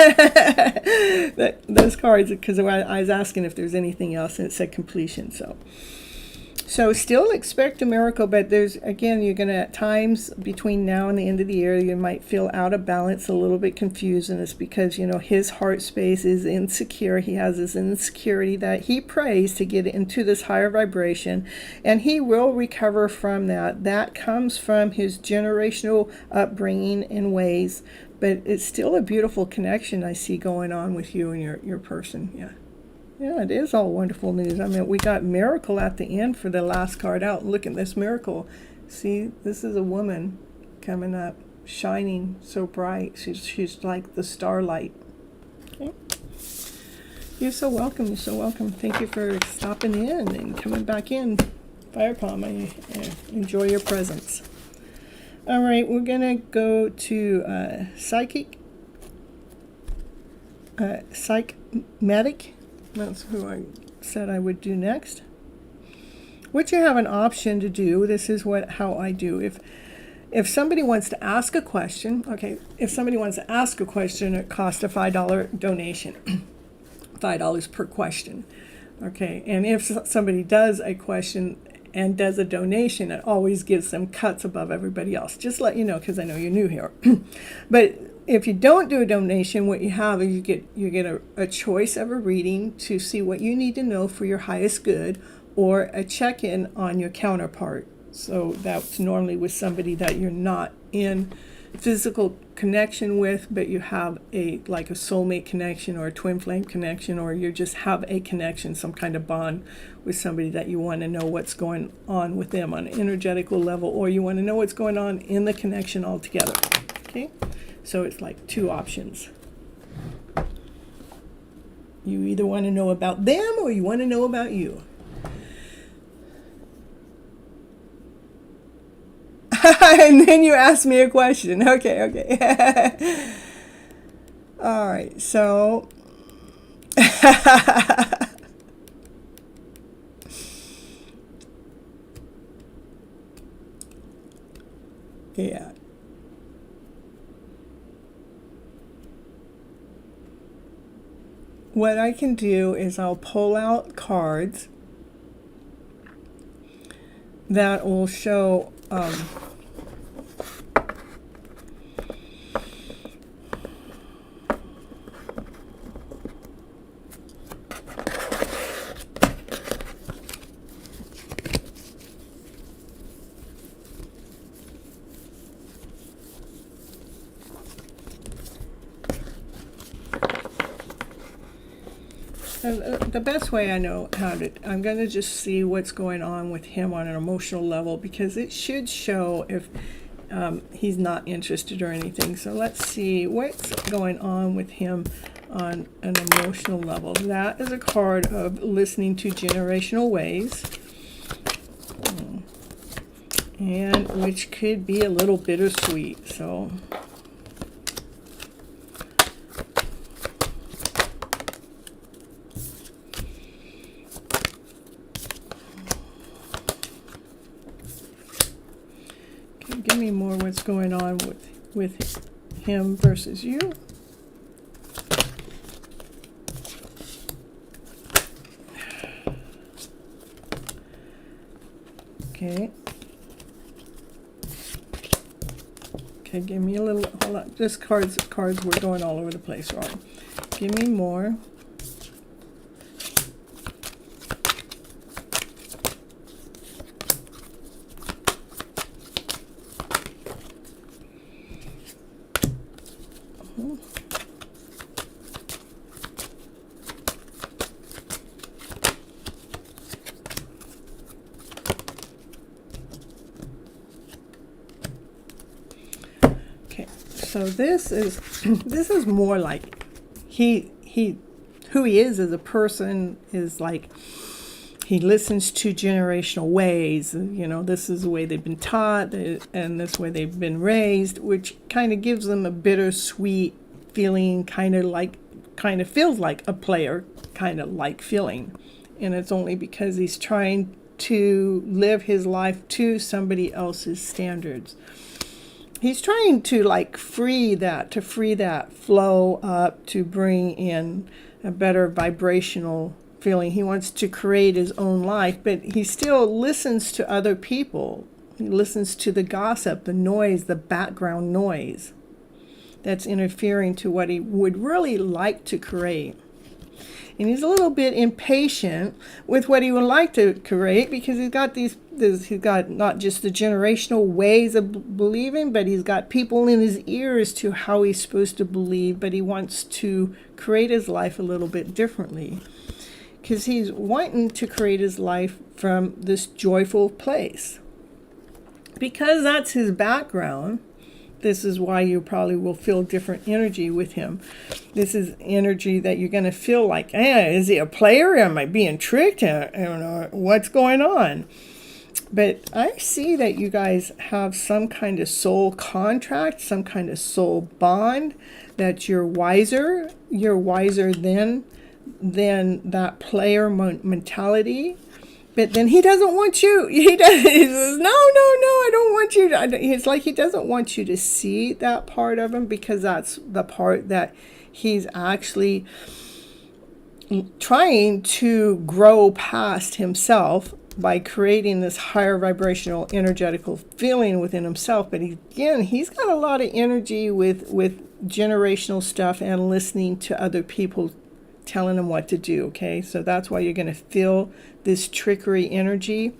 Those cards, because I was asking if there's anything else, and it said completion. So, So still expect a miracle, but there's, again, you're going to, at times between now and the end of the year, you might feel out of balance, a little bit confused, and it's because, his heart space is insecure. He has this insecurity that he prays to get into this higher vibration, and he will recover from that. That comes from his generational upbringing and ways, but it's still a beautiful connection I see going on with you and your person. Yeah. Yeah, it is all wonderful news. I mean, we got miracle at the end for the last card out. Look at this miracle. See, this is a woman coming up, shining so bright. She's like the starlight. Okay. You're so welcome. You're so welcome. Thank you for stopping in and coming back in. Fire Palm, I enjoy your presence. All right, we're going to go to psychic, psychmatic. That's who I said I would do next. What you have an option to do, this is how I do. If somebody wants to ask a question, it costs a $5 donation. $5 per question. Okay, and if somebody does a question and does a donation, it always gives them cuts above everybody else. Just let you know, because I know you're new here. But if you don't do a donation, what you have is you get a choice of a reading to see what you need to know for your highest good, or a check-in on your counterpart. So that's normally with somebody that you're not in physical connection with, but you have like a soulmate connection or a twin flame connection, or you just have a connection, some kind of bond with somebody that you want to know what's going on with them on an energetical level, or you want to know what's going on in the connection altogether. Okay? So it's like two options. You either want to know about them or you want to know about you. And then you ask me a question. Okay. All right, so yeah. What I can do is I'll pull out cards that will show the best way I know how to, I'm going to just see what's going on with him on an emotional level, because it should show if he's not interested or anything. So let's see what's going on with him on an emotional level. That is a card of listening to generational ways, and which could be a little bittersweet. So give me more what's going on with him versus you. Okay. Okay, give me a little, hold on. Just cards were going all over the place wrong. Give me more. So this is more like who he is as a person is like he listens to generational ways. This is the way they've been taught, and this way they've been raised, which kind of gives them a bittersweet feeling, kind of feels like a player kind of like feeling. And it's only because he's trying to live his life to somebody else's standards. He's trying to free that flow up, to bring in a better vibrational feeling. He wants to create his own life, but he still listens to other people. He listens to the gossip, the noise, the background noise that's interfering to what he would really like to create. And he's a little bit impatient with what he would like to create, because he's got not just the generational ways of believing, but he's got people in his ears to how he's supposed to believe, but he wants to create his life a little bit differently, because he's wanting to create his life from this joyful place. Because that's his background, this is why you probably will feel different energy with him. This is energy that you're going to feel like, is he a player? Am I being tricked? I don't know what's going on. But I see that you guys have some kind of soul contract, some kind of soul bond, that you're wiser than that player mentality. But then he doesn't want you. He says, no, I don't want you to. It's like he doesn't want you to see that part of him, because that's the part that he's actually trying to grow past himself by creating this higher vibrational energetical feeling within himself. But he's got a lot of energy with generational stuff and listening to other people telling him what to do. Okay, so that's why you're going to feel this trickery energy.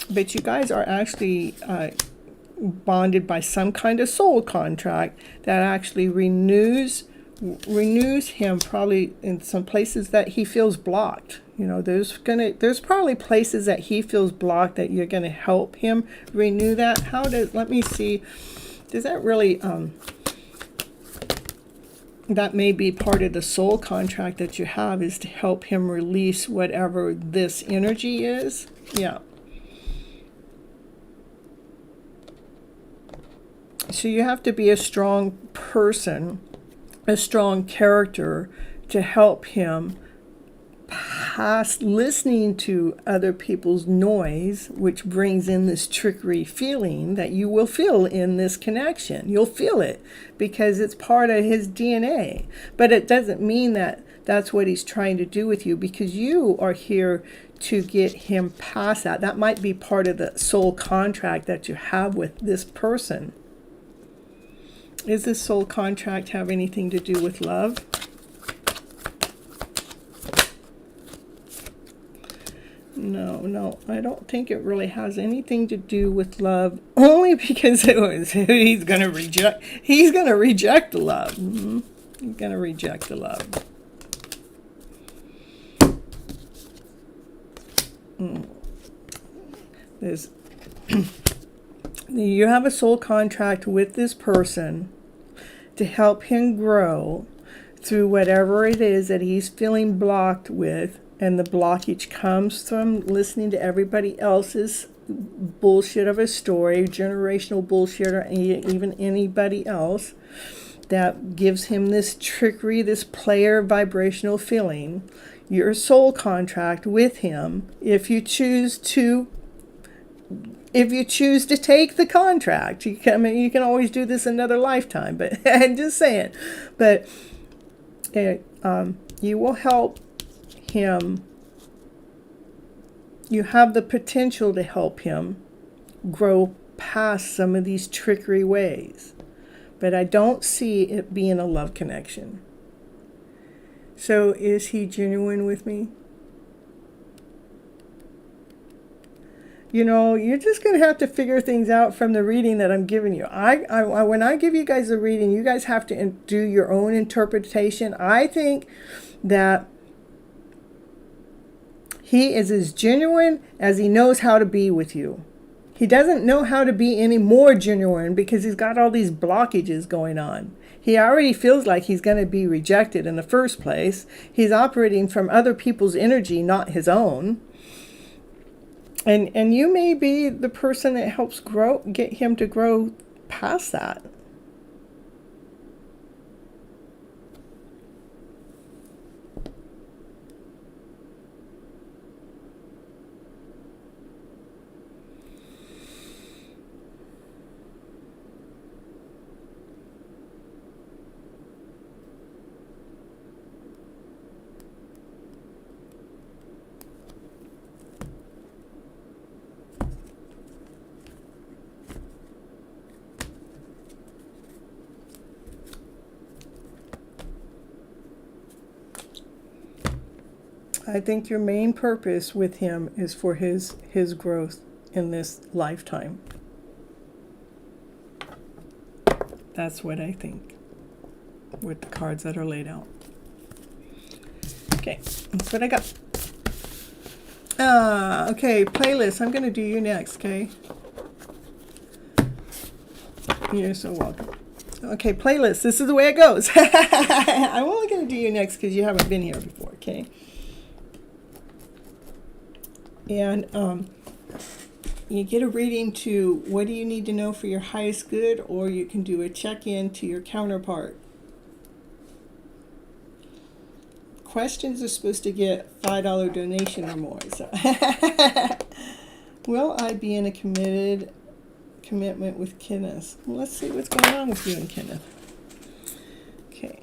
But you guys are actually bonded by some kind of soul contract that actually renews him, probably in some places that he feels blocked. There's probably places that he feels blocked that you're going to help him renew that. Let me see, does that really that may be part of the soul contract that you have, is to help him release whatever this energy is. Yeah. So you have to be a strong person, a strong character, to help him past listening to other people's noise, which brings in this trickery feeling that you will feel in this connection. You'll feel it because it's part of his DNA. But it doesn't mean that that's what he's trying to do with you, because you are here to get him past that. That might be part of the soul contract that you have with this person. Does this soul contract have anything to do with love? No, I don't think it really has anything to do with love, only because he's going to reject the love. Mm-hmm. He's going to reject the love. You have a soul contract with this person to help him grow through whatever it is that he's feeling blocked with. And the blockage comes from listening to everybody else's bullshit of a story, generational bullshit, or even anybody else that gives him this trickery, this player vibrational feeling. Your soul contract with him, if you choose to take the contract, you can always do this another lifetime. But I'm just saying. But you will help him. You have the potential to help him grow past some of these trickery ways, but I don't see it being a love connection. So is he genuine with me? You're just going to have to figure things out from the reading that I'm giving you. When I give you guys a reading, you guys have to do your own interpretation. I think that he is as genuine as he knows how to be with you. He doesn't know how to be any more genuine because he's got all these blockages going on. He already feels like he's going to be rejected in the first place. He's operating from other people's energy, not his own. And you may be the person that helps get him to grow past that. I think your main purpose with him is for his growth in this lifetime. That's what I think with the cards that are laid out. Okay, that's what I got. Okay, playlist. I'm going to do you next, okay? You're so welcome. Okay, playlist. This is the way it goes. I'm only going to do you next because you haven't been here before, okay? And you get a reading to what do you need to know for your highest good, or you can do a check-in to your counterpart. Questions are supposed to get $5 donation or more. So, will I be in a commitment with Kenneth? Well, let's see what's going on with you and Kenneth. Okay.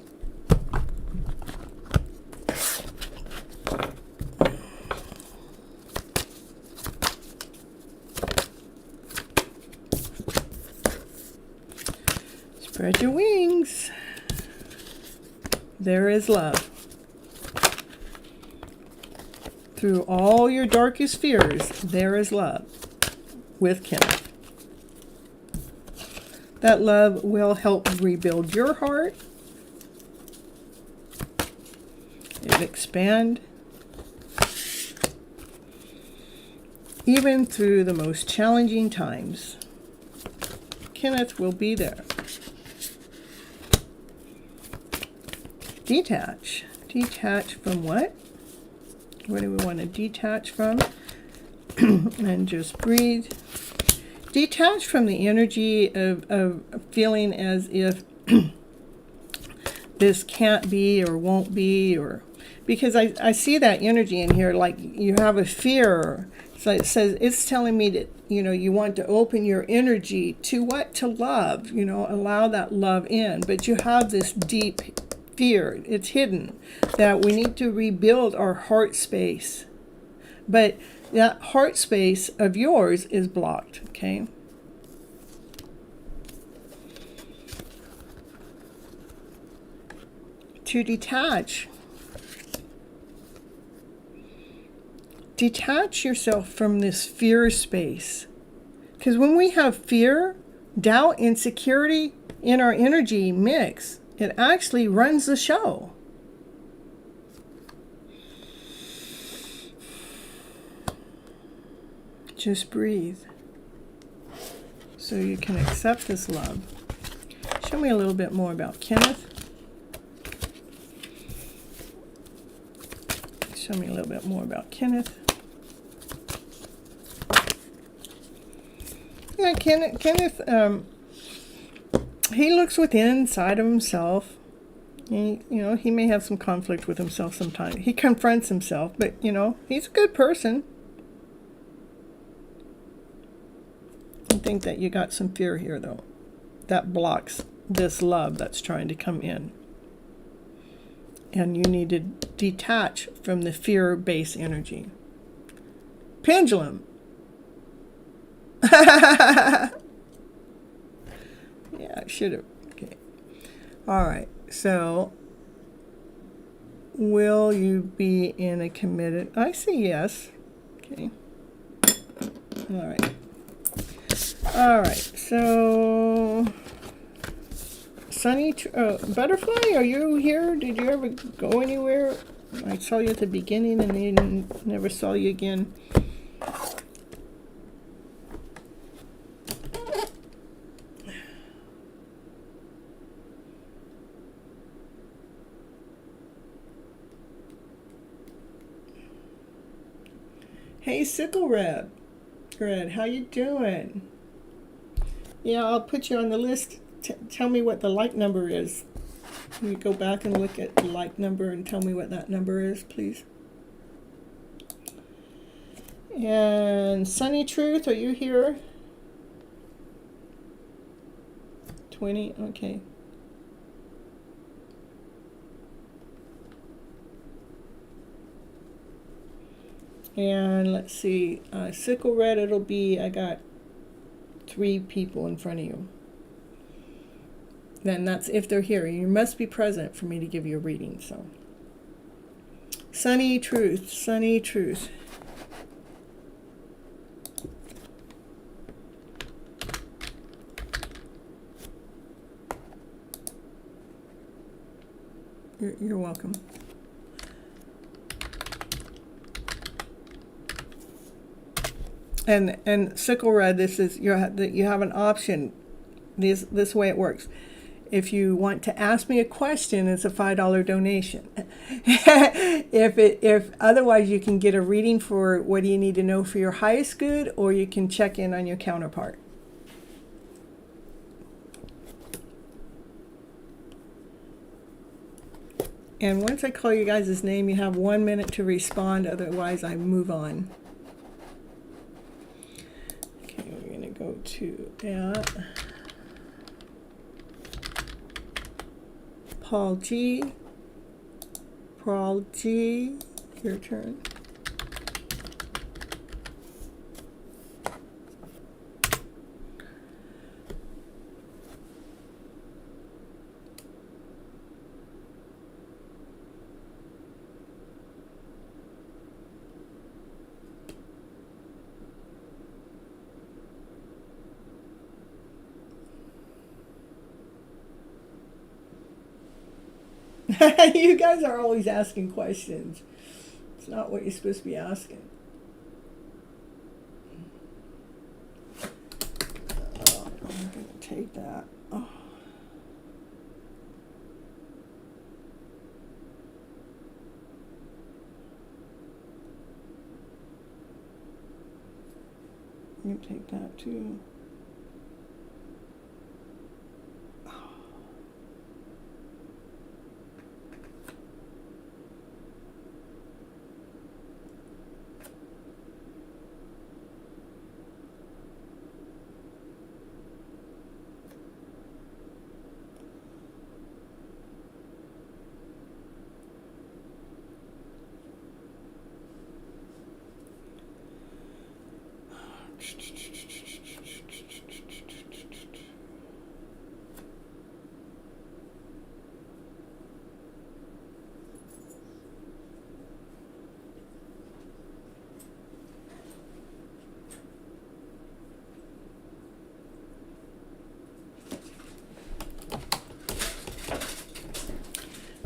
Spread your wings. There is love. Through all your darkest fears, there is love with Kenneth. That love will help rebuild your heart. It'll expand. Even through the most challenging times, Kenneth will be there. Detach. Detach from what? What do we want to detach from? And just breathe. Detach from the energy of feeling as if this can't be or won't be, or because I see that energy in here, like you have a fear. So it says, it's telling me that, you want to open your energy to what? To love, allow that love in. But you have this deep fear. It's hidden, that we need to rebuild our heart space. But that heart space of yours is blocked, okay? To detach. Detach yourself from this fear space. Because when we have fear, doubt, insecurity in our energy mix, it actually runs the show. Just breathe so you can accept this love. Show me a little bit more about Kenneth. Show me a little bit more about Kenneth. Yeah, Kenneth, he looks inside of himself. He may have some conflict with himself sometimes. He confronts himself, but, he's a good person. I think that you got some fear here, though, that blocks this love that's trying to come in. And you need to detach from the fear-based energy. Pendulum. Yeah, I should have. Okay. All right. So, will you be in a committed? I say yes. Okay. All right. All right. So, Sunny Butterfly, are you here? Did you ever go anywhere? I saw you at the beginning and then never saw you again. Hey, Sickle Red, how you doing? Yeah, I'll put you on the list. Tell me what the like number is. Can you go back and look at the like number and tell me what that number is, please? And Sunny Truth, are you here? 20, okay. And let's see, Sickle Red, it'll be, I got 3 people in front of you. Then that's if they're here. You must be present for me to give you a reading. So Sunny Truth, Sunny Truth. You're welcome. And Sickle Red, this is you have an option. This way it works. If you want to ask me a question, it's a $5 donation. If otherwise, you can get a reading for what do you need to know for your highest good, or you can check in on your counterpart. And once I call you guys' name, you have 1 minute to respond. Otherwise, I move on. Okay, we're going to go to that. Paul G. Paul G. Your turn. You guys are always asking questions. It's not what you're supposed to be asking. I'm going to take that. Oh. You take that too.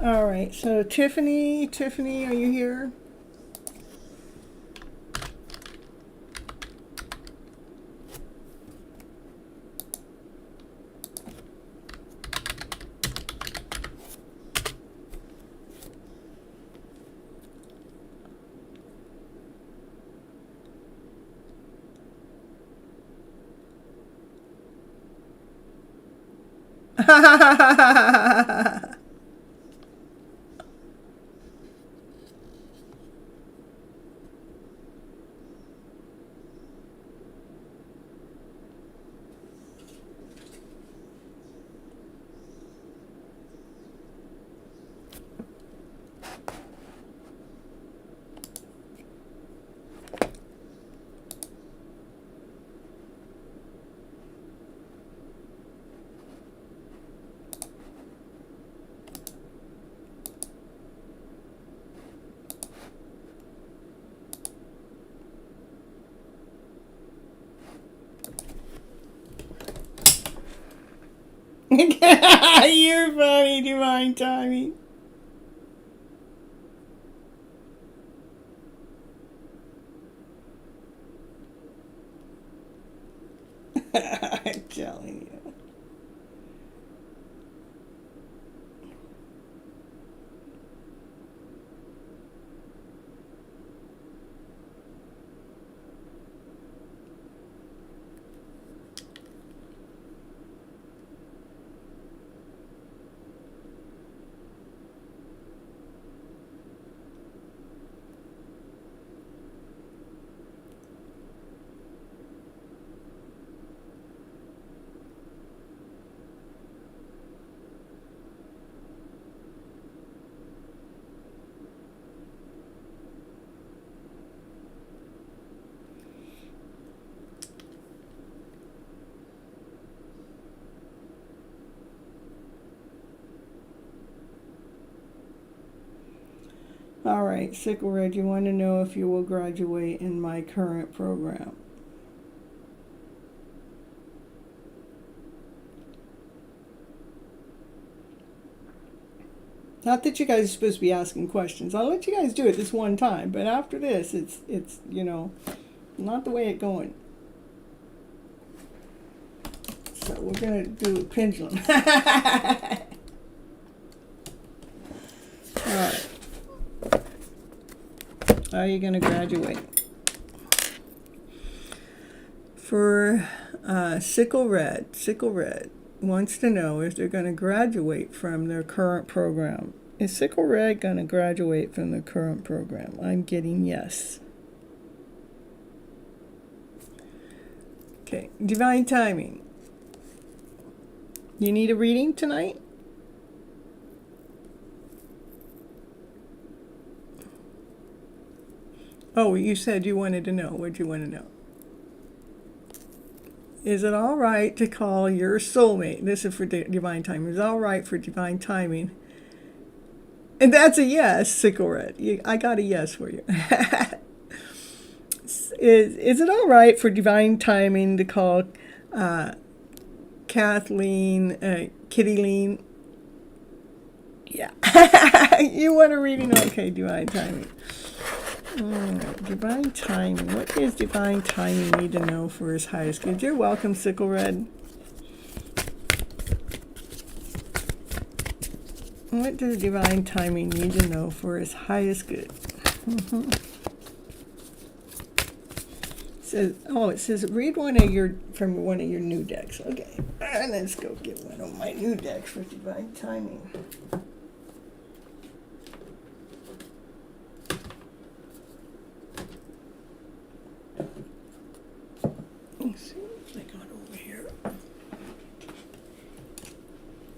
All right, so Tiffany, are you here? You're funny, divine timing. I'm telling you. All right, Sickle Red, you want to know if you will graduate in my current program. Not that you guys are supposed to be asking questions. I'll let you guys do it this one time, but after this, it's not the way it's going. So we're gonna do a pendulum. All right. Are you gonna graduate? For Sickle Red wants to know if they're going to graduate from their current program. Is Sickle Red going to graduate from the current program? I'm getting yes. Okay, divine timing. You need a reading tonight? Oh, you said you wanted to know. What do you want to know? Is it all right to call your soulmate? This is for divine timing. Is it all right for divine timing? And that's a yes, Sickle Red. I got a yes for you. Is it all right for divine timing to call Kathleen, Kitty Lean? Yeah. You want a reading? Okay, divine timing. Divine timing. What does divine timing need to know for his highest good? You're welcome, Sickle Red. What does divine timing need to know for his highest good? It says read from one of your new decks. Okay, let's go get one of my new decks for divine timing. Let's see what I got over here.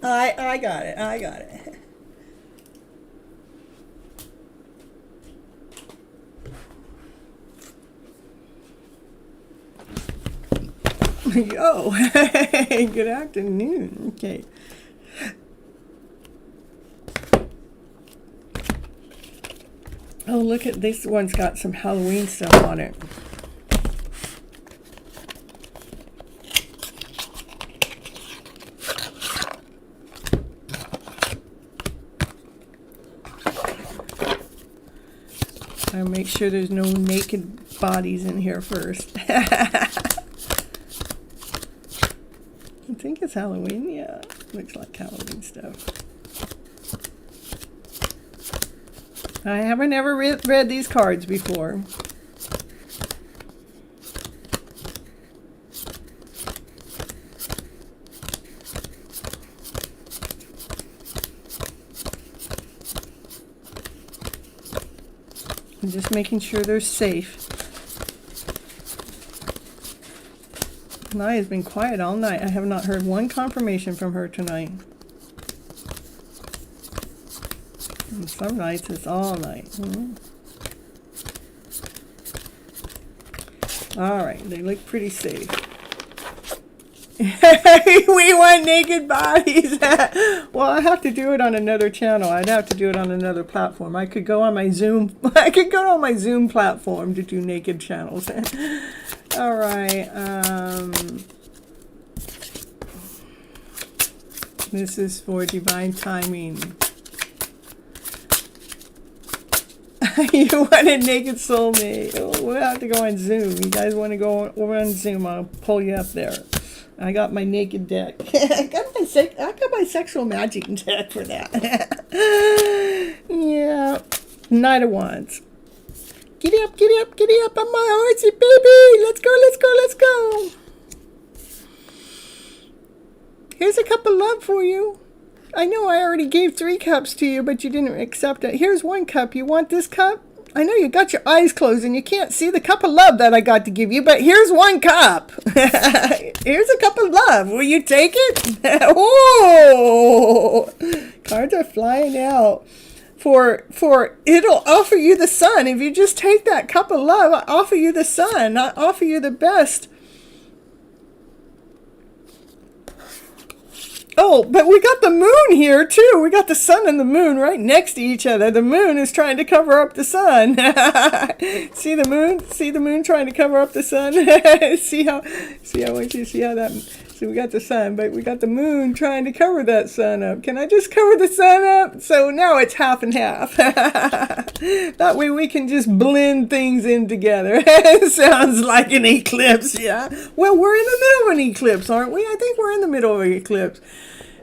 I got it. Yo, good afternoon. Okay. Oh, look at this one's got some Halloween stuff on it. I'll make sure there's no naked bodies in here first. I think it's Halloween. Yeah, looks like Halloween stuff. I haven't ever read these cards before. I'm just making sure they're safe. Naya's been quiet all night. I have not heard one confirmation from her tonight. And some nights it's all night. All right, they look pretty safe. We want naked bodies. Well, I have to do it on another channel. I'd have to do it on another platform. I could go on my Zoom. I could go on my Zoom platform to do naked channels. All right. This is for divine timing. You want a naked soulmate? Oh, we'll have to go on Zoom. You guys want to go over on Zoom? I'll pull you up there. I got my naked deck. I got my sexual magic deck for that. Yeah. Knight of Wands. Giddy up, giddy up, giddy up on my horsey, baby. Let's go, let's go, let's go. Here's a cup of love for you. I know I already gave 3 cups to you, but you didn't accept it. Here's 1 cup. You want this cup? I know you got your eyes closed and you can't see the cup of love that I got to give you, but here's 1 cup. Here's a cup of love. Will you take it? Oh, cards are flying out. For it'll offer you the sun. If you just take that cup of love, I offer you the sun. I offer you the best. Oh, but we got the moon here too. We got the sun and the moon right next to each other. The moon is trying to cover up the sun. See the moon? See the moon trying to cover up the sun? I want you to see how that, so we got the sun, but we got the moon trying to cover that sun up. Can I just cover the sun up? So now it's half and half. That way we can just blend things in together. Sounds like an eclipse, yeah. Well, we're in the middle of an eclipse, aren't we? I think we're in the middle of an eclipse.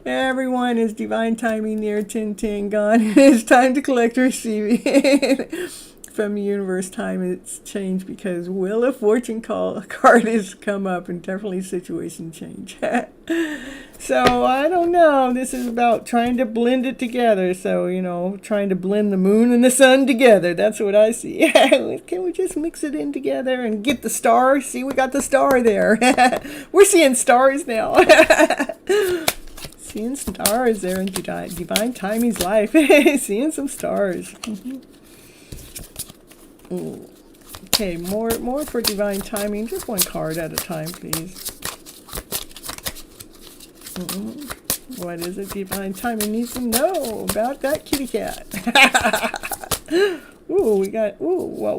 Everyone is divine timing near 10:10 gone. It's time to collect receive. From universe time, it's changed because Wheel of Fortune card has come up and definitely situation change. So I don't know. This is about trying to blend it together. So, trying to blend the moon and the sun together. That's what I see. Can we just mix it in together and get the star? See, we got the star there. We're seeing stars now. Seeing stars there in divine timing's life. Seeing some stars. Okay, more for divine timing. Just one card at a time, please. What is it divine timing needs to know about that kitty cat? Well,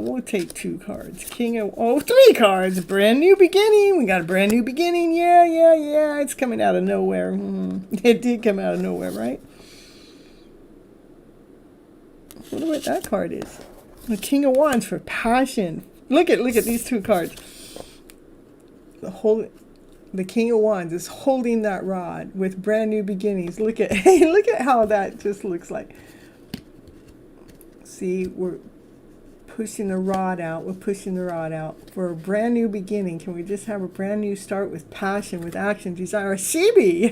we'll take 2 cards. Three cards. Brand new beginning. We got a brand new beginning. Yeah. It's coming out of nowhere. It did come out of nowhere, right? I wonder what that card is. The King of Wands for passion. Look at these 2 cards. The King of Wands is holding that rod with brand new beginnings. Look at how that just looks like. See, we're pushing the rod out. We're pushing the rod out for a brand new beginning. Can we just have a brand new start with passion, with action, desire? Shibi!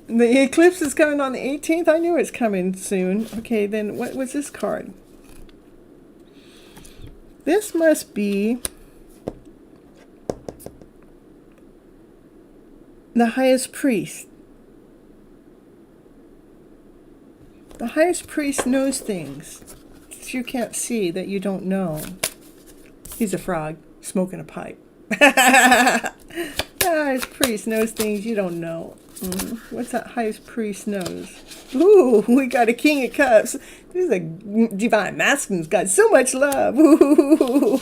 The eclipse is coming on the 18th. I knew it's coming soon. Okay, then what was this card? This must be the highest priest. The highest priest knows things that you can't see, that you don't know. He's a frog smoking a pipe. The highest priest knows things you don't know. What's that highest priest knows? Ooh, we got a King of Cups. This is a divine masculine's got so much love. Ooh.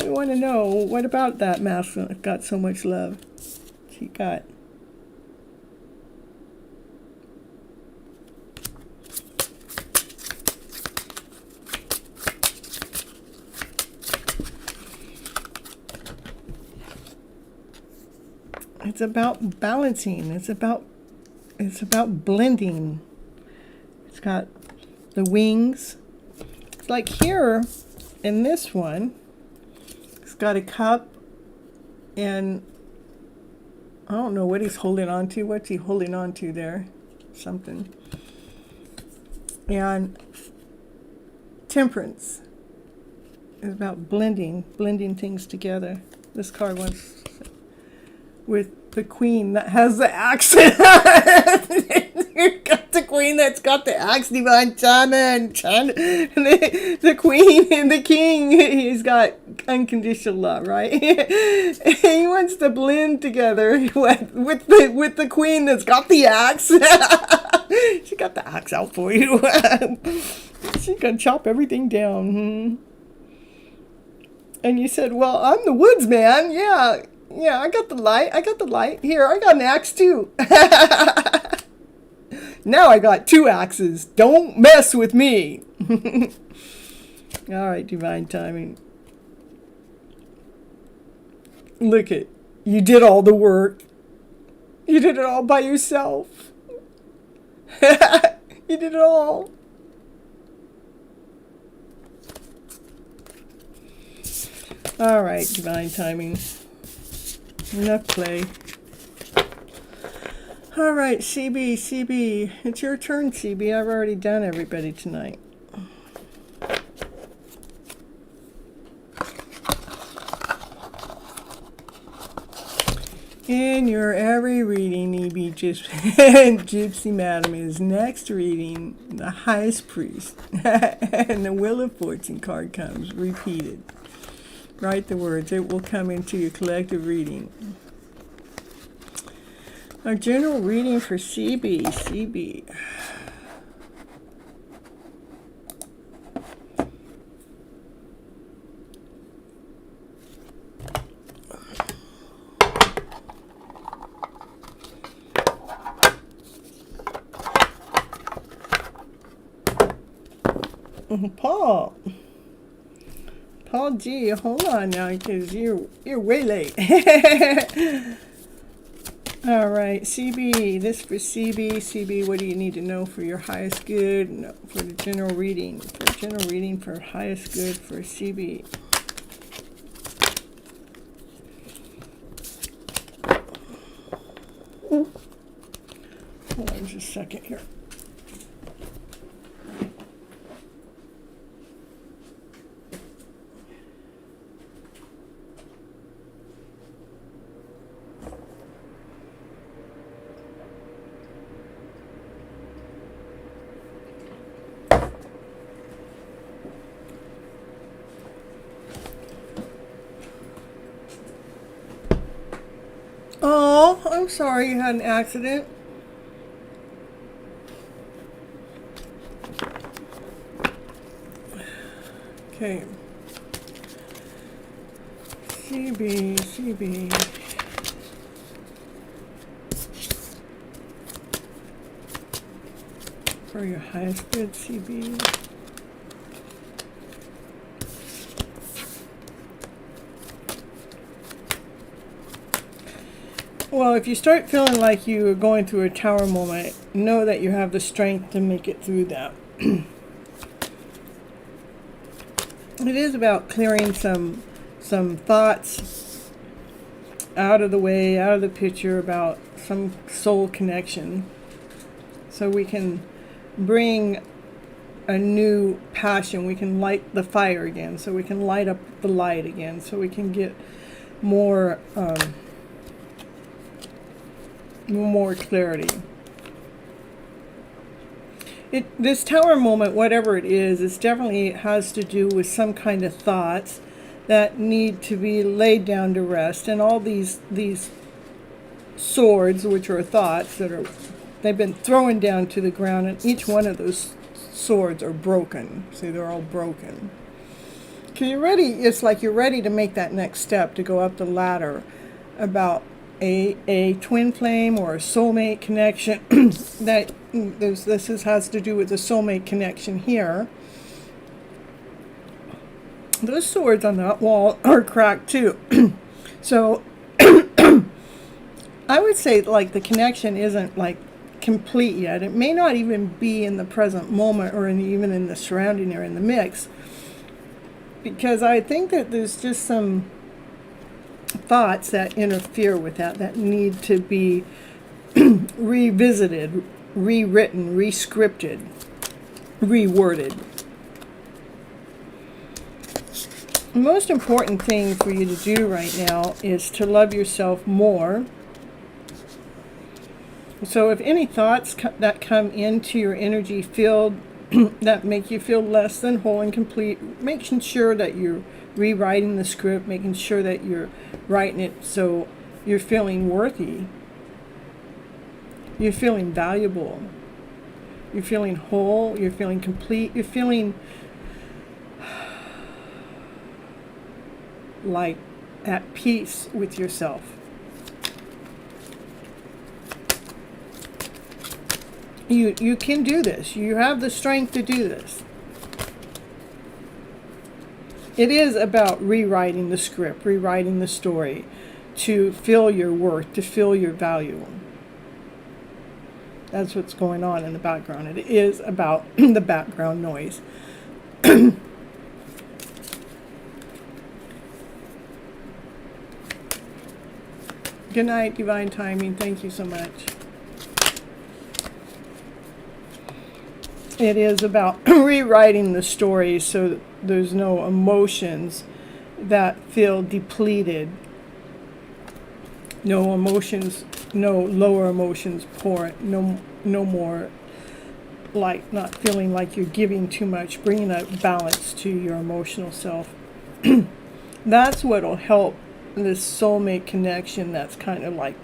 We want to know, what about that masculine got so much love? She got. It's about balancing. It's about blending. It's got the wings. It's like here in this one, it's got a cup, and I don't know what he's holding on to. What's he holding on to there? Something. And temperance is about blending things together. This card wants with the queen that has the axe. You got the queen that's got the axe, divine timing. The queen and the king, he's got unconditional love, right? He wants to blend together with the queen that's got the axe. She got the axe out for you. She's gonna chop everything down. And you said, well, I'm the woods man. Yeah, I got the light. Here, I got an axe too. Now I got 2 axes. Don't mess with me. All right, divine timing. Look it. You did all the work. You did it all by yourself. You did it all. All right, divine timing. Enough play. All right, CB. It's your turn, CB. I've already done everybody tonight. In your every reading, EB Gypsy Madam is next reading the highest priest. And the Wheel of Fortune card comes repeated. Write the words. It will come into your collective reading. A general reading for CB. Paul G, hold on now, because you're way late. All right, CB, this for CB. CB, what do you need to know for your highest good? No, for the general reading. For general reading for highest good for CB. Hold on just a second here. Oh, I'm sorry you had an accident. Okay. CB. For your highest good, CB. Well, if you start feeling like you are going through a tower moment, know that you have the strength to make it through that. It is about clearing some thoughts out of the way, out of the picture, about some soul connection, so we can bring a new passion. We can light the fire again, so we can light up the light again, so we can get more clarity. This tower moment, whatever it definitely has to do with some kind of thoughts that need to be laid down to rest. And all these swords, which are thoughts they've been thrown down to the ground, and each one of those swords are broken. See, they're all broken. Because you're ready. It's like you're ready to make that next step, to go up the ladder, about a twin flame or a soulmate connection. This has to do with the soulmate connection here. Those swords on that wall are cracked too. So I would say, like, the connection isn't like complete yet. It may not even be in the present moment, or even in the surrounding, or in the mix, because I think that there's just some thoughts that interfere with that need to be revisited, rewritten, rescripted, reworded. The most important thing for you to do right now is to love yourself more. So if any thoughts that come into your energy field that make you feel less than whole and complete, making sure that you're rewriting the script, making sure that you're writing it so you're feeling worthy, you're feeling valuable, you're feeling whole, you're feeling complete, you're feeling like at peace with yourself. You can do this. You have the strength to do this. It is about rewriting the script, rewriting the story, to feel your worth, to feel your value. That's what's going on in the background. It is about the background noise. Good night, Divine Timing. Thank you so much. It is about rewriting the story so there's no emotions that feel depleted. No emotions, no lower emotions pour, no more, like not feeling like you're giving too much, bringing a balance to your emotional self. That's what will help this soulmate connection that's kind of like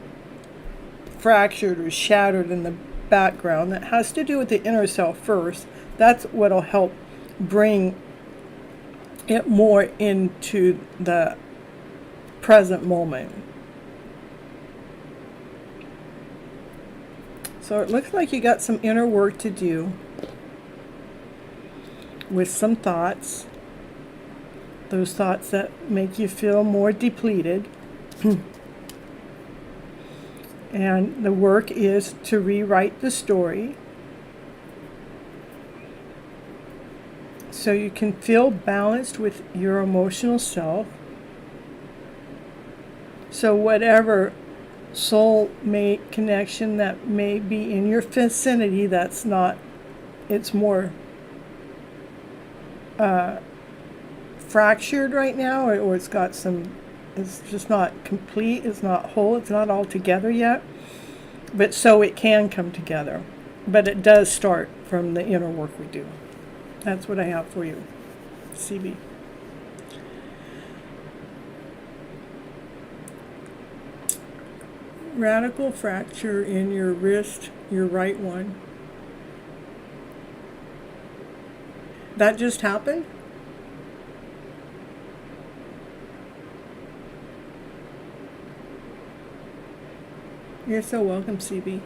fractured or shattered in the background. That has to do with the inner self first. That's what'll help bring it more into the present moment. So it looks like you got some inner work to do with some thoughts. Those thoughts that make you feel more depleted. And the work is to rewrite the story so you can feel balanced with your emotional self. So whatever soulmate connection that may be in your vicinity, that's not, it's more fractured right now, or it's got some, it's just not complete, it's not whole, it's not all together yet. But so it can come together. But it does start from the inner work we do. That's what I have for you, CB. Radical fracture in your wrist, your right one. That just happened? You're so welcome, CB.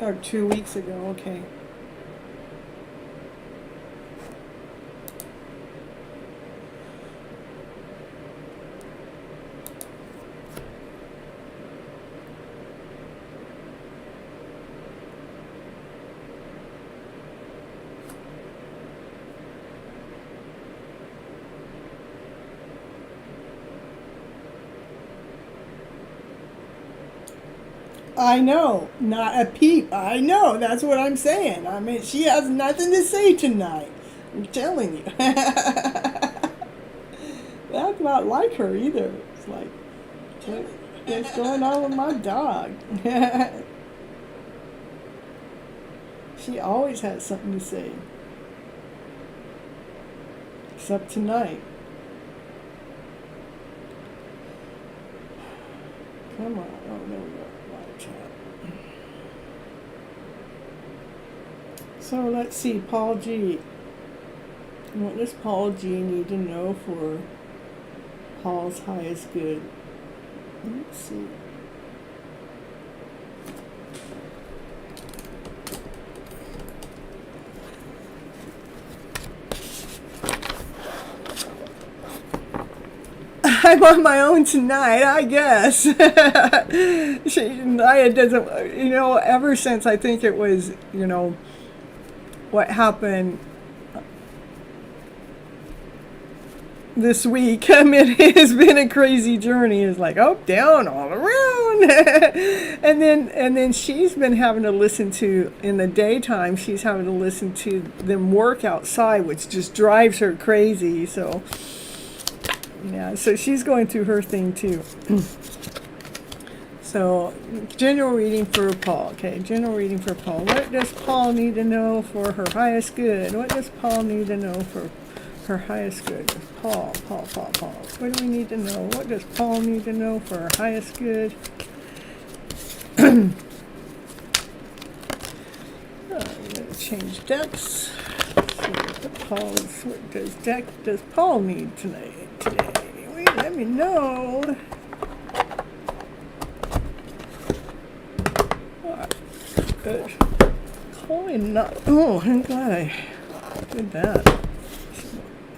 Or 2 weeks ago, okay. I know, not a peep. I know, that's what I'm saying. I mean, she has nothing to say tonight. I'm telling you. That's not like her either. It's like, what's going on with my dog? She always has something to say. Except tonight. Come on. Oh, there we go. So let's see, Paul G. What does Paul G need to know for Paul's highest good? Let's see. I'm on my own tonight, I guess. Naya doesn't, ever since I think it was, what happened this week. I mean, it has been a crazy journey. It's like up, down, all around. and then she's been having to listen to, in the daytime, she's having to listen to them work outside, which just drives her crazy. So, yeah, so she's going through her thing too. So, general reading for Paul. Okay, general reading for Paul. What does Paul need to know for her highest good? What does Paul need to know for her highest good? Paul. What do we need to know? What does Paul need to know for her highest good? I'm going to change decks. What does Paul need today? Wait, let me know. Good. Calling not. Oh, I'm glad I did that.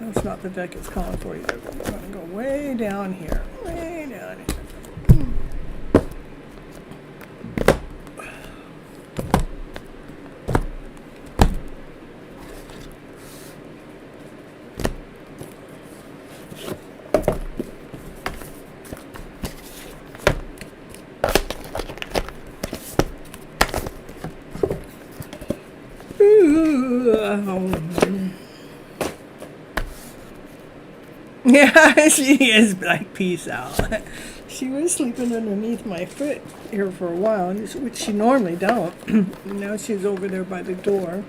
That's not the deck it's calling for you. I'm going to go way down here. Way down here. Yeah, she is like, peace out. She was sleeping underneath my foot here for a while, which she normally don't. Now she's over there by the door.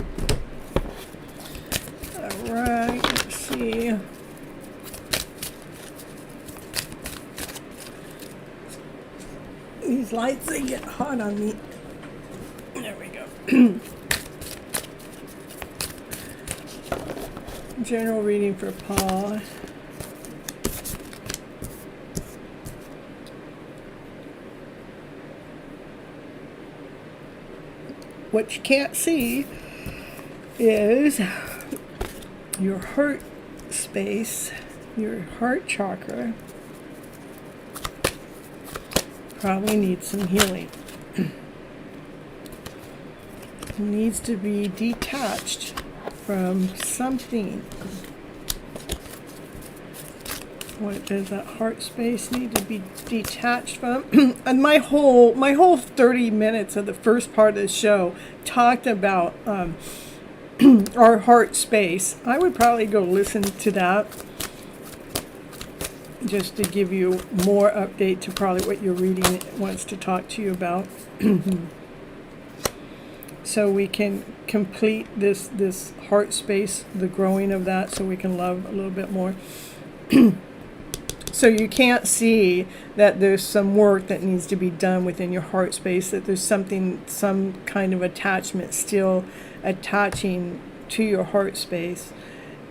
All right, let's see. These lights, they get hot on me. There we go. General reading for Paul. What you can't see is your heart space, your heart chakra probably needs some healing. It needs to be detached from something. What does that heart space need to be detached from? And my whole 30 minutes of the first part of the show talked about our heart space. I would probably go listen to that just to give you more update to probably what your reading wants to talk to you about. So we can complete this heart space, the growing of that, so we can love a little bit more. So you can't see that there's some work that needs to be done within your heart space, that there's something, some kind of attachment still attaching to your heart space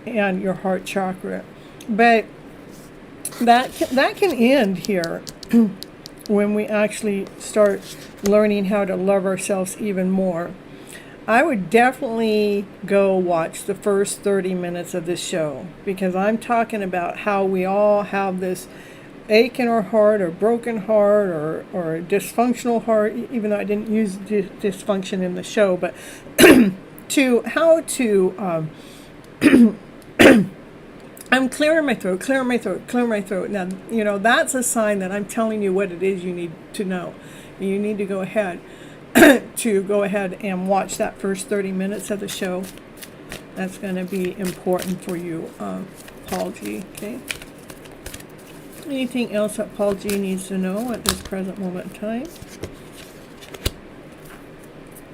and your heart chakra. But that can end here when we actually start learning how to love ourselves even more. I would definitely go watch the first 30 minutes of this show, because I'm talking about how we all have this ache in our heart, or broken heart, or a dysfunctional heart, even though I didn't use dysfunction in the show, but to how to I'm clearing my throat. Now, you know, that's a sign that I'm telling you what it is you need to know. You need to go ahead and watch that first 30 minutes of the show. That's going to be important for you, Paul G. Okay. Anything else that Paul G needs to know at this present moment in time?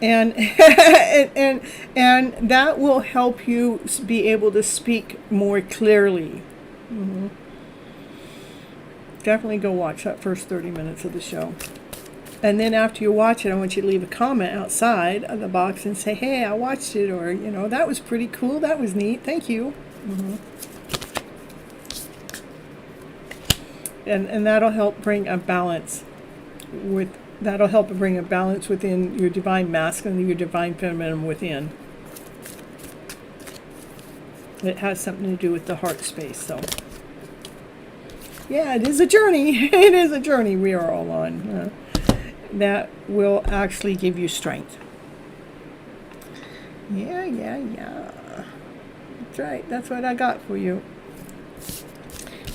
And and that will help you be able to speak more clearly. Mm-hmm. Definitely go watch that first 30 minutes of the show. And then after you watch it, I want you to leave a comment outside of the box and say, hey, I watched it, or, you know, that was pretty cool, that was neat, thank you. Mm-hmm. And that'll help bring a balance within your divine masculine and your divine feminine within. It has something to do with the heart space, so. Yeah, it is a journey. It is a journey we are all on. That will actually give you strength. Yeah. That's right. That's what I got for you.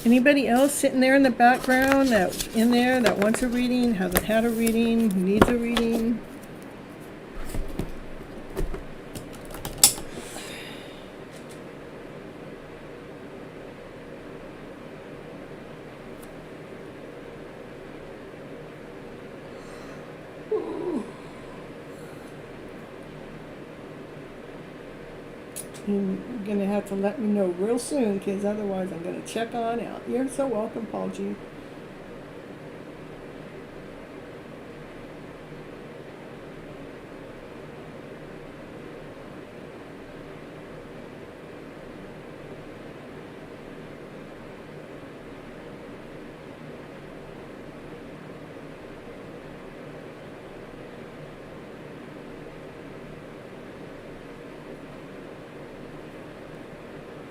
Anybody else sitting there in the background that's in there that wants a reading, hasn't had a reading, needs a reading? You're going to have to let me know real soon, because otherwise I'm going to check on out. You're so welcome, Paul G.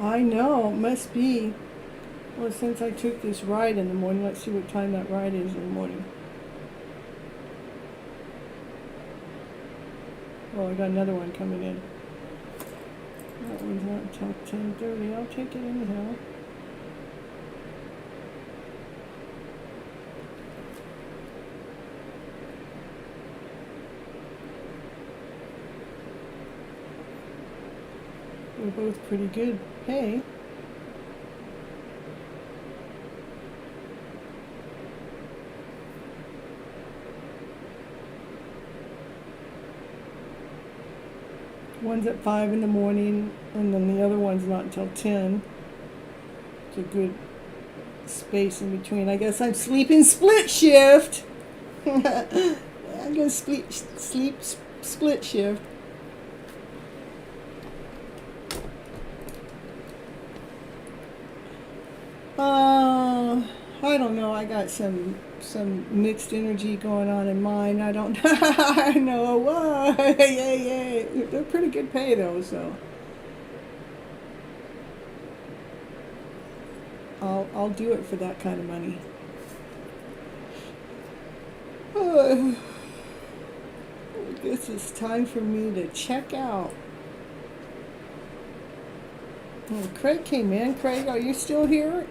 I know, it must be. Well, since I took this ride in the morning, let's see what time that ride is in the morning. Oh, I got another one coming in. That one's not until 10:30. I'll take it anyhow. They're both pretty good pay. One's at 5 in the morning, and then the other one's not until 10. It's a good space in between. I guess I'm sleeping split shift. I'm gonna sleep split shift. I don't know. I got some mixed energy going on in mine. I don't I know. Whoa. Yay. They're pretty good pay though, so I'll do it for that kind of money. I guess it's time for me to check out. Oh, Craig came in. Craig, are you still here?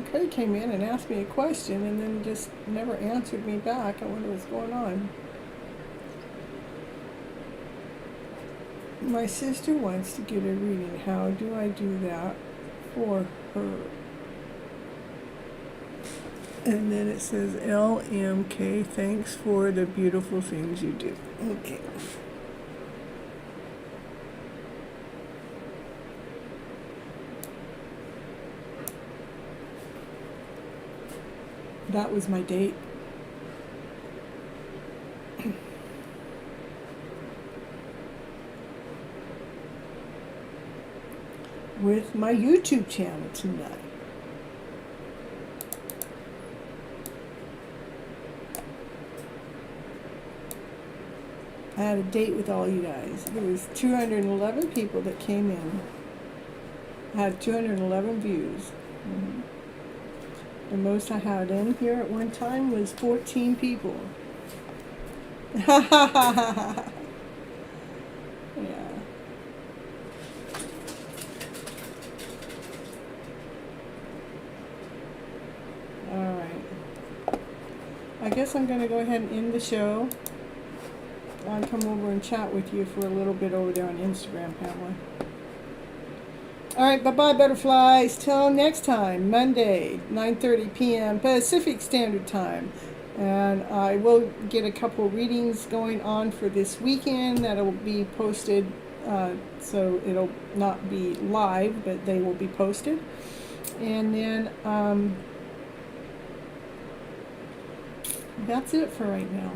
Craig came in and asked me a question and then just never answered me back. I wonder what's going on. My sister wants to get a reading. How do I do that for her? And then it says, LMK, thanks for the beautiful things you do. Okay. That was my date. With my YouTube channel tonight. I had a date with all you guys. There was 211 people that came in. I had 211 views. Mm-hmm. The most I had in here at one time was 14 people. Yeah. All right. I guess I'm going to go ahead and end the show. I'll come over and chat with you for a little bit over there on Instagram, Pamela. All right, bye-bye, butterflies. Till next time, Monday, 9:30 p.m. Pacific Standard Time. And I will get a couple readings going on for this weekend that will be posted. So it'll not be live, but they will be posted. And then that's it for right now.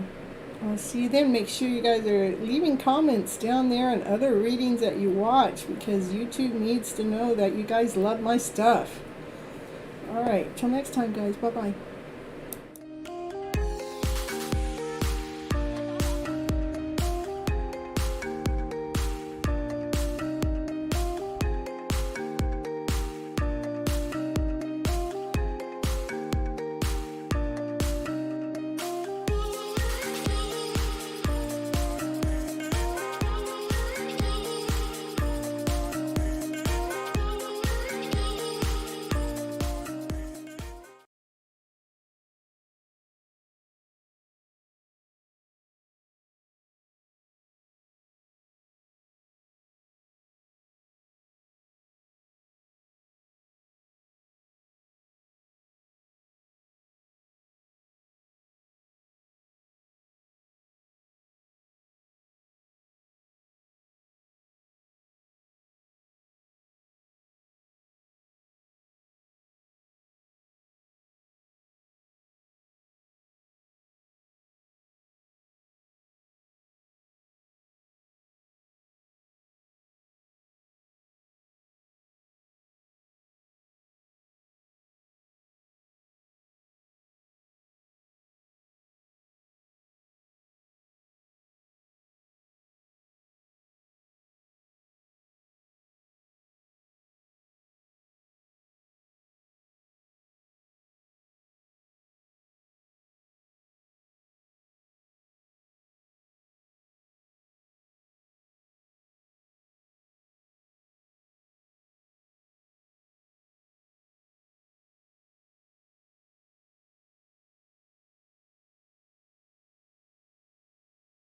I'll see you then. Make sure you guys are leaving comments down there and other readings that you watch, because YouTube needs to know that you guys love my stuff. All right. Till next time, guys. Bye-bye.